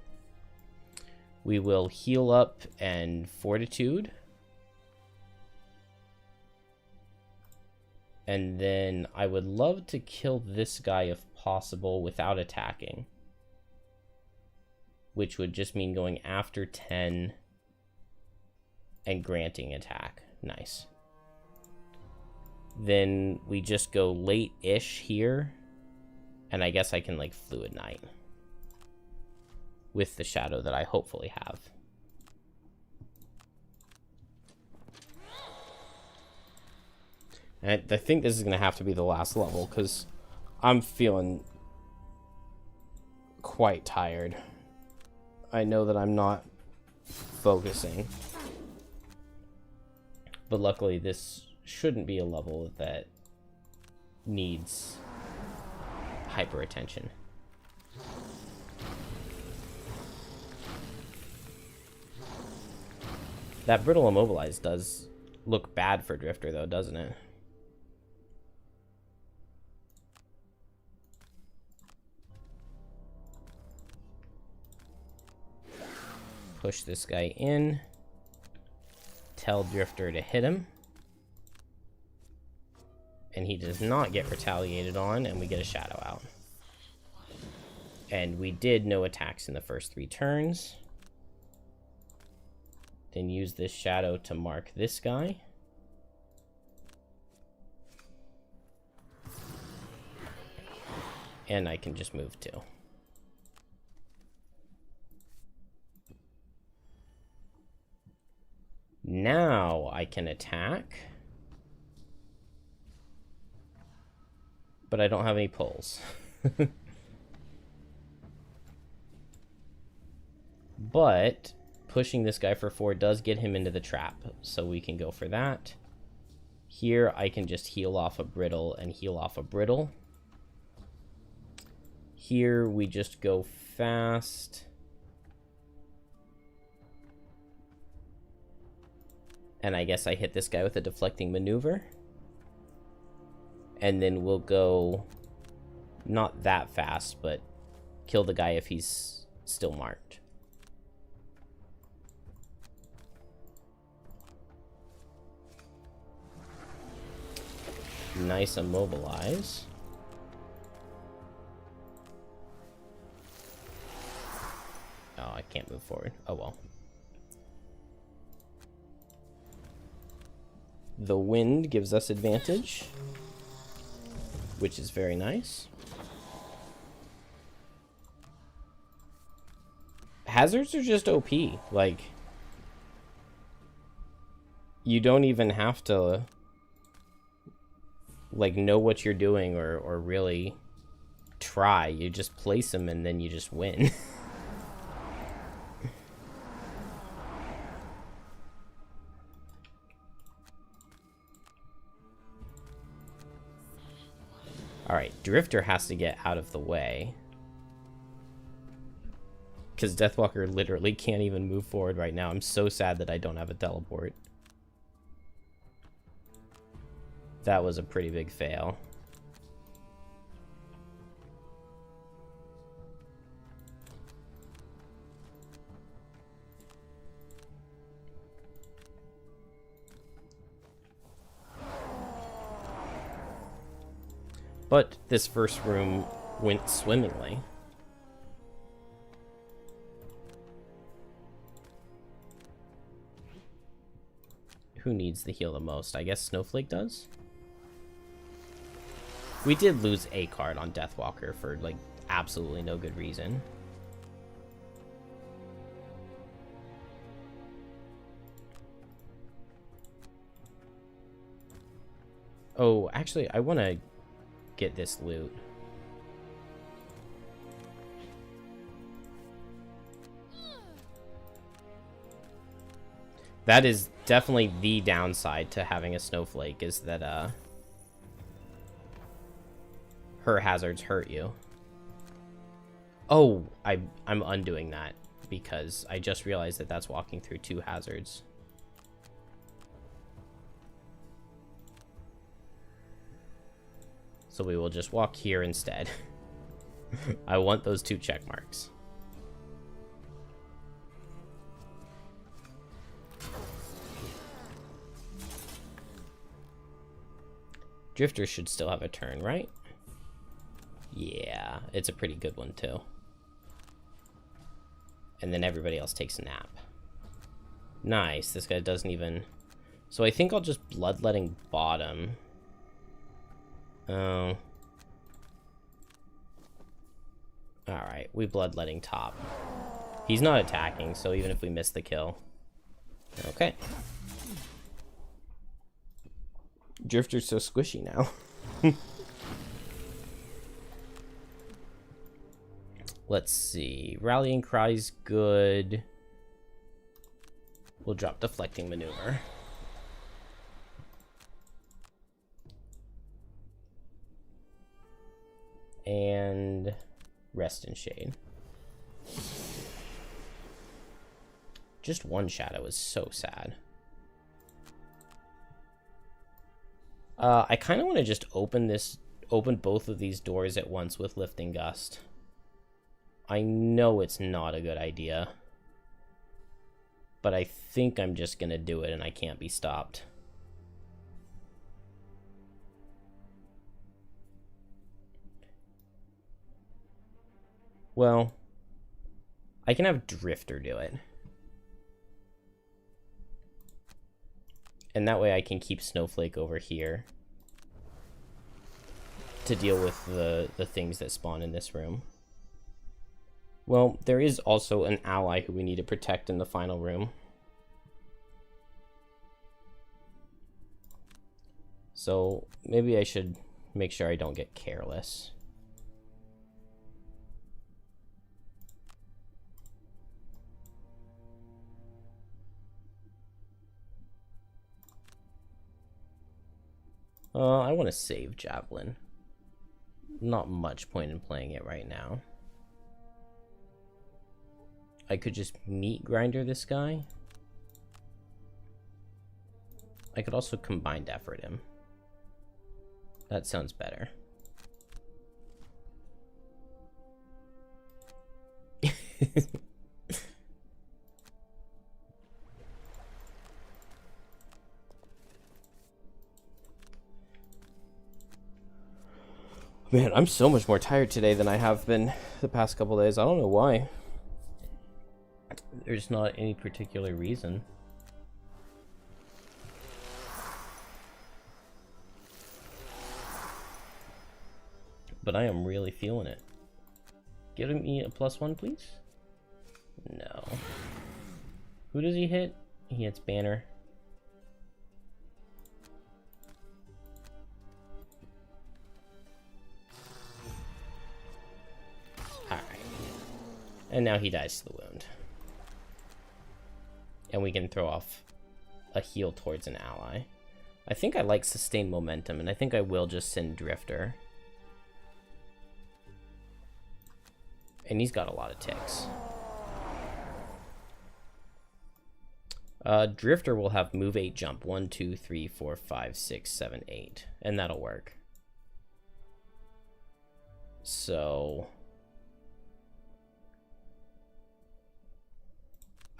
We will heal up and Fortitude. And then I would love to kill this guy if possible without attacking. Which would just mean going after 10 and granting attack. Nice. Then we just go late-ish here. And I guess I can, like, Fluid Knight. With the shadow that I hopefully have. And I think this is going to have to be the last level, because I'm feeling quite tired. I know that I'm not focusing. But luckily this shouldn't be a level that needs hyper attention. That Brittle Immobilize does look bad for Drifter though, doesn't it? Push this guy in. Tell Drifter to hit him. And he does not get retaliated on, and we get a shadow out. And we did no attacks in the first 3 turns. Then use this shadow to mark this guy. And I can just move 2. Now I can attack. But I don't have any pulls. But pushing this guy for 4 does get him into the trap, so we can go for that. Here I can just heal off a Brittle and heal off a Brittle. Here we just go fast. And I guess I hit this guy with a Deflecting Maneuver. And then we'll go not that fast, but kill the guy if he's still marked. Nice Immobilize. Oh, I can't move forward. Oh well. The wind gives us advantage, which is very nice. hazards are just OP. Like, you don't even have to, like, know what you're doing or really try. You just place them and then you just win. Alright, Drifter has to get out of the way. Because Deathwalker literally can't even move forward right now. I'm so sad that I don't have a teleport. That was a pretty big fail. But this first room went swimmingly. Who needs the heal the most? I guess Snowflake does? We did lose a card on Deathwalker for, like, absolutely no good reason. Oh, actually, I want to get this loot. That is definitely the downside to having a Snowflake, is that her hazards hurt you. Oh, I'm undoing that because I just realized that that's walking through 2 hazards. So we will just walk here instead. I want those 2 check marks. Drifter should still have a turn, right? Yeah, it's a pretty good one too. And then everybody else takes a nap. Nice, this guy doesn't even... So I think I'll just bloodletting bottom. Oh. Alright, we bloodletting top. He's not attacking, so even if we miss the kill. Okay. Drifter's so squishy now. Let's see. Rallying Cry's good. We'll drop Deflecting Maneuver. And Rest in Shade. Just 1 shadow is so sad. I kind of want to just open both of these doors at once with Lifting Gust. I know it's not a good idea, but I think I'm just gonna do it and I can't be stopped. Well, I can have Drifter do it. And that way I can keep Snowflake over here to deal with the things that spawn in this room. Well, there is also an ally who we need to protect in the final room. So maybe I should make sure I don't get careless. I want to save Javelin. Not much point in playing it right now. I could just meat grinder this guy. I could also combined effort him. That sounds better. Man, I'm so much more tired today than I have been the past couple days. I don't know why. There's not any particular reason. But I am really feeling it. Give me a +1, please. No. Who does he hit? He hits Banner. Alright. And now he dies to the wound. And we can throw off a heal towards an ally. I think I like sustained momentum, and I think I will just send Drifter. And he's got a lot of ticks. Drifter will have move 8 jump. 1, 2, 3, 4, 5, 6, 7, 8. And that'll work. So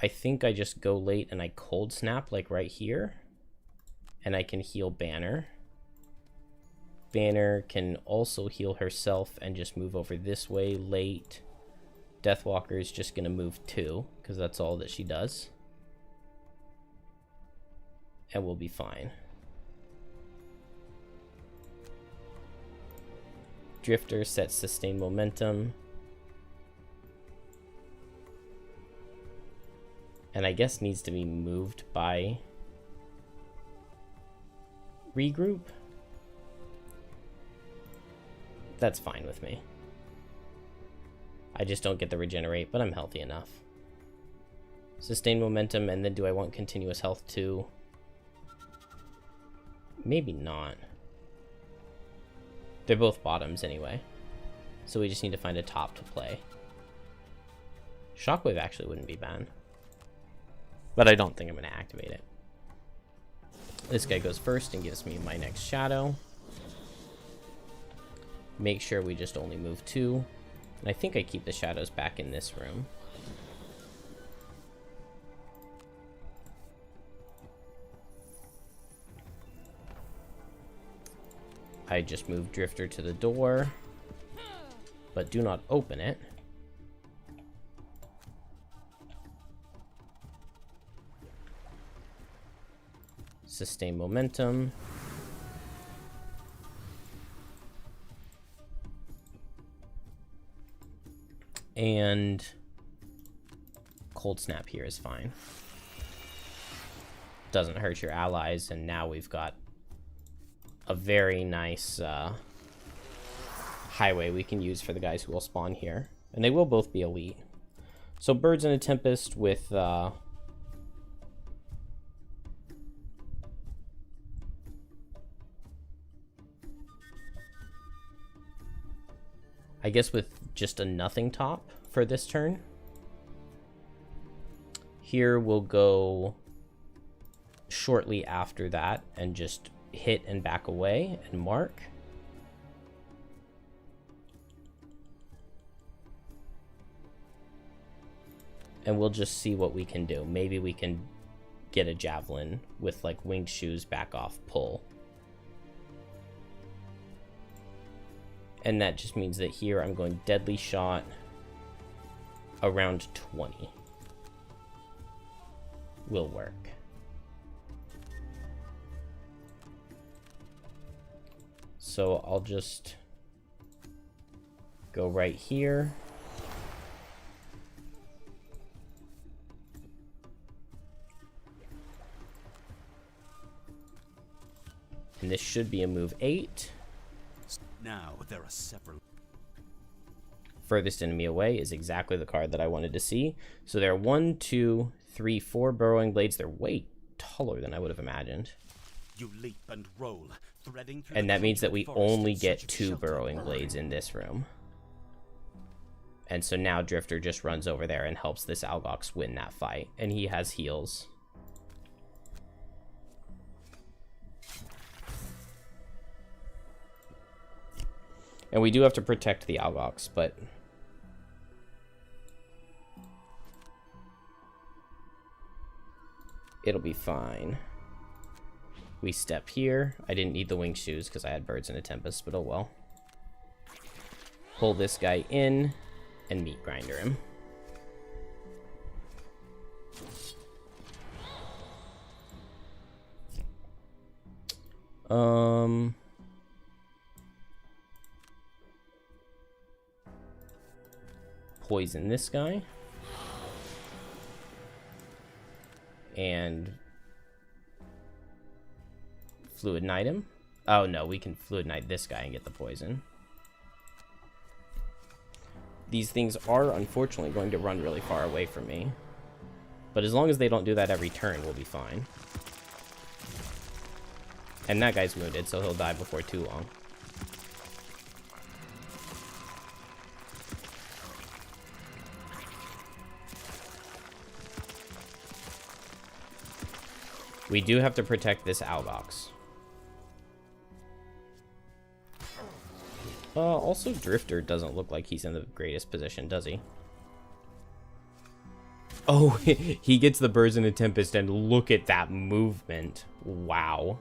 I think I just go late and I cold snap like right here. And I can heal Banner. Banner can also heal herself and just move over this way late. Deathwalker is just going to move 2 because that's all that she does. And we'll be fine. Drifter sets sustained momentum. And I guess needs to be moved by regroup. That's fine with me. I just don't get the regenerate, but I'm healthy enough. Sustain momentum, and then do I want continuous health too? Maybe not. They're both bottoms anyway. So we just need to find a top to play. Shockwave actually wouldn't be bad. But I don't think I'm going to activate it. This guy goes first and gives me my next shadow. Make sure we just only move 2. And I think I keep the shadows back in this room. I just move Drifter to the door, but do not open it. Sustain momentum. And cold snap here is fine. Doesn't hurt your allies, and now we've got a very nice highway we can use for the guys who will spawn here. And they will both be elite. So Birds in a Tempest with I guess with just a nothing top for this turn. Here we'll go shortly after that and just hit and back away and mark. And we'll just see what we can do. Maybe we can get a javelin with like winged shoes, back off, pull. And that just means that here I'm going deadly shot around 20. Will work. So I'll just go right here. And this should be a move 8. Now there are several. Furthest enemy away is exactly the card that I wanted to see. So there are 1, 2, 3, 4 burrowing blades. They're way taller than I would have imagined. You leap and roll, threading through And the that means that we forest only in get search of 2 shelter. burrowing blades in this room. And so now Drifter just runs over there and helps this Algox win that fight. And he has heals. And we do have to protect the Algox, but it'll be fine. We step here. I didn't need the wing shoes because I had Birds in a Tempest, but oh well. Pull this guy in and meat grinder him. Poison this guy. and Fluid Knight him. Oh no, we can Fluid Knight this guy and get the poison. These things are unfortunately going to run really far away from me. But as long as they don't do that every turn, we'll be fine. And that guy's wounded, so he'll die before too long. We do have to protect this outbox. Also, Drifter doesn't look like he's in the greatest position, does he? Oh, he gets the Birds in the Tempest, and look at that movement. Wow.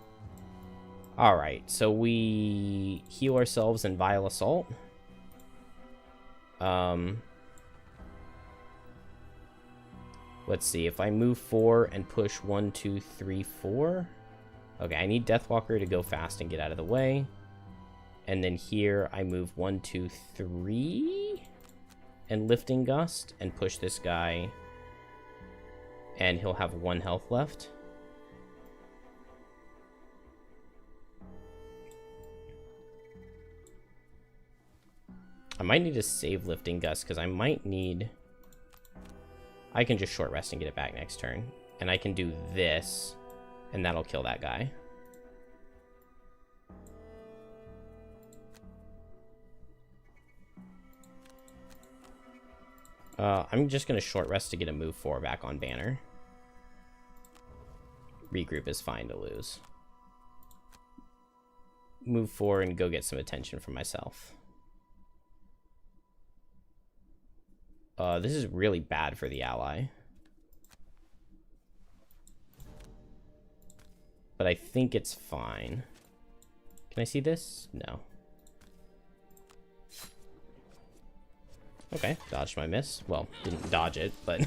Alright, so we heal ourselves in Vile Assault. Let's see, if I move 4 and push 1, 2, 3, 4. Okay, I need Deathwalker to go fast and get out of the way. And then here I move 1, 2, 3 and Lifting Gust and push this guy. And he'll have 1 health left. I might need to save Lifting Gust because I might need... I can just short rest and get it back next turn. And I can do this, and that'll kill that guy. I'm just going to short rest to get a move 4 back on Banner. Regroup is fine to lose. Move 4 and go get some attention for myself. This is really bad for the ally. But I think it's fine. Can I see this? No. Okay, dodged my miss. Well, didn't dodge it, but...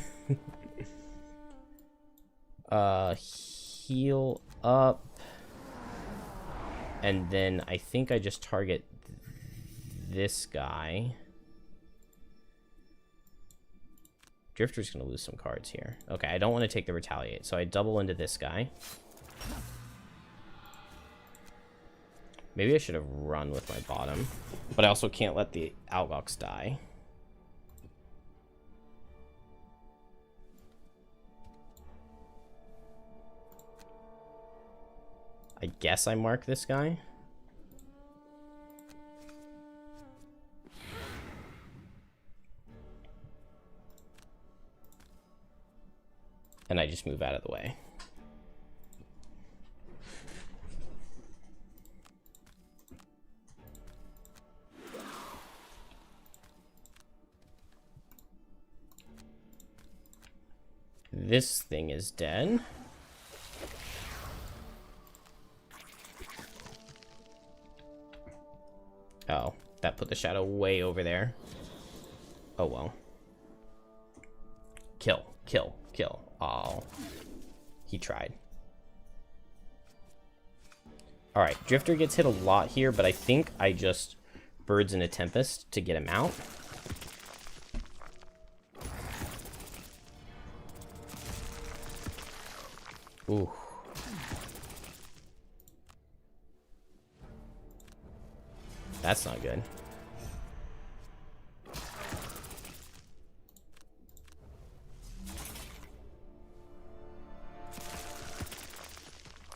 heal up. And then I think I just target this guy. Drifter's going to lose some cards here. Okay, I don't want to take the Retaliate, so I double into this guy. Maybe I should have run with my bottom, but I also can't let the Outbox die. I guess I mark this guy. And I just move out of the way. This thing is dead. Oh, that put the shadow way over there. Oh well. Kill, kill, kill. Oh, he tried. Alright, Drifter gets hit a lot here, but I think I just Birds in a Tempest to get him out. Ooh. That's not good.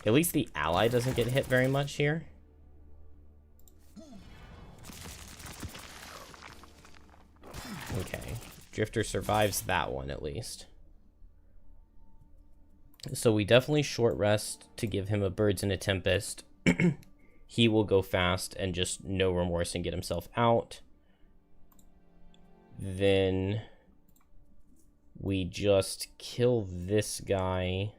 At least the ally doesn't get hit very much here. Okay. Drifter survives that one at least. So we definitely short rest to give him a Birds in a Tempest. He will go fast and just no remorse and get himself out. Then we just kill this guy.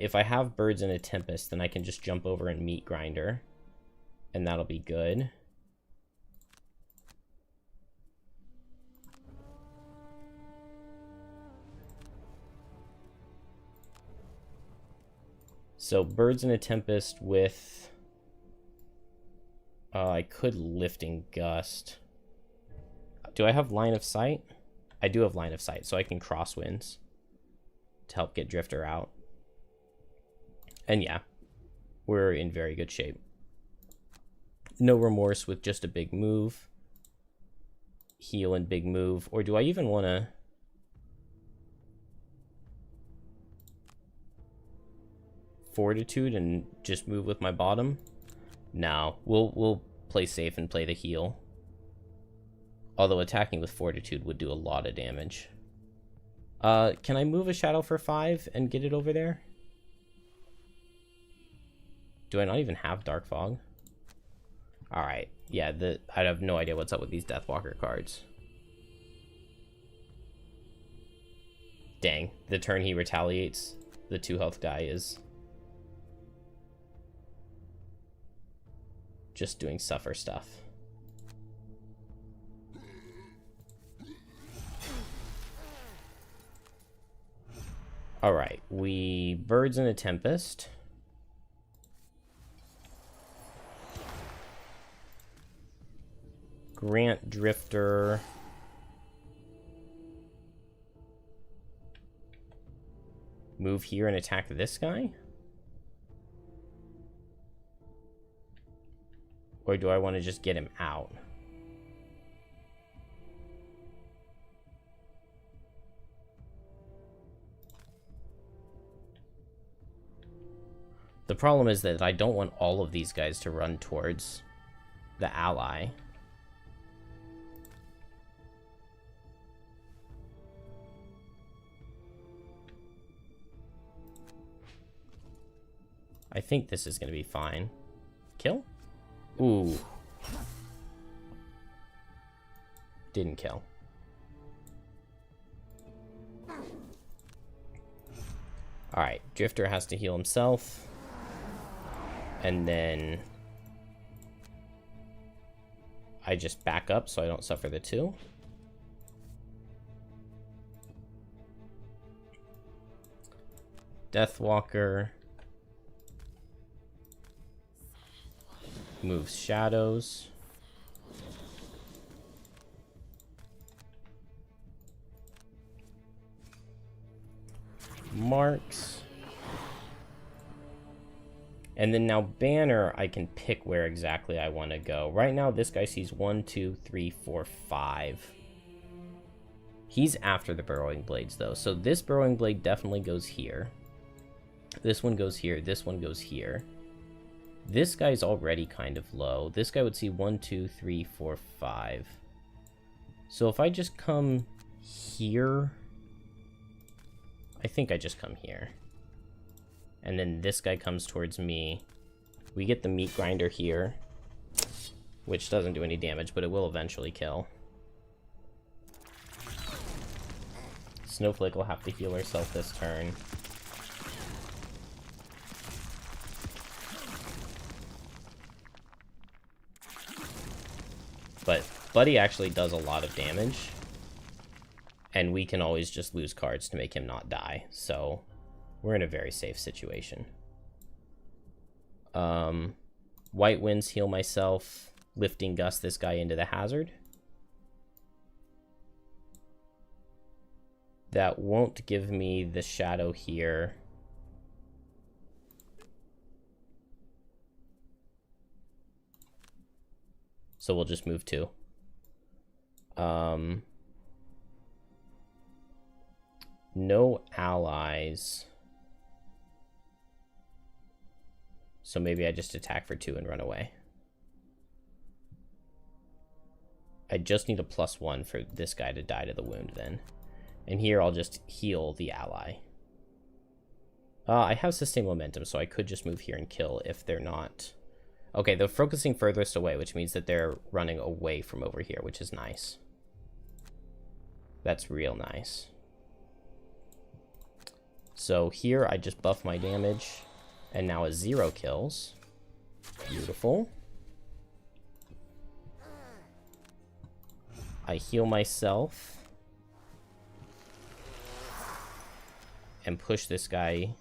If I have Birds in a Tempest, then I can just jump over and Meat Grinder. And that'll be good. So Birds in a Tempest with... I could Lifting Gust. Do I have Line of Sight? I do have Line of Sight, so I can Crosswinds. to help get Drifter out. And yeah, we're in very good shape. No remorse with just a big move. Heal and big move. Or do I even want to... Fortitude and just move with my bottom? No, we'll play safe and play the heal. Although attacking with Fortitude would do a lot of damage. Can I move a Shadow for 5 and get it over there? Do I not even have Dark Fog? Alright, yeah, I have no idea what's up with these Deathwalker cards. Dang, the turn he retaliates, the 2 health guy is just doing suffer stuff. Alright, we Birds in a Tempest. Grant Drifter. Move here and attack this guy? Or do I want to just get him out? The problem is that I don't want all of these guys to run towards the ally. I think this is going to be fine. Kill? Ooh. Didn't kill. Alright, Drifter has to heal himself. And then I just back up so I don't suffer the 2. Deathwalker moves shadows. Marks. And then now Banner, I can pick where exactly I want to go. Right now, this guy sees 1, 2, 3, 4, 5. He's after the Burrowing Blades, though. So this Burrowing Blade definitely goes here. This one goes here. This one goes here. This guy's already kind of low. This guy would see 1, 2, 3, 4, 5. So if I just come here... I think I just come here. And then this guy comes towards me. We get the Meat Grinder here, which doesn't do any damage, but it will eventually kill. Snowflake will have to heal herself this turn. But Buddy actually does a lot of damage, and we can always just lose cards to make him not die, so we're in a very safe situation. White Winds heal myself, Lifting Gust this guy into the hazard. That won't give me the shadow here. So we'll just move 2. No allies. So maybe I just attack for 2 and run away. I just need a +1 for this guy to die to the wound then. And here I'll just heal the ally. I have Sustain Momentum, so I could just move here and kill if they're not... Okay, they're focusing furthest away, which means that they're running away from over here, which is nice. That's real nice. So here I just buff my damage, and now a 0 kills. Beautiful. I heal myself. And push this guy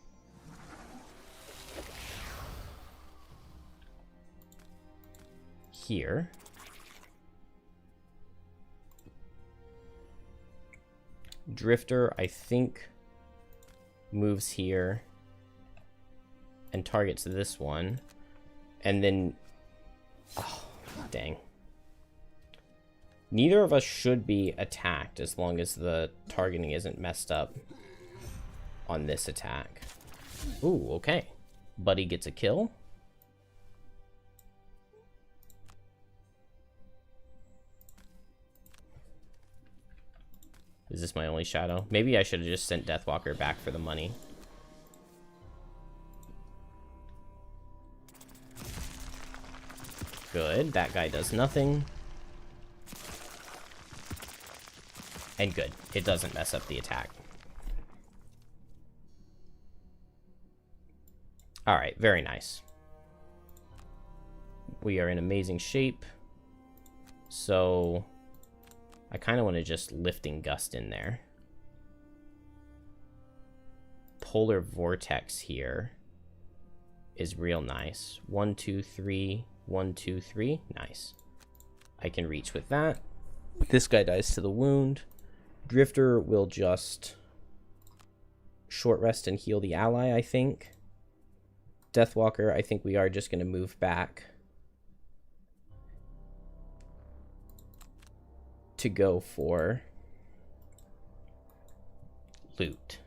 here. Drifter, I think moves here and targets this one, and then, oh, dang. Neither of us should be attacked as long as the targeting isn't messed up on this attack. Ooh, okay. Buddy gets a kill. Is this my only shadow? Maybe I should have just sent Deathwalker back for the money. Good. That guy does nothing. And good. It doesn't mess up the attack. Alright, very nice. We are in amazing shape. So I kind of want to just Lifting Gust in there. Polar Vortex here is real nice. 1, 2, 3. 1, 2, 3. Nice. I can reach with that. This guy dies to the wound. Drifter will just short rest and heal the ally, I think. Deathwalker, I think we are just going to move back to go for loot.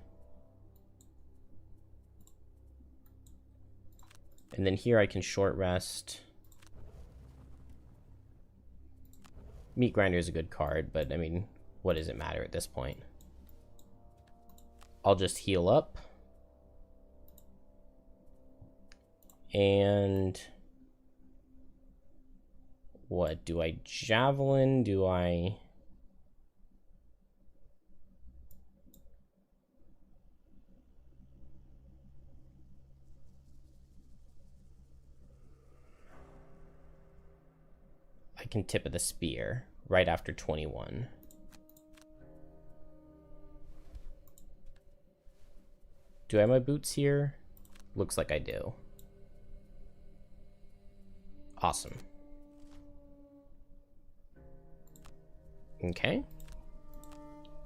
And then here I can short rest. Meat Grinder is a good card, but I mean, what does it matter at this point? I'll just heal up. And what do I javelin? Do I can tip of the spear right after 21. Do I have my boots here? Looks like I do. Awesome. Okay.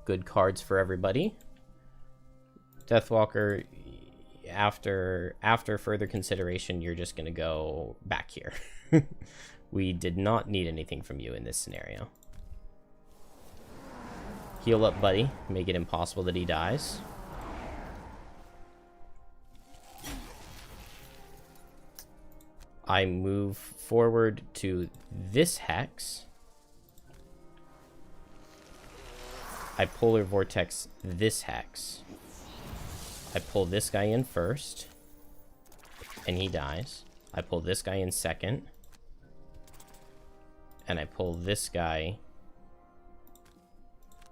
Good cards for everybody. Deathwalker, after further consideration, you're just going to go back here. We did not need anything from you in this scenario. Heal up, buddy. Make it impossible that he dies. I move forward to this hex. I Polar Vortex this hex. I pull this guy in first, and he dies. I pull this guy in second, and I pull this guy.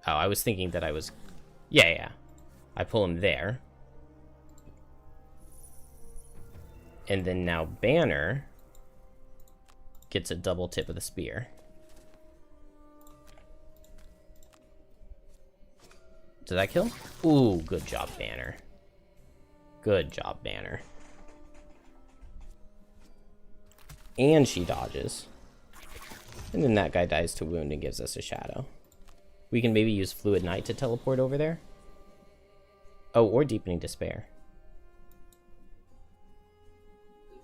Oh, I was thinking that I was... Yeah. I pull him there. And then now Banner gets a double tip of the spear. Did that kill? Ooh, good job, Banner. Good job, Banner. And she dodges. And then that guy dies to wound and gives us a shadow. We can maybe use Fluid Knight to teleport over there. Oh, or Deepening Despair.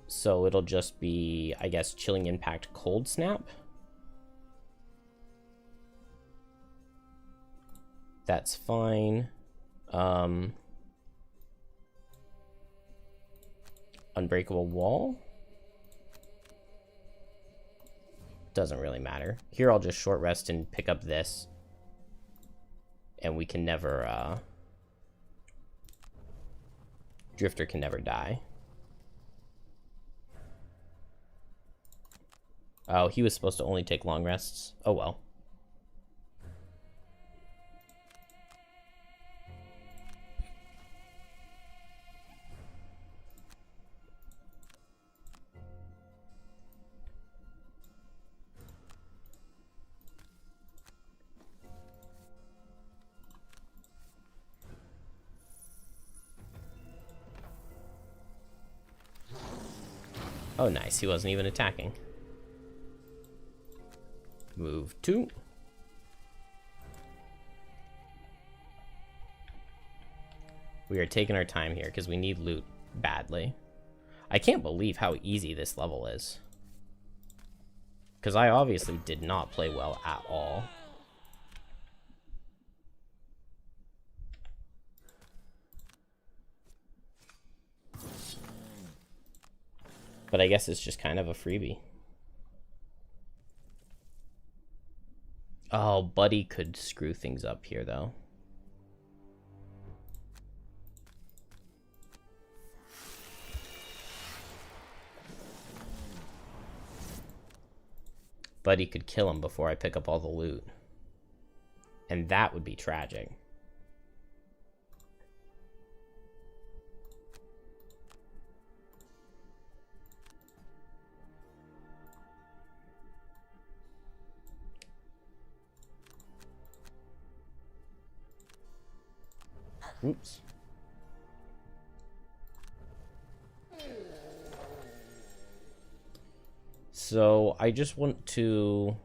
So it'll just be, I guess, Chilling Impact, Cold Snap. That's fine. Unbreakable Wall. Doesn't really matter. Here I'll just short rest and pick up this. And we can never, Drifter can never die. Oh, he was supposed to only take long rests. Oh well. Oh, nice. He wasn't even attacking. Move 2. We are taking our time here because we need loot badly. I can't believe how easy this level is. Because I obviously did not play well at all. But I guess it's just kind of a freebie. Oh, Buddy could screw things up here, though. Buddy could kill him before I pick up all the loot. And that would be tragic. Oops. So I just want to...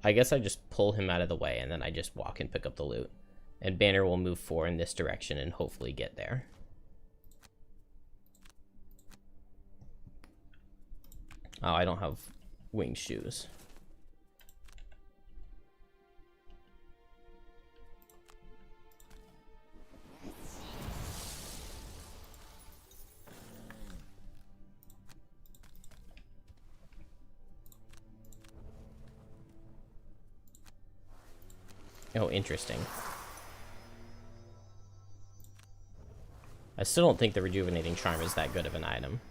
I guess I just pull him out of the way and then I just walk and pick up the loot. And Banner will move forward in this direction and hopefully get there. Oh, I don't have winged shoes. Oh, interesting. I still don't think the Rejuvenating Charm is that good of an item.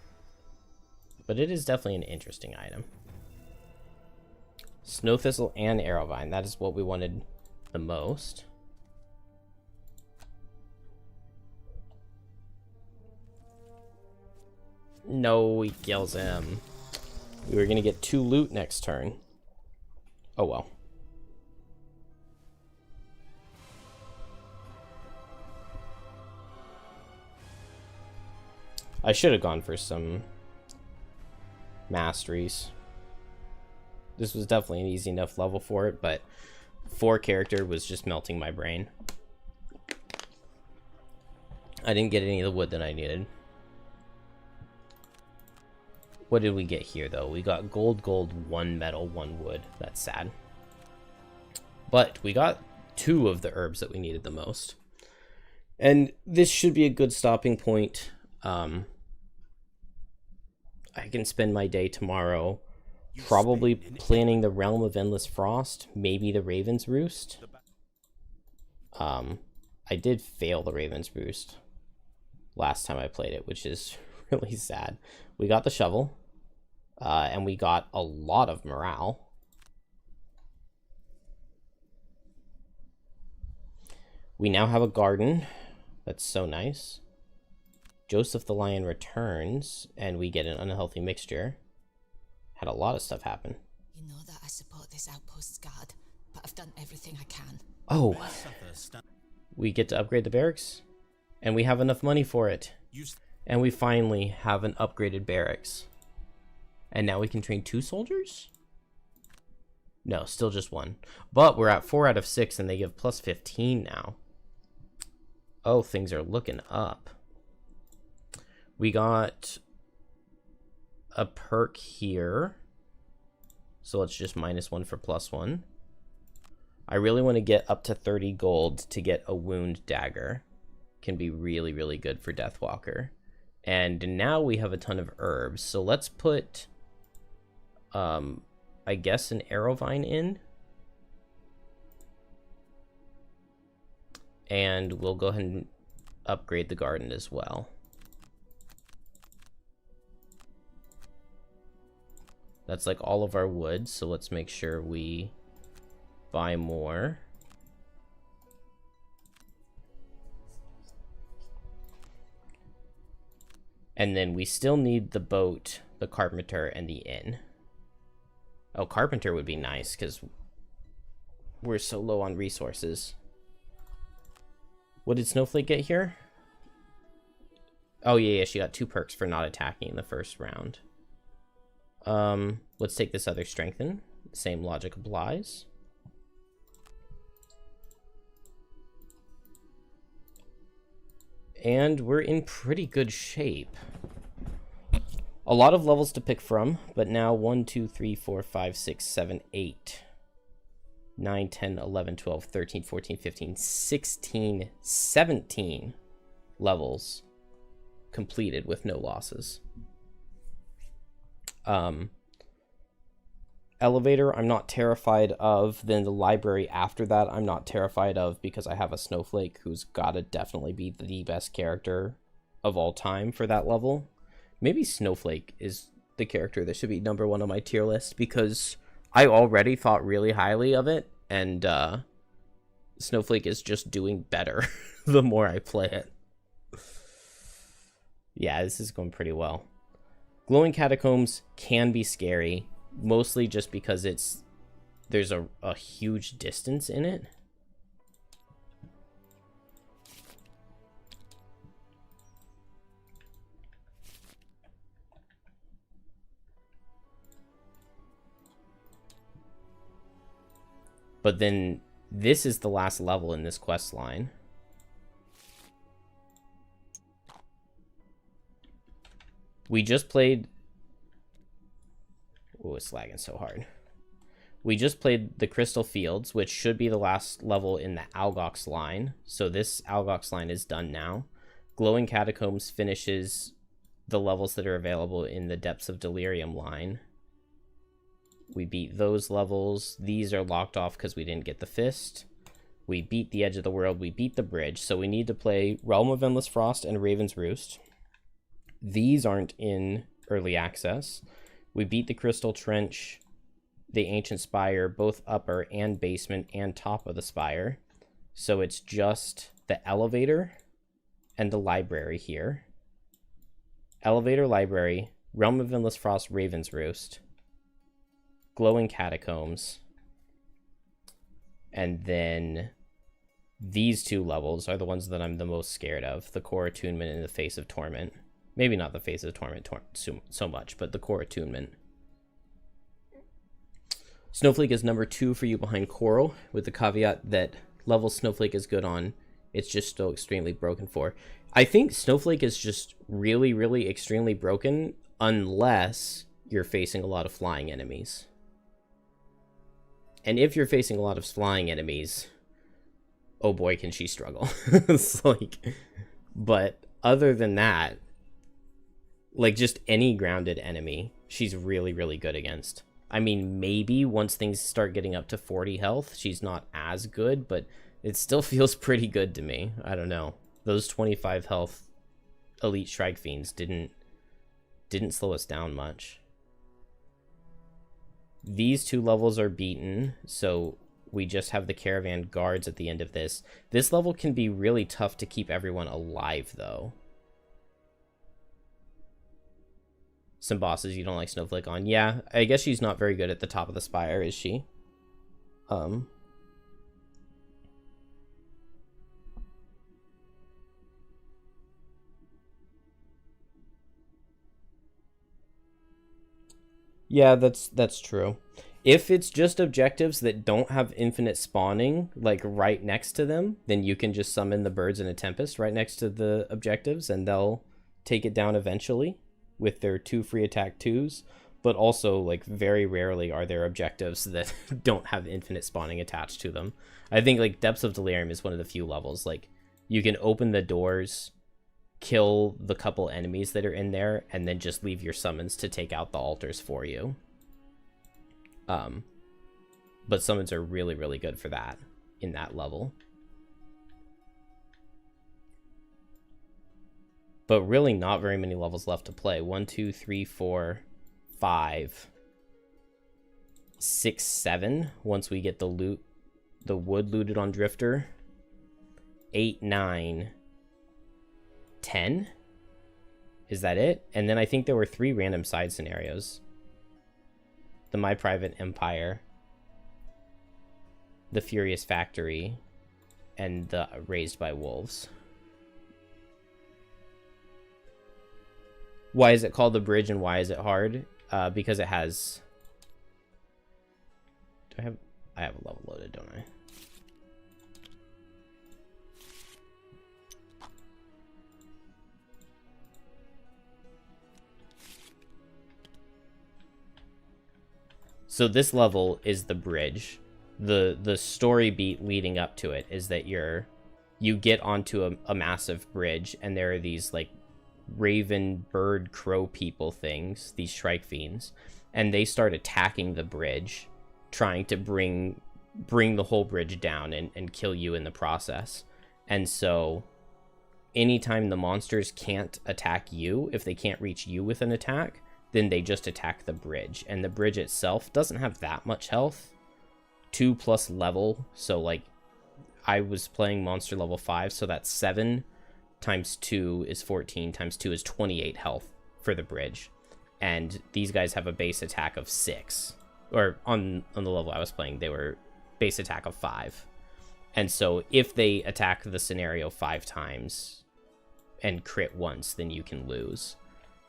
But it is definitely an interesting item. Snow Thistle and Arrowvine. That is what we wanted the most. No, he kills him. We were going to get 2 loot next turn. Oh well. I should have gone for some masteries. This was definitely an easy enough level for it, but 4 character was just melting my brain. I didn't get any of the wood that I needed. What did we get here, though? We got gold, 1 metal, 1 wood. That's sad. But we got 2 of the herbs that we needed the most. And this should be a good stopping point. I can spend my day tomorrow probably planning the Realm of Endless Frost, maybe the Raven's Roost. I did fail the Raven's Roost last time I played it, which is really sad. We got the shovel, and we got a lot of morale. We now have a garden. That's so nice. Joseph the Lion returns, and we get an unhealthy mixture. Had a lot of stuff happen. You know that I support this outpost's guard, but I've done everything I can. Oh, we get to upgrade the barracks, and we have enough money for it. And we finally have an upgraded barracks. And now we can train 2 soldiers? No, still just 1. But we're at 4 out of 6, and they give plus 15 now. Oh, things are looking up. We got a perk here. So let's just -1 for +1. I really want to get up to 30 gold to get a wound dagger. Can be really, really good for Deathwalker. And now we have a ton of herbs. So let's put, I guess, an Arrowvine in. And we'll go ahead and upgrade the garden as well. That's like all of our wood, so let's make sure we buy more. And then we still need the boat, the carpenter, and the inn. Oh, carpenter would be nice, because we're so low on resources. What did Snowflake get here? Oh, yeah, she got 2 perks for not attacking in the first round. Let's take this other strengthen. Same logic applies. And we're in pretty good shape. A lot of levels to pick from, but now 1, 2, 3, 4, 5, 6, 7, 8, 9, 10, 11, 12, 13, 14, 15, 16, 17 levels completed with no losses. Elevator, I'm not terrified of. Then the library after that, I'm not terrified of because I have a Snowflake who's gotta definitely be the best character of all time for that level. Maybe Snowflake is the character that should be number 1 on my tier list because I already thought really highly of it, and Snowflake is just doing better the more I play it. Yeah, this is going pretty well. Glowing Catacombs can be scary, mostly just because there's a huge distance in it. But then this is the last level in this quest line. We just played... Oh, it's lagging so hard. We just played the Crystal Fields, which should be the last level in the Algox line. So this Algox line is done now. Glowing Catacombs finishes the levels that are available in the Depths of Delirium line. We beat those levels. These are locked off because we didn't get the Fist. We beat the Edge of the World. We beat the Bridge. So we need to play Realm of Endless Frost and Raven's Roost. These aren't in early access. We beat the Crystal Trench, the Ancient Spire, both upper and basement and top of the spire. So it's just the elevator and the library here. Elevator, library, Realm of Endless Frost, Raven's Roost, Glowing Catacombs, and then these 2 levels are the ones that I'm the most scared of. The Core Attunement and the Face of Torment. Maybe not the Face of Torment so much, but the Core Attunement. Snowflake is number 2 for you behind Coral, with the caveat that level Snowflake is good on, it's just still extremely broken for. I think Snowflake is just really, really extremely broken unless you're facing a lot of flying enemies. And if you're facing a lot of flying enemies, oh boy, can she struggle. It's like, but other than that, like just any grounded enemy, she's really, really good against. I mean, maybe once things start getting up to 40 health, she's not as good, but it still feels pretty good to me. I don't know. Those 25 health Elite Shrike Fiends didn't slow us down much. These 2 levels are beaten, so we just have the Caravan Guards at the end of this. This level can be really tough to keep everyone alive, though. Some bosses you don't like Snowflake on. Yeah, I guess she's not very good at the top of the spire, is she? Yeah, that's true. If it's just objectives that don't have infinite spawning, like right next to them, then you can just summon the Birds in a Tempest right next to the objectives, and they'll take it down eventually with their 2 free attack 2s. But also, like, very rarely are there objectives that don't have infinite spawning attached to them. I think, like, Depths of Delirium is one of the few levels. Like, you can open the doors, kill the couple enemies that are in there, and then just leave your summons to take out the altars for you. But summons are really, really good for that in that level. But really not very many levels left to play. 1, 2, 3, 4, 5, 6, 7. Once we get the loot, the wood looted on Drifter. 8, 9, 10. Is that it? And then I think there were 3 random side scenarios. The My Private Empire, the Furious Factory, and the Raised by Wolves. Why is it called the Bridge and why is it hard? Because it has... I have a level loaded, don't I? So this level is the bridge. The story beat leading up to it is that you get onto a massive bridge, and there are these like raven bird crow people things, these Shrike Fiends, and they start attacking the bridge, trying to bring the whole bridge down and kill you in the process. And so anytime the monsters can't attack you, if they can't reach you with an attack, then they just attack the bridge. And the bridge itself doesn't have that much health. 2+ level, so like I was playing monster level 5, so that's 7 times 2 is 14 times 2 is 28 health for the bridge. And these guys have a base attack of 6. Or on the level I was playing, they were base attack of 5. And so if they attack the scenario 5 times and crit once, then you can lose.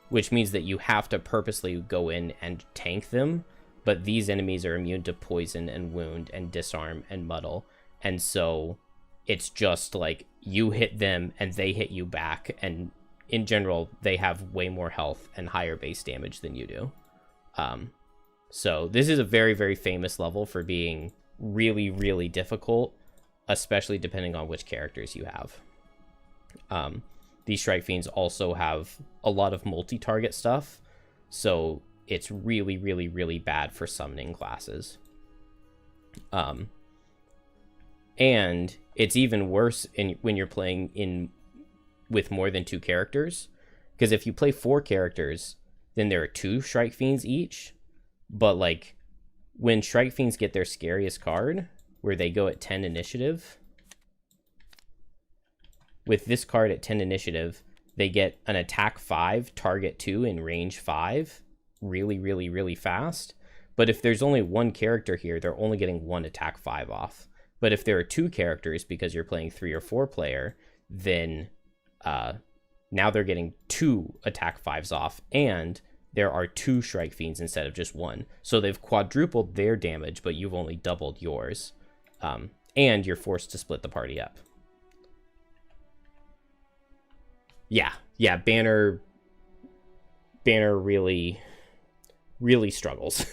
Which means that you have to purposely go in and tank them, but these enemies are immune to poison and wound and disarm and muddle. And so it's just like you hit them and they hit you back, and in general they have way more health and higher base damage than you do. So this is a very, very famous level for being really, really difficult, especially depending on which characters you have. These Shrike Fiends also have a lot of multi-target stuff, so it's really, really, really bad for summoning classes. And it's even worse when you're playing with more than 2 characters, because if you play 4 characters, then there are 2 Shrike Fiends each. But like when Shrike Fiends get their scariest card, where they go at 10 initiative, with this card at 10 initiative, they get an attack 5, target 2, and range 5 really, really, really fast. But if there's only 1 character here, they're only getting 1 attack 5 off. But if there are 2 characters, because you're playing 3 or 4 player, then now they're getting 2 attack 5s off, and there are 2 Shrike Fiends instead of just 1. So they've quadrupled their damage, but you've only doubled yours. And you're forced to split the party up. Yeah, Banner really, really struggles.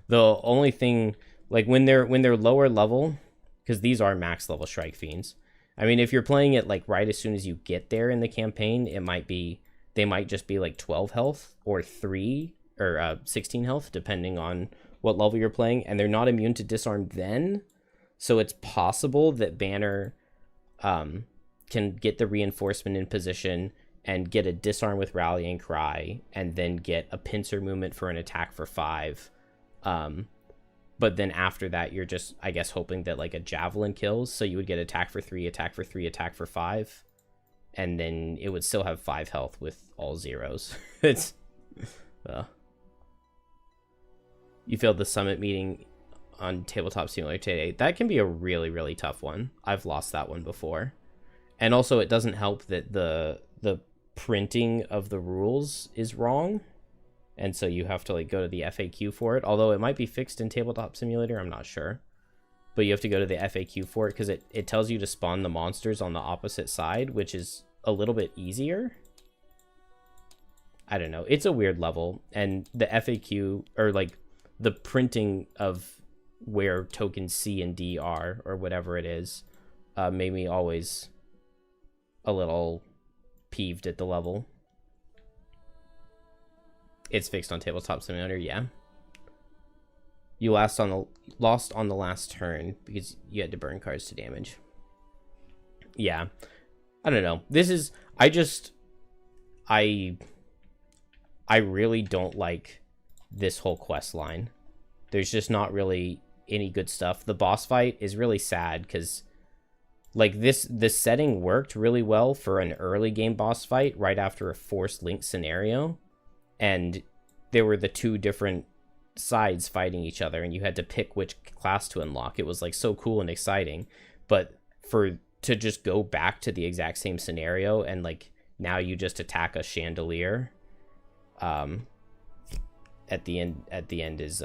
The only thing, like when they're lower level, because these are max level Shrike Fiends. I mean, if you're playing it like right as soon as you get there in the campaign, they might just be like 12 health or 3 or 16 health, depending on what level you're playing, and they're not immune to disarm then. So it's possible that Banner can get the reinforcement in position and get a disarm with rallying cry, and then get a pincer movement for an attack for 5. But then after that, you're just, I guess, hoping that like a javelin kills. So you would get attack for 3, attack for 3, attack for 5. And then it would still have 5 health with all zeros. It's... You failed the summit meeting on Tabletop Simulator today. That can be a really, really tough one. I've lost that one before. And also, it doesn't help that the printing of the rules is wrong. And so you have to like go to the FAQ for it. Although it might be fixed in Tabletop Simulator, I'm not sure. But you have to go to the FAQ for it because it tells you to spawn the monsters on the opposite side, which is a little bit easier. I don't know. It's a weird level. And the FAQ, or like the printing of where tokens C and D are, or whatever it is, made me always a little peeved at the level. It's fixed on Tabletop Simulator, yeah. You lost on the last turn because you had to burn cards to damage. Yeah. I don't know. This is... I really don't like this whole quest line. There's just not really any good stuff. The boss fight is really sad because like this setting worked really well for an early game boss fight right after a forced link scenario, and there were the 2 different sides fighting each other and you had to pick which class to unlock. It was like so cool and exciting, but to just go back to the exact same scenario and like now you just attack a chandelier at the end is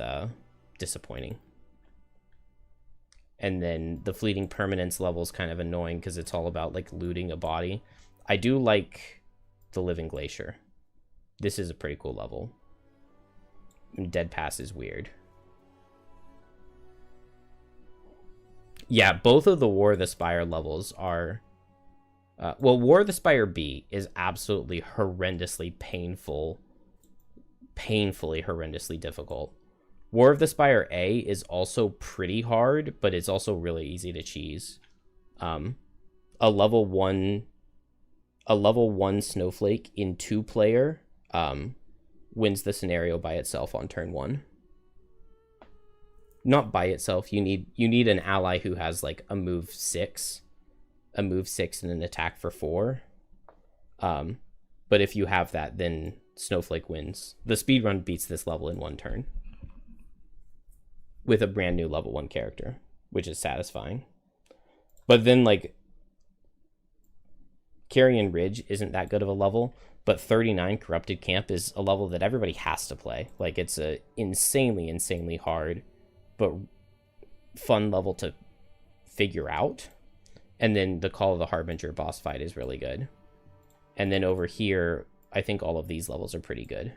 disappointing. And then the fleeting permanence level is kind of annoying because it's all about like looting a body. I do like the living glacier. This is a pretty cool level. Dead Pass is weird. Yeah, both of the War of the Spire levels are... well, War of the Spire B is absolutely horrendously painful. Painfully horrendously difficult. War of the Spire A is also pretty hard, but it's also really easy to cheese. A level 1 snowflake in 2-player wins the scenario by itself on turn 1. Not by itself. You need an ally who has like a move 6 and an attack for 4. But if you have that, then Snowflake wins. The speedrun beats this level in 1 turn with a brand new level 1 character, which is satisfying. But then like Carrion Ridge isn't that good of a level, but 39 Corrupted Camp is a level that everybody has to play. Like, it's a insanely hard but fun level to figure out. And then the Call of the Harbinger boss fight is really good. And then over here, I think all of these levels are pretty good.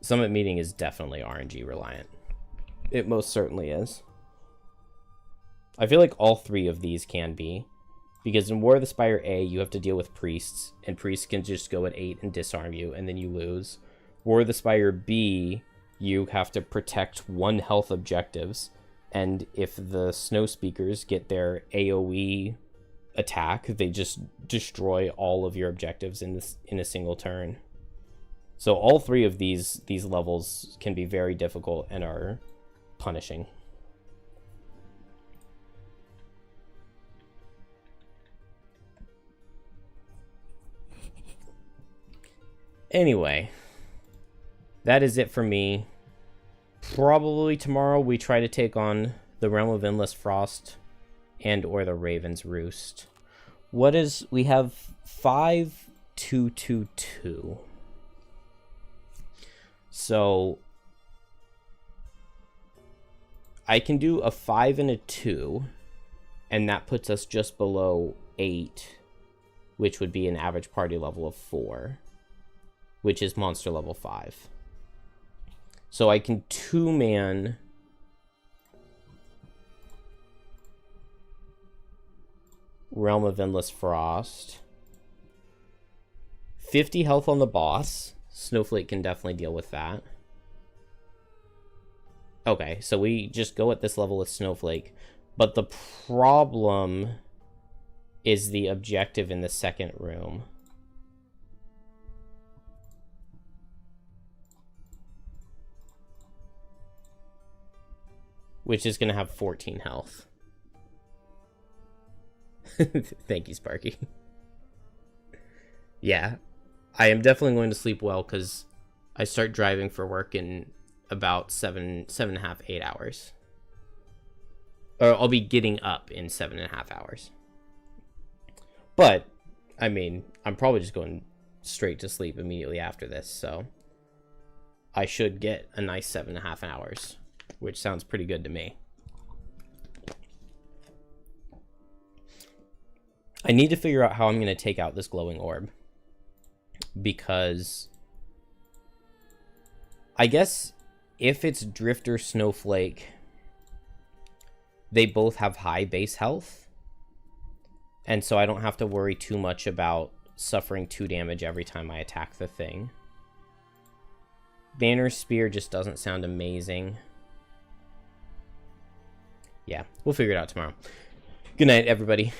Summit Meeting is definitely RNG reliant. It most certainly is. I feel like all 3 of these can be. Because in War of the Spire A, you have to deal with priests, and priests can just go at 8 and disarm you, and then you lose. War of the Spire B, you have to protect 1 health objectives, and if the Snow Speakers get their AoE attack, they just destroy all of your objectives in a single turn. So all 3 of these levels can be very difficult and are punishing. Anyway, that is it for me. Probably tomorrow we try to take on the Realm of Endless Frost and or the Raven's Roost. We have 5-2-2-2. So I can do a 5 and a 2, and that puts us just below 8, which would be an average party level of 4. Which is monster level 5. So I can 2-man Realm of Endless Frost. 50 health on the boss. Snowflake can definitely deal with that. Okay, so we just go at this level with Snowflake. But the problem is the objective in the second room. Which is going to have 14 health. Thank you, Sparky. Yeah, I am definitely going to sleep well because I start driving for work in about 7.5, 8 hours. Or I'll be getting up in 7.5 hours. But, I mean, I'm probably just going straight to sleep immediately after this, so I should get a nice 7.5 hours. Which sounds pretty good to me. I need to figure out how I'm going to take out this glowing orb. Because I guess if it's Drifter Snowflake, they both have high base health. And so I don't have to worry too much about suffering 2 damage every time I attack the thing. Banner Spear just doesn't sound amazing. Yeah, we'll figure it out tomorrow. Good night, everybody.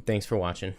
Thanks for watching.